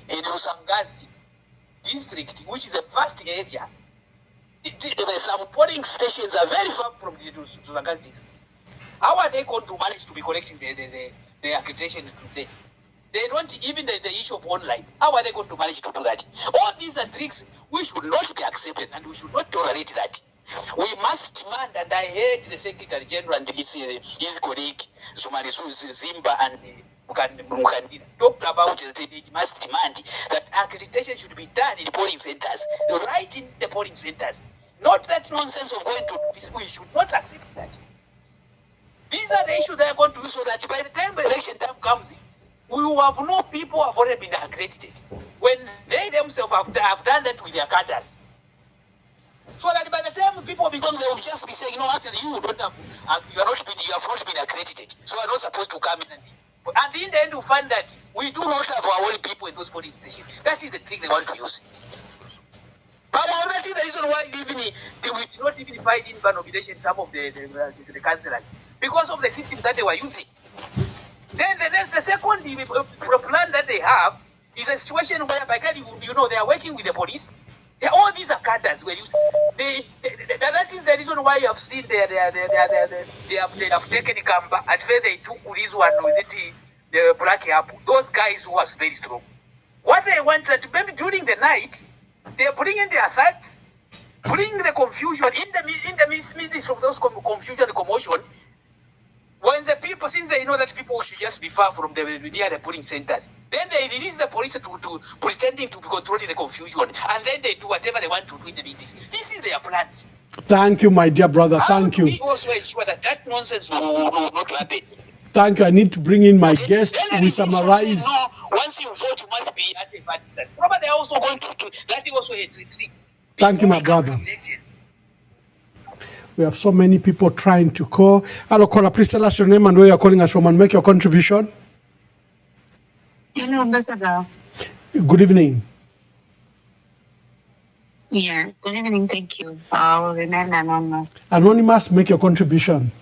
in Usangazi district, which is a vast area, some polling stations are very far from the Usangazi district. How are they going to manage to be collecting the accreditation today? They don't even the issue of online. How are they going to manage to do that? All these are tricks we should not be accepted, and we should not tolerate that. We must demand, and I heard the Secretary General and his colleague Zumari Zimba and Mukandina talked about that they must demand that accreditation should be done in polling centers, right in the polling centers. Not that nonsense of going to this. We should not accept that. These are the issues they are going to use so that by the time the election time comes, we will have no people who have already been accredited. When they themselves have done that with their cadres. So that by the time people become, they will just be saying, no, actually, you don't have, you have not been accredited. So you are not supposed to come in. And in the end, you find that we do not have our own people in those polling stations. That is the thing they want to use. But that is the reason why even we did not even find in nomination some of the councillors because of the system that they were using. Then the second plan that they have is a situation whereby you know they are working with the police. All these are cadres. That is the reason why you have seen they have taken Kamba at where they took this one with the Black Apple. Those guys who was very strong. What they wanted to maybe during the night, they are putting in their sights, putting the confusion in the midst of those confusion and commotion. When the people, since they know that people should just be far from near the polling centers, then they release the police to pretending to be controlling the confusion, and then they do whatever they want to do in the meetings. This is their plan. Thank you, my dear brother. Thank you. We also ensure that nonsense will not happen. Thank you. I need to bring in my guest. We summarize. No, once you vote, you must be at a bad distance. Probably they're also going to that is also a trick. Thank you, my brother. We have so many people trying to call. Hello, caller. Please tell us your name and where you're calling us from and make your contribution. Hello, Ambassador. Good evening. Yes, good evening. Thank you. I will remain anonymous. Anonymous, make your contribution.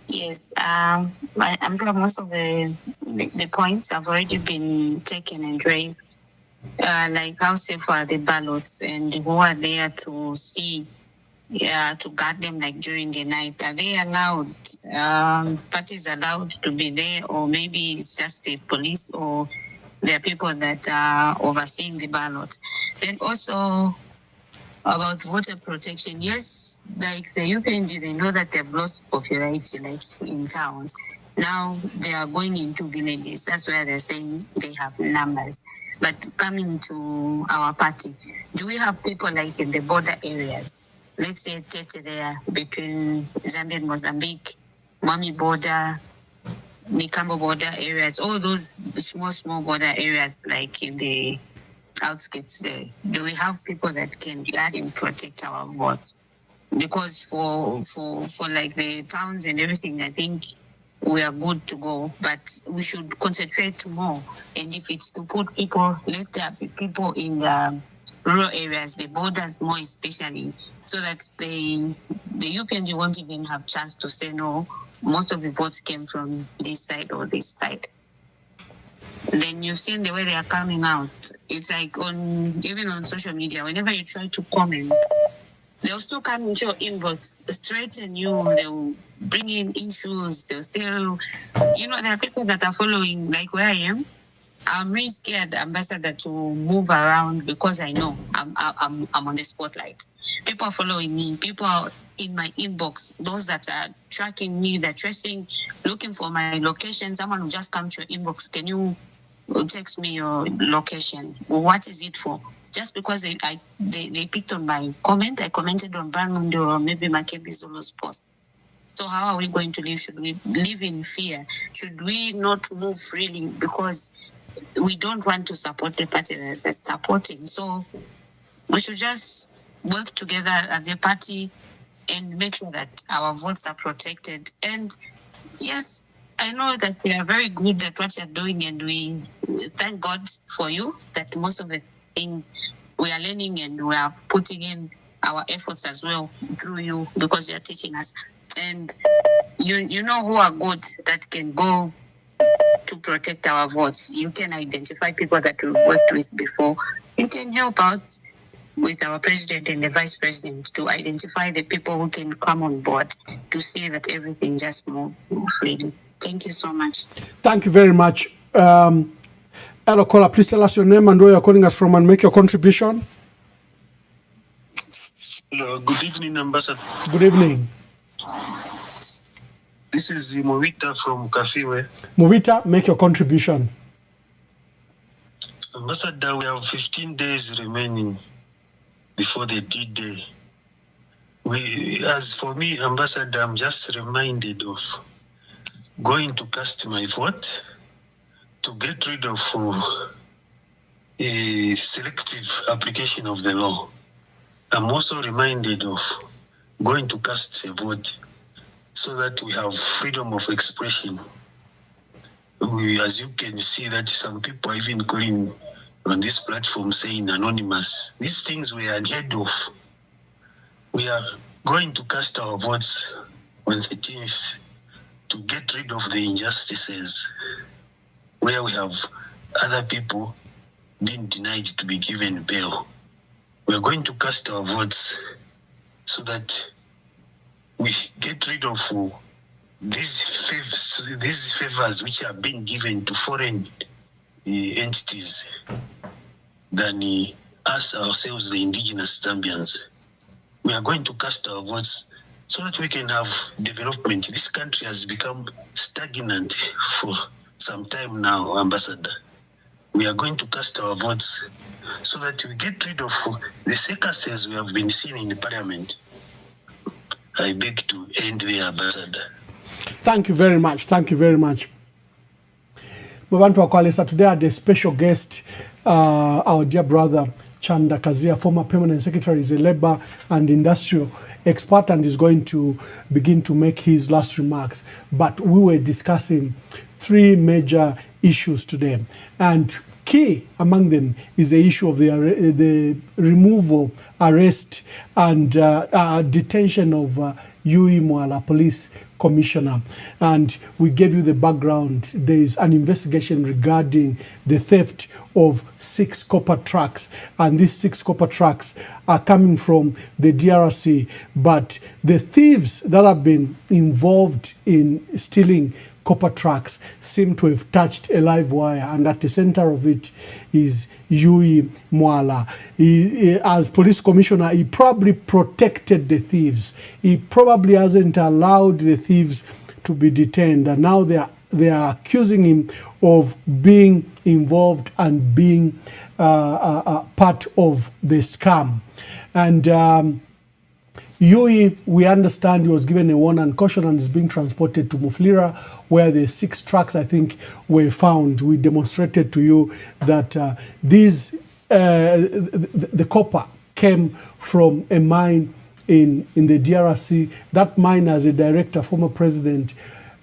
Yes, I'm sure most of the points have already been taken and raised, like how safe are the ballots and who are there to see, to guard them like during the night. Are they allowed, parties allowed to be there, or maybe it's just the police or there are people that are overseeing the ballots? Then also, about voter protection, yes, like the UPNG, they know that they've lost popularity like in towns. Now they are going into villages. That's where they're saying they have numbers. But coming to our party, do we have people like in the border areas? Let's say Tete there between Zambia and Mozambique, Mwami border, Mikambo border areas, all those small border areas like in the outskirts there. Do we have people that can guard and protect our votes? Because for like the towns and everything, I think we are good to go, but we should concentrate more. And if it's to put people, let there be people in the rural areas, the borders more especially, so that the UPNG won't even have chance to say no. Most of the votes came from this side or this side. Then you've seen the way they are coming out. It's like even on social media, whenever you try to comment, they'll still come into your inbox, threaten you, they'll bring in issues, they'll still, there are people that are following, like where I am. I'm really scared, Ambassador, to move around because I know I'm on the spotlight. People are following me, people are in my inbox, those that are tracking me, they're tracing, looking for my location. Someone will just come to your inbox, can you text me your location? What is it for? Just because they picked on my comment, I commented on Brandmundo or maybe Makebi Zulu's post. So how are we going to live? Should we live in fear? Should we not move freely because we don't want to support the party that's supporting? So we should just work together as a party and make sure that our votes are protected. And yes, I know that we are very good at what you're doing, and we thank God for you that most of the things we are learning and we are putting in our efforts as well through you because you're teaching us. And you know who are good that can go to protect our votes. You can identify people that we've worked with before. You can help out with our president and the vice president to identify the people who can come on board to see that everything just moves freely. Thank you so much. Thank you very much. Hello, caller. Please tell us your name and where you're calling us from and make your contribution. Hello, good evening, Ambassador. Good evening. This is Movita from Kafiwe. Movita, make your contribution. Ambassador, we have 15 days remaining before the D-Day. As for me, Ambassador, I'm just reminded of going to cast my vote to get rid of a selective application of the law. I'm also reminded of going to cast a vote so that we have freedom of expression. As you can see, that some people are even calling on this platform saying anonymous. These things we are ahead of. We are going to cast our votes on 13th to get rid of the injustices where we have other people being denied to be given bail. We are going to cast our votes so that we get rid of these favors which are being given to foreign entities than us ourselves, the indigenous Zambians. We are going to cast our votes so that we can have development. This country has become stagnant for some time now, Ambassador. We are going to cast our votes so that we get rid of the circuses we have been seeing in the parliament. I beg to end there, Ambassador. Thank you very much. Thank you very much. Babantu Wakwalesa, today I had a special guest, our dear brother Chanda Kazia, former permanent secretary, is a labor and industrial expert and is going to begin to make his last remarks. But we were discussing three major issues today, and key among them is the issue of the removal, arrest, and detention of Yui Mwala, police commissioner. And we gave you the background. There is an investigation regarding the theft of 6 copper trucks, and these 6 copper trucks are coming from the DRC, but the thieves that have been involved in stealing copper trucks seem to have touched a live wire, and at the center of it is Yui Mwala. As police commissioner, he probably protected the thieves. He probably hasn't allowed the thieves to be detained, and now they are accusing him of being involved and being part of the scam. And Yui, we understand he was given a warning and caution and is being transported to Mufulira, where the 6 trucks, I think, were found. We demonstrated to you that the copper came from a mine in the DRC. That mine has a director, former President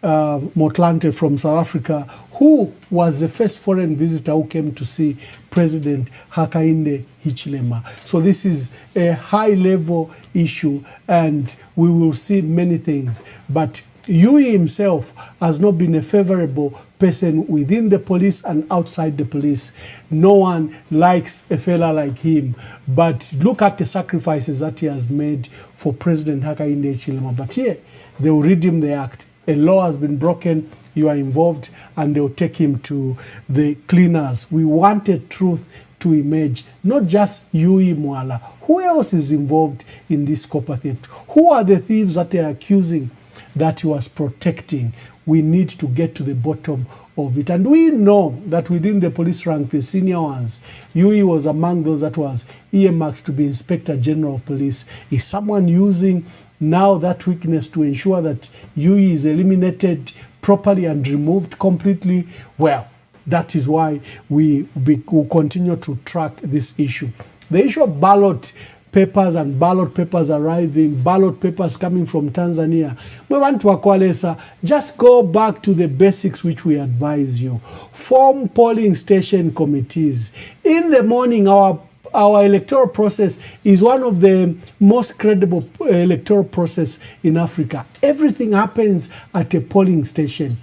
Motlanthe from South Africa, who was the first foreign visitor who came to see President Hakainde Hichilema. So this is a high-level issue, and we will see many things. But Yui himself has not been a favorable person within the police and outside the police. No one likes a fella like him. But look at the sacrifices that he has made for President Hakainde Hichilema. But here, they will read him the act. A law has been broken, you are involved, and they'll take him to the cleaners. We wanted truth to emerge, not just Yui Mwala. Who else is involved in this copper theft? Who are the thieves that they are accusing that he was protecting? We need to get to the bottom of it. And we know that within the police rank, the senior ones, Yui was among those that was earmarked to be Inspector General of Police. Is someone using now that weakness to ensure that Yui is eliminated properly and removed completely? Well, that is why we will continue to track this issue. The issue of ballot papers and ballot papers arriving, ballot papers coming from Tanzania. Babantu Wakwalesa, just go back to the basics which we advise you. Form polling station committees. In the morning, our electoral process is one of the most credible electoral process in Africa. Everything happens at a polling station.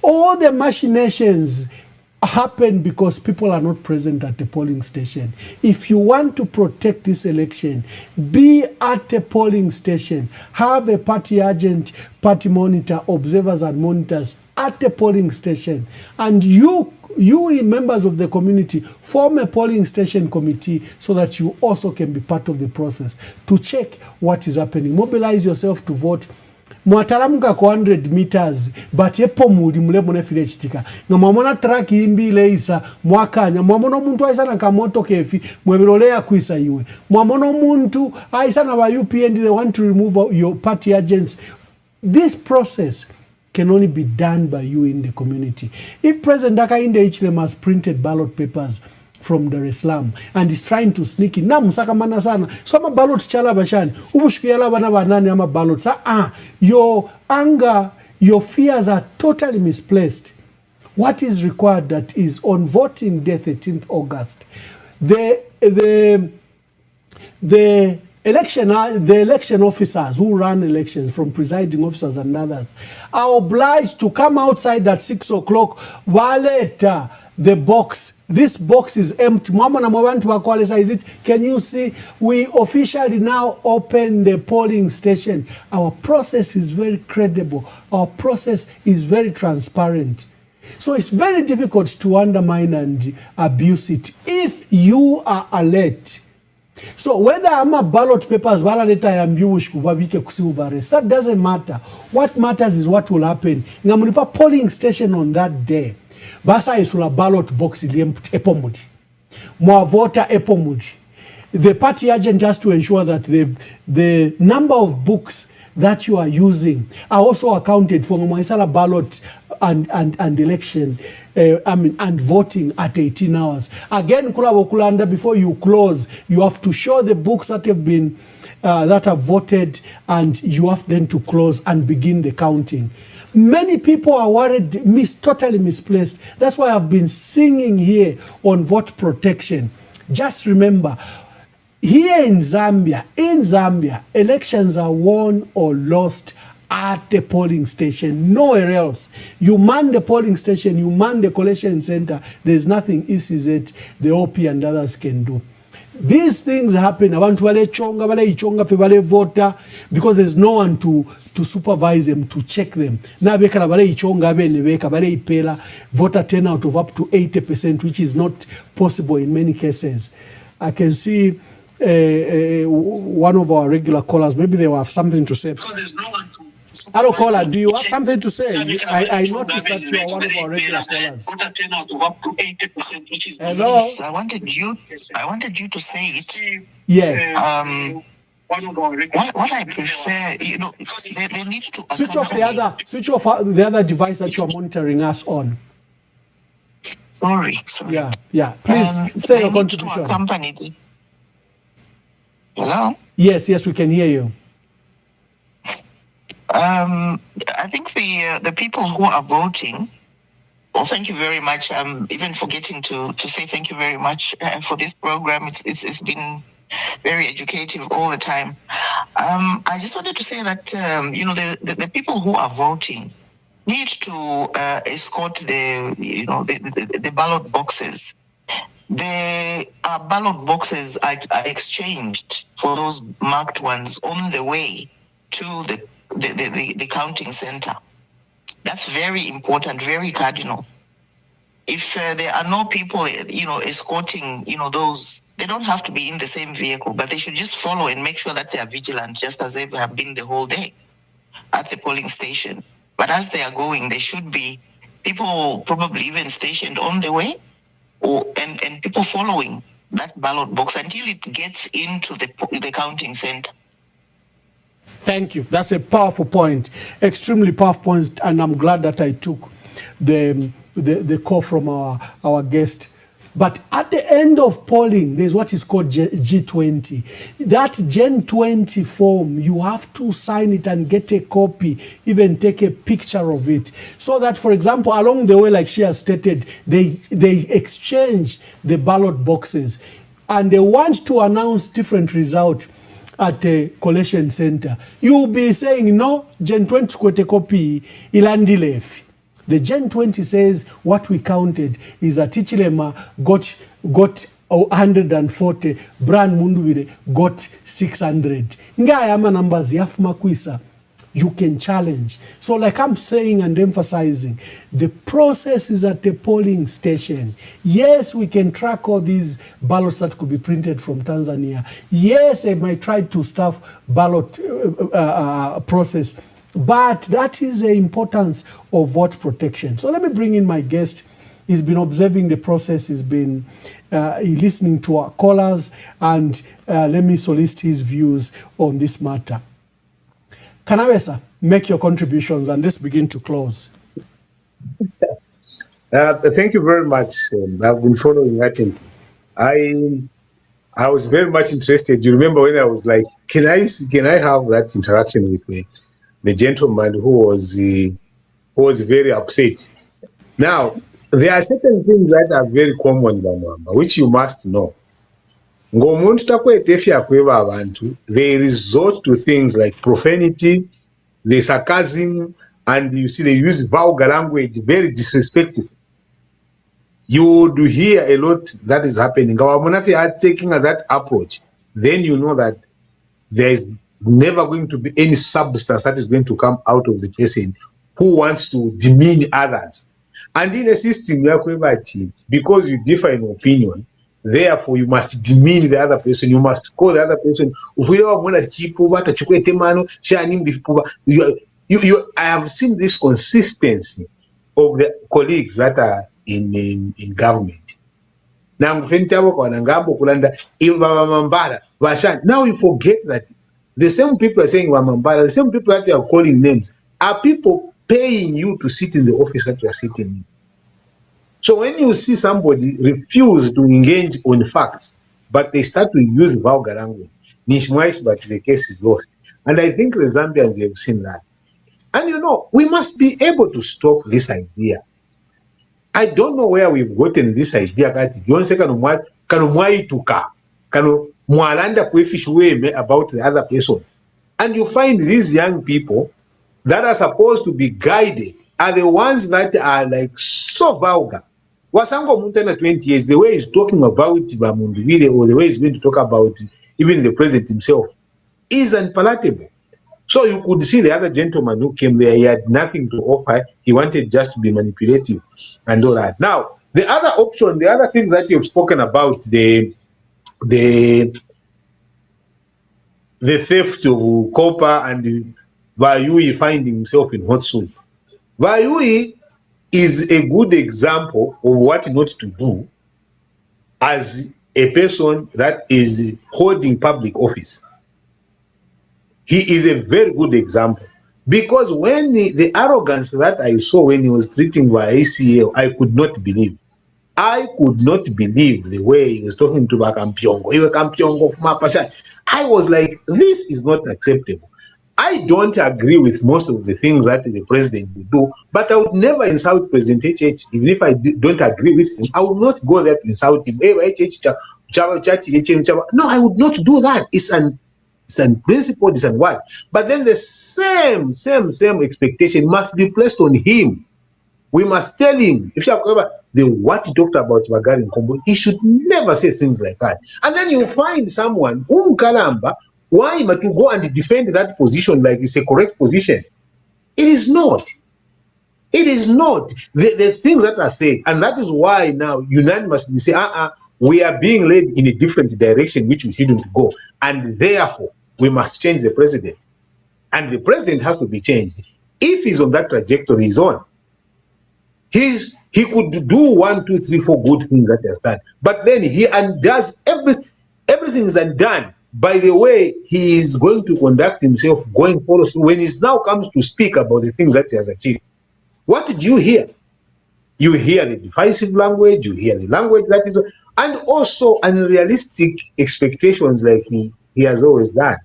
All the machinations happen because people are not present at the polling station. If you want to protect this election, be at a polling station. Have a party agent, party monitor, observers and monitors at the polling station. And you members of the community, form a polling station committee so that you also can be part of the process to check what is happening. Mobilize yourself to vote. mwatalamuka kwa 100 meters but yepo muli mulemo nefile chitika nga mwamona track imbi leisa mwakanya mwamona muntu aisa na kamoto kefi mwebirolea kuisa iwe mwamona muntu aisa na wa UPND they want to remove your party agents. This process can only be done by you in the community. If President Hakainde Hichilema has printed ballot papers from Dar es Salaam and is trying to sneak in, na musaka mana sana so ama ballot chala bashani ubushikiyala bana banani ama ballot sa your anger, your fears are totally misplaced. What is required that is on voting day 13th August, the election officers who run elections, from presiding officers and others, are obliged to come outside at 6 o'clock, violate the box. This box is empty. Mama na mwabantu wakwalesa, is it? Can you see? We officially now open the polling station. Our process is very credible. Our process is very transparent. So it's very difficult to undermine and abuse it if you are alert. So whether ama ballot papers balaleta yambiush kubabike kusiuvares, that doesn't matter. What matters is what will happen. Ngamulipa polling station on that day. Basa isula ballot box epomudi. Mwa voter epomudi. The party agent has to ensure that the number of books that you are using are also accounted for Mwaisala ballot and election and voting at 18 hours. Again, Kulanda, before you close, you have to show the books that have been that have voted, and you have then to close and begin the counting. Many people are worried, totally misplaced. That's why I've been singing here on vote protection. Just remember, here in Zambia, elections are won or lost at the polling station, nowhere else. You man the polling station, you man the collection center, there's nothing ECZ, the OP and others can do. These things happen, abantu wale ichonga fe wale voter, because there's no one to supervise them, to check them. Na beka wale ichonga bene beka wale ipela voter turnout of up to 80%, which is not possible in many cases. I can see one of our regular callers, maybe they will have something to say. Because there's no one to hello, caller, do you have something to say? I noticed that you are one of our regular callers. Hello? I wanted you to say it. Yes. What I prefer, they need to switch off the other device that you are monitoring us on. Sorry. Yeah. Please say your contribution. Hello? Yes, we can hear you. I think the people who are voting, well, thank you very much. I'm even forgetting to say thank you very much for this program. It's been very educative all the time. I just wanted to say that the people who are voting need to escort the ballot boxes. The ballot boxes are exchanged for those marked ones on the way to the counting center. That's very important, very cardinal. If there are no people, escorting, those, they don't have to be in the same vehicle, but they should just follow and make sure that they are vigilant, just as they have been the whole day at the polling station. But as they are going, there should be people probably even stationed on the way, and people following that ballot box until it gets into the counting center. Thank you. That's a powerful point, extremely powerful point, and I'm glad that I took the call from our guest. But at the end of polling, there's what is called G20. That Gen 20 form, you have to sign it and get a copy, even take a picture of it. So that, for example, along the way, like she has stated, they exchange the ballot boxes and they want to announce different results at a collection center. You'll be saying, no, Gen 20 kwete copy ilandilefi. The Gen 20 says what we counted is that Hichilema got 140, Brian Mundubire got 600. Ngayama numbers yafuma kwisa. You can challenge. So like I'm saying and emphasizing, the process is at the polling station. Yes, we can track all these ballots that could be printed from Tanzania. Yes, I might try to staff ballot process But that is the importance of vote protection. So let me bring in my guest. He's been observing the process, he's been listening to our callers, and let me solicit his views on this matter. Kanawesa, make your contributions and let's begin to close. Thank you very much. I've been following that. I was very much interested. You remember when I was like, can I have that interaction with the gentleman who was very upset? Now, there are certain things that are very common, which you must know. They resort to things like profanity, the sarcasm, and you see they use vulgar language, very disrespectful. You do hear a lot that is happening. If you are taking that approach, then you know that there is never going to be any substance that is going to come out of the person who wants to demean others. And in a system because you differ in opinion, therefore you must demean the other person, you must call the other person. I have seen this consistency of the colleagues that are in government. Now you forget that the same people are saying Wamambara, the same people that you are calling names, are people paying you to sit in the office that you are sitting in. So when you see somebody refuse to engage on facts, but they start to use vulgar language, but the case is lost. And I think the Zambians have seen that. And you know, we must be able to stop this idea. I don't know where we've gotten this idea about the other person. And you find these young people that are supposed to be guided are the ones that are like so vulgar. Wasango Muntana 20 years, the way he's talking about Bamundubile or the way he's going to talk about even the president himself is unpalatable. So you could see the other gentleman who came there, he had nothing to offer. He wanted just to be manipulative and all that. Now, the other option, the other things that you've spoken about, the theft of copper and Vayui finding himself in hot soup. Vayui is a good example of what not to do as a person that is holding public office. He is a very good example because when the arrogance that I saw when he was treating by ACL, I could not believe. I could not believe the way he was talking to Bakampiongo. I was like, this is not acceptable. I don't agree with most of the things that the president will do, but I would never insult President HH. Even if I don't agree with him, I would not go there to insult him. No, I would not do that. It's unprincipled, it's what. But then the same expectation must be placed on him. We must tell him, if what he talked about Magari Nkombo, he should never say things like that. And then you find someone, Kalamba, why but to go and defend that position like it's a correct position? It is not. It is not. The things that are said, and that is why now unanimously say, we are being led in a different direction which we shouldn't go. And therefore, we must change the president. And the president has to be changed. If he's on that trajectory he's on, he could do 1, 2, 3, 4 good things that he has done. But then he undoes everything is undone by the way he is going to conduct himself going forward when he now comes to speak about the things that he has achieved. What did you hear? You hear the divisive language, you hear the language that is, and also unrealistic expectations like he has always done.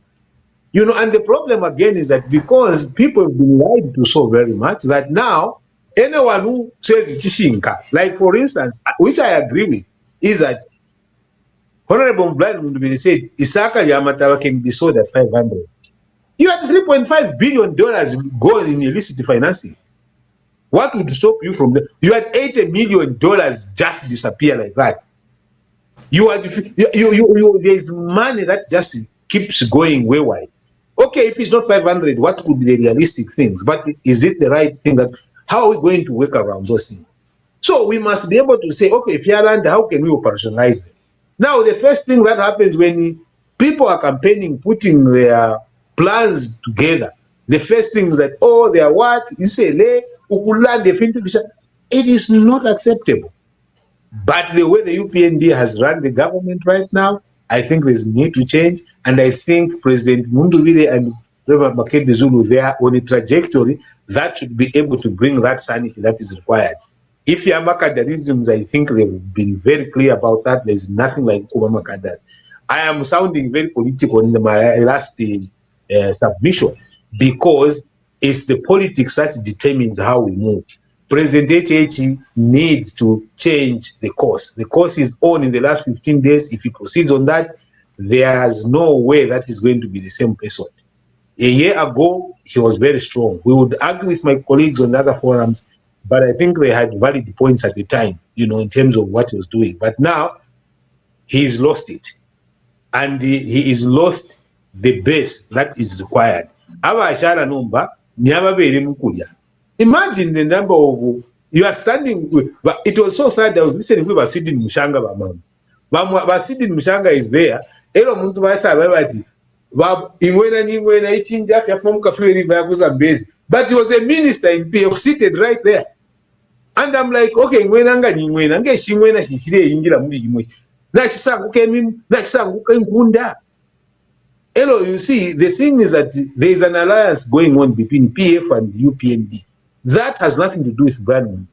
You know, and the problem again is that because people have been lied to so very much that now anyone who says it's Chishinka, like for instance, which I agree with, is that Honorable Blind Mundubile said Isaka Yamatawa can be sold at 500. You had $3.5 billion going in illicit financing. What would stop you from that? You had $80 million just disappear like that. There's money that just keeps going wayward. Okay, if it's not 500, what could be the realistic things? But is it the right thing? That how are we going to work around those things? So we must be able to say, okay, Piaranda, how can we operationalize them? Now, the first thing that happens when people are campaigning, putting their plans together, The first thing is that, oh, they are what? You say, it is not acceptable. But the way the UPND has run the government right now, I think there's need to change. And I think President Munduvile and Reverend Makebi Zulu, they are on a trajectory that should be able to bring that sanity that is required. If you are Makadarisms, I think they've been very clear about that. There's nothing like Obama does. I am sounding very political in my last submission because it's the politics that determines how we move. President HH needs to change the course. The course is on in the last 15 days. If he proceeds on that, there's no way that is going to be the same person. A year ago, he was very strong. We would argue with my colleagues on the other forums, but I think they had valid points at the time, you know, in terms of what he was doing. But now, he's lost it. And he is lost the base that is required. Imagine the number of, you are standing with, but it was so sad. I was listening to Basidi Mushanga Bamam. Basidi Mushanga is there. Elo muntu basa babati. Ingwena ichinja fya from Kafiri Baguza base. But he was a minister in PF seated right there. And I'm like, okay, ngwena nge shingwena shishire injira muri imoshi. Na chisanguke mimi, na chisanguke ngunda. Elo, you see, the thing is that there is an alliance going on between PF and UPND. That has nothing to do with Brian.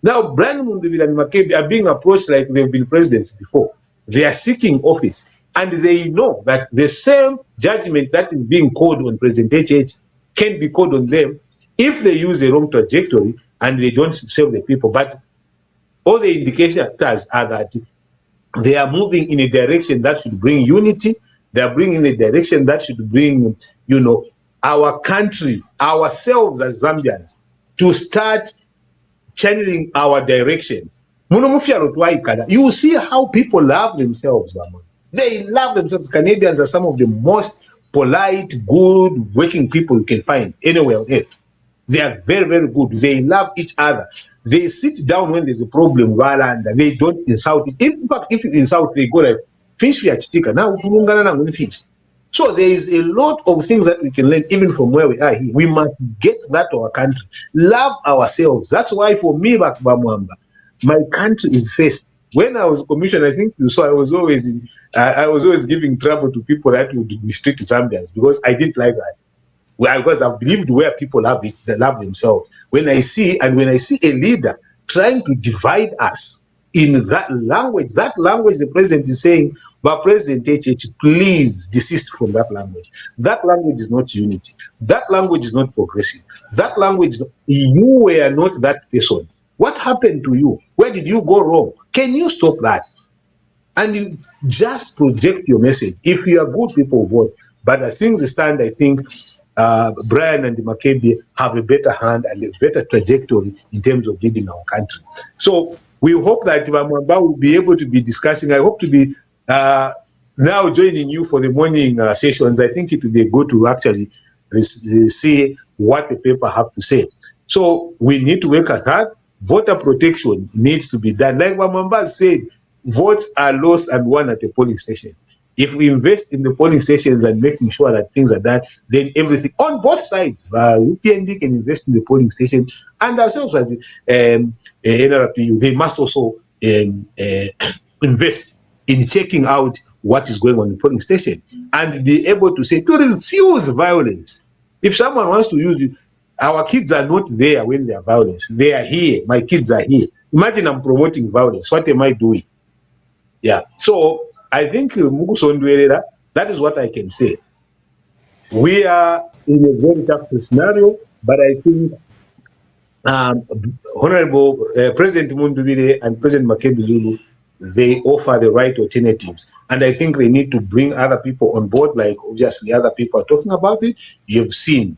Now, Brian Munduvile and Makebi are being approached like they've been presidents before. They are seeking office, and they know that the same judgment that is being called on President HH can be called on them if they use a wrong trajectory and they don't serve the people. But all the indications are that they are moving in a direction that should bring unity. They are bringing a direction that should bring, you know, our country, ourselves as Zambians, to start channeling our direction. You see how people love themselves. They love themselves. Canadians are some of the most polite, good, working people you can find anywhere on earth. They are very, very good. They love each other. They sit down when there's a problem, and they don't insult it. In fact, if you insult, they go like, fish for chitika. Now, fish. So there is a lot of things that we can learn even from where we are here. We must get that to our country. Love ourselves. That's why for me, Bakbamwamba, my country is first. When I was commissioned, I think you saw I was always giving trouble to people that would mistreat Zambians because I didn't like that. Because I believed where people love it, they love themselves. When I see a leader trying to divide us in that language the president is saying, but President HH, please desist from that language. That language is not unity. That language is not progressive. That language, you were not that person. What happened to you? Where did you go wrong? Can you stop that? And you just project your message. If you are good, people vote. But as things stand, I think Brian and Makebi have a better hand and a better trajectory in terms of leading our country. So we hope that Bamwamba will be able to be discussing. I hope to be now joining you for the morning sessions. I think it will be good to actually see what the paper have to say. So we need to work hard. Voter protection needs to be done. Like Bamwamba said, votes are lost and won at the polling station. If we invest in the polling stations and making sure that things are done, then everything on both sides, UPND can invest in the polling station, and ourselves as NRPU, they must also invest in checking out what is going on in the polling station and be able to say, to refuse violence. If someone wants to use it, our kids are not there when they are violence. They are here. My kids are here. Imagine I'm promoting violence. What am I doing? Yeah. So I think that is what I can say. We are in a very tough scenario, but I think Honorable President Munduvile and President Makebi Zulu, they offer the right alternatives. And I think they need to bring other people on board, like obviously other people are talking about it. You've seen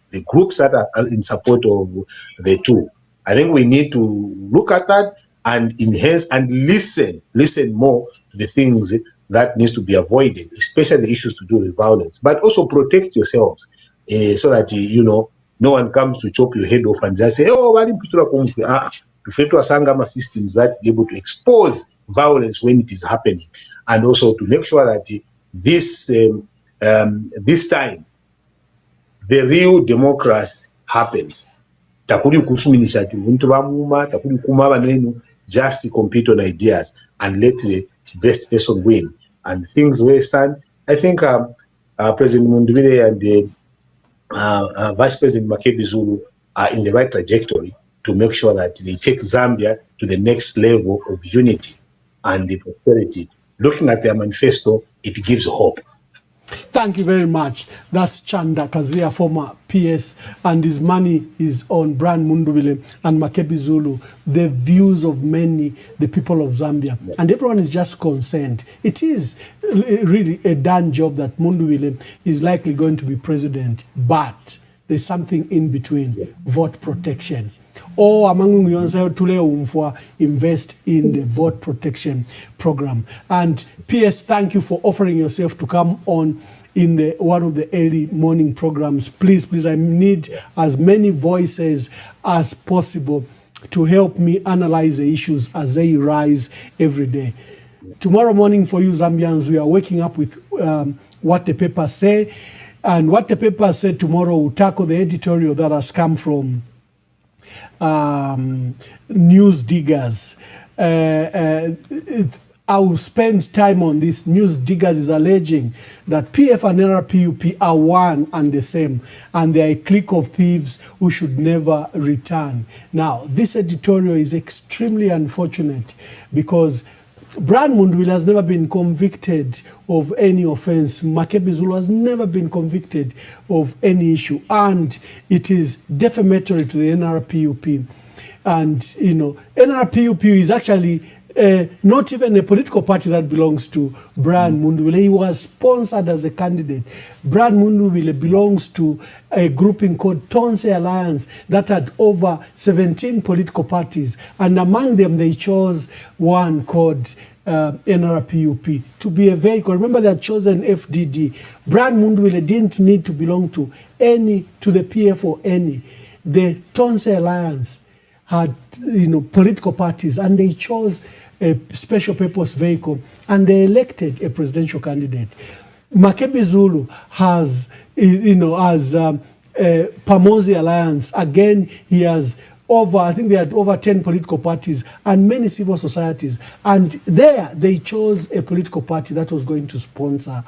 the groups that are in support of the two. I think we need to look at that and enhance and listen more to the things that needs to be avoided, especially the issues to do with violence, but also protect yourselves so that, you know, no one comes to chop your head off and just say, oh, why didn't people come to Sangama systems that be able to expose violence when it is happening, and also to make sure that this time the real democracy happens. Takuli kusuminisha tu muntu bamuma takuli kuma banenu, just compete on ideas and let the best person win. And things will stand. I think President Mundubile and Vice President Makebi Zulu are in the right trajectory to make sure that they take Zambia to the next level of unity and the prosperity. Looking at their manifesto, it gives hope. Thank you very much. That's Chanda Kazia, former PS, and his money is on Brian Mundubile and Makebi Zulu, the views of many, the people of Zambia. Yeah. And everyone is just concerned. It is really a done job that Mundubile is likely going to be president, but there's something in between, yeah. Vote protection. Or among you invest in the vote protection program. And PS, thank you for offering yourself to come on in one of the early morning programs. Please, I need as many voices as possible to help me analyze the issues as they rise every day. Tomorrow morning for you Zambians, we are waking up with what the papers say. And what the papers say tomorrow will tackle the editorial that has come from news diggers. I will spend time on this. News diggers is alleging that PF and NRPUP are one and the same, and they are a clique of thieves who should never return. Now, this editorial is extremely unfortunate because Brian Mundubile has never been convicted of any offense. Makebi Zulu has never been convicted of any issue. And it is defamatory to the NRPUP. And, you know, NRPUP is actually not even a political party that belongs to Brian Mundubile. He was sponsored as a candidate. Brian Mundubile belongs to a grouping called Tonse Alliance that had over 17 political parties. And among them, they chose one called NRPUP to be a vehicle. Remember, they had chosen FDD. Brian Mundubile didn't need to belong to the PF or any. The Tonse Alliance had, you know, political parties, and they chose a special purpose vehicle, and they elected a presidential candidate. Makebi Zulu has, you know, as Pamosi Alliance. Again, he has I think they had over 10 political parties and many civil societies. And there, they chose a political party that was going to sponsor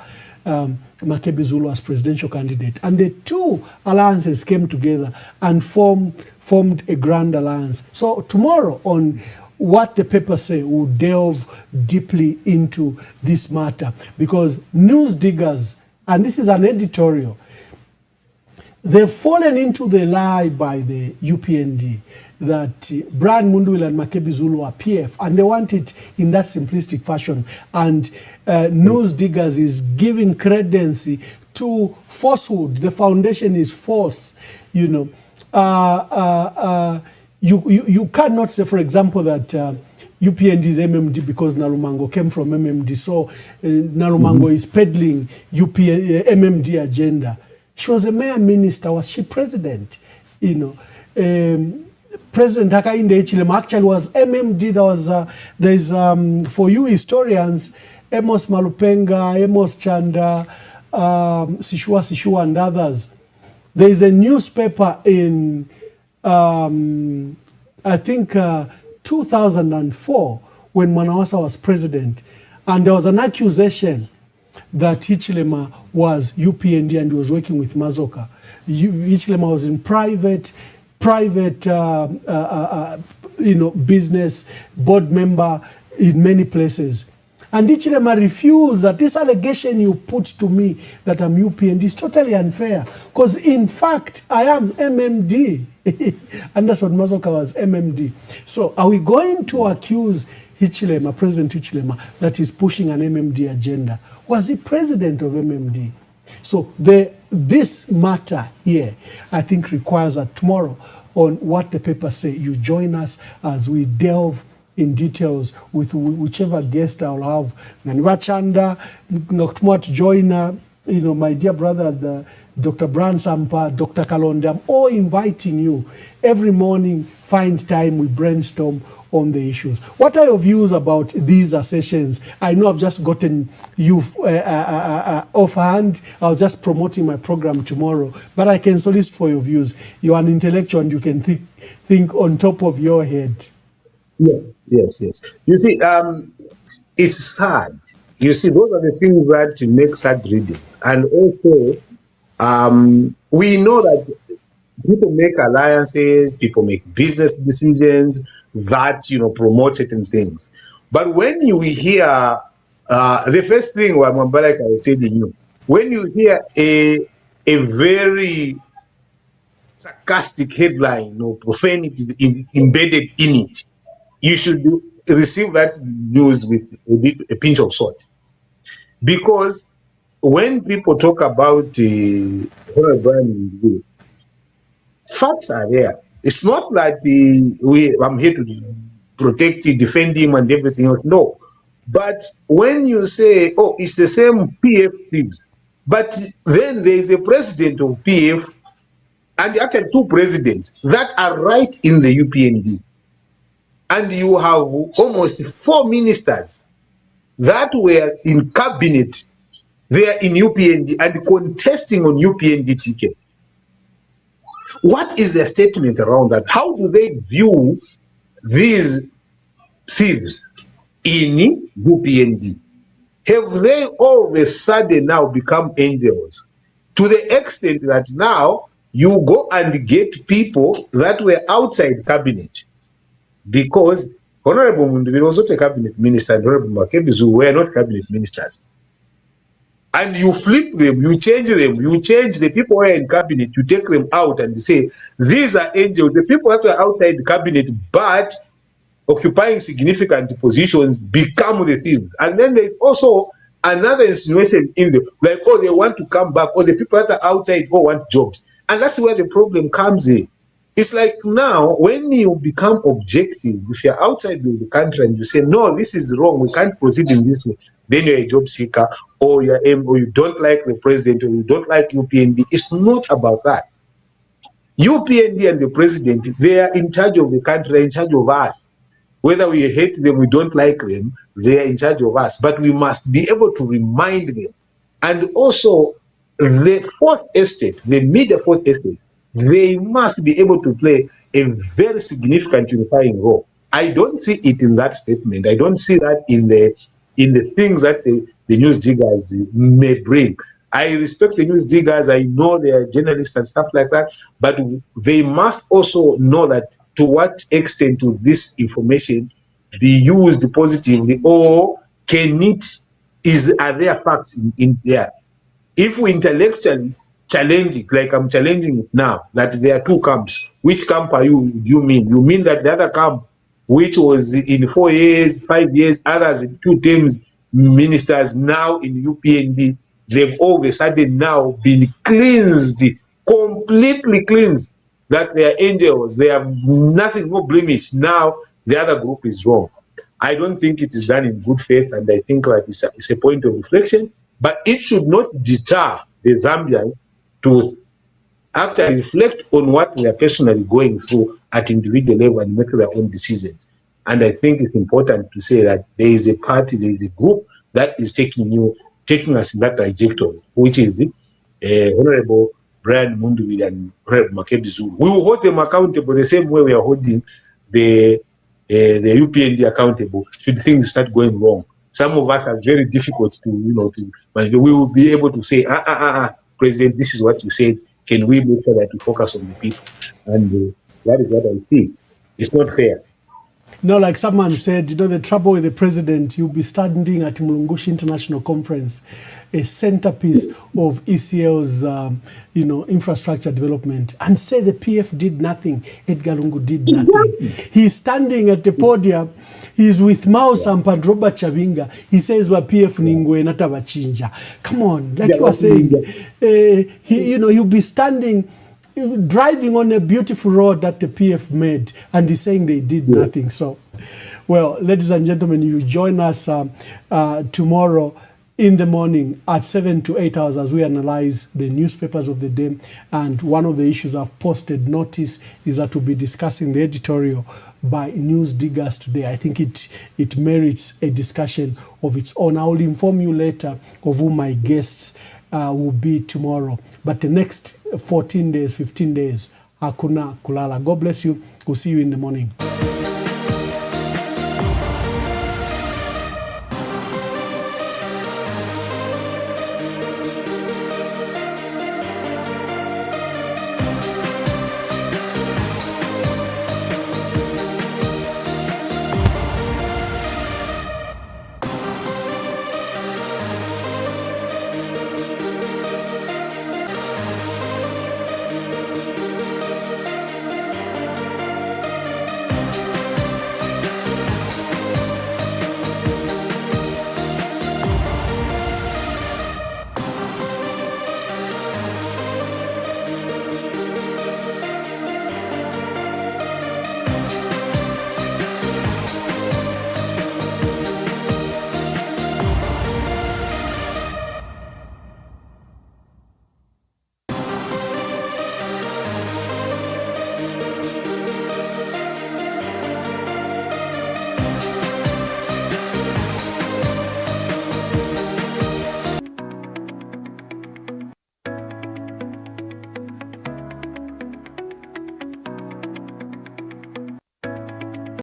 Makebi Zulu as presidential candidate. And the two alliances came together and formed a grand alliance. So tomorrow on what the papers say, will delve deeply into this matter, because news diggers, and this is an editorial, they've fallen into the lie by the UPND that Brian Mundubile and Makebi Zulu are PF, and they want it in that simplistic fashion. And news diggers is giving credence to falsehood. The foundation is false, you know. You cannot say, for example, that UPND is MMD because Nalumango came from MMD. So Nalumango is peddling MMD agenda. She was a mayor minister. Was she president? You know, President Hakainde Hichilema actually was MMD. There's for you historians, Amos Malupenga, Amos Chanda, Sishua and others. There is a newspaper in I think 2004 when Mwanawasa was president, and there was an accusation that Hichilema was UPND and he was working with Mazoka. Hichilema was in private you know, business, board member in many places. And Hichilema refused that this allegation you put to me that I'm UPND is totally unfair. Because in fact, I am MMD. Anderson Mazoka was MMD. So are we going to accuse Hichilema, President Hichilema, that he's pushing an MMD agenda? Was he president of MMD? So this matter here, I think, requires that tomorrow on what the papers say, you join us as we delve in details with whichever guest I'll have. Naniba Chanda, Noktumwa to join my dear brother, Dr. Brian Sampa, Dr. Kalonde, I'm all inviting you. Every morning, find time, we brainstorm on the issues. What are your views about these sessions? I know I've just gotten you offhand. I was just promoting my program tomorrow, but I can solicit for your views. You're an intellectual and you can think on top of your head. Yes. You see, it's sad. You see, those are the things that make sad readings. And also, we know that people make alliances, people make business decisions that, promote certain things. But when you hear, the first thing, like I was telling you, when you hear a very sarcastic headline or profanity embedded in it, you should receive that news with a pinch of salt. Because when people talk about facts are there. It's not that I'm here to protect, defend him and everything else. No. But when you say, oh, it's the same PF thieves, but then there is a president of PF and actually two presidents that are right in the UPND. And you have almost 4 ministers that were in cabinet there in UPND and contesting on UPND ticket. What is their statement around that? How do they view these thieves in UPND? Have they all of a sudden now become angels? To the extent that now you go and get people that were outside cabinet. Because Honorable Mundubile was not a cabinet minister and Honorable Makebizu were not cabinet ministers. And you flip them, you change the people who are in cabinet, you take them out and say, these are angels. The people that were outside the cabinet but occupying significant positions become the thieves. And then there's also another insinuation in them, like, oh, they want to come back, or the people that are outside want jobs. And that's where the problem comes in. It's like now, when you become objective, if you're outside the country and you say, no, this is wrong, we can't proceed in this way, then you're a job seeker, or you don't like the president, or you don't like UPND. It's not about that. UPND and the president, they are in charge of the country, they're in charge of us. Whether we hate them, we don't like them, they are in charge of us. But we must be able to remind them. And also, the fourth estate, the middle fourth estate, they must be able to play a very significant unifying role. I don't see it in that statement. I don't see that in the things that the news diggers may bring. I respect the news diggers. I know they are journalists and stuff like that, but they must also know that to what extent will this information be used positively, or are there facts in there? If we intellectually challenge it, like I'm challenging it now, that there are 2 camps. Which camp are you mean? You mean that the other camp, which was in 4 years, 5 years, others in 2 terms, ministers now in UPND, they've all of a sudden now been cleansed, completely cleansed, that they are angels, they have nothing, no blemish. Now the other group is wrong. I don't think it is done in good faith, and I think that it's a point of reflection, but it should not deter the Zambians to actually reflect on what they are personally going through at individual level and make their own decisions. And I think it's important to say that there is a party, there is a group that is taking us in that trajectory, which is Honorable Brian Mundubile and Honorable Makebizu. We will hold them accountable the same way we are holding the UPND accountable should things start going wrong. Some of us are very difficult but we will be able to say, President, this is what you said. Can we make sure that we focus on the people? And that is what I see. It's not fair. No, like someone said, the trouble with the president, you'll be standing at Mulungushi International Conference, a centerpiece of ECL's, infrastructure development, and say the PF did nothing, Edgar Lungu did nothing. He's standing at the podium, he's with Mao Sampa and Robert Chavinga. He says, "Wa PF ningwe natabachinja." Come on, like you were saying, he'll be standing, driving on a beautiful road that the PF made, and he's saying they did nothing. So, well, ladies and gentlemen, you join us tomorrow. in the morning at 7 to 8 hours as we analyze the newspapers of the day. And one of the issues I've posted notice is that we'll be discussing the editorial by News Diggers today. I think it merits a discussion of its own. I will inform you later of who my guests will be tomorrow. But the next 14 days, 15 days, hakuna kulala. God bless you. We'll see you in the morning.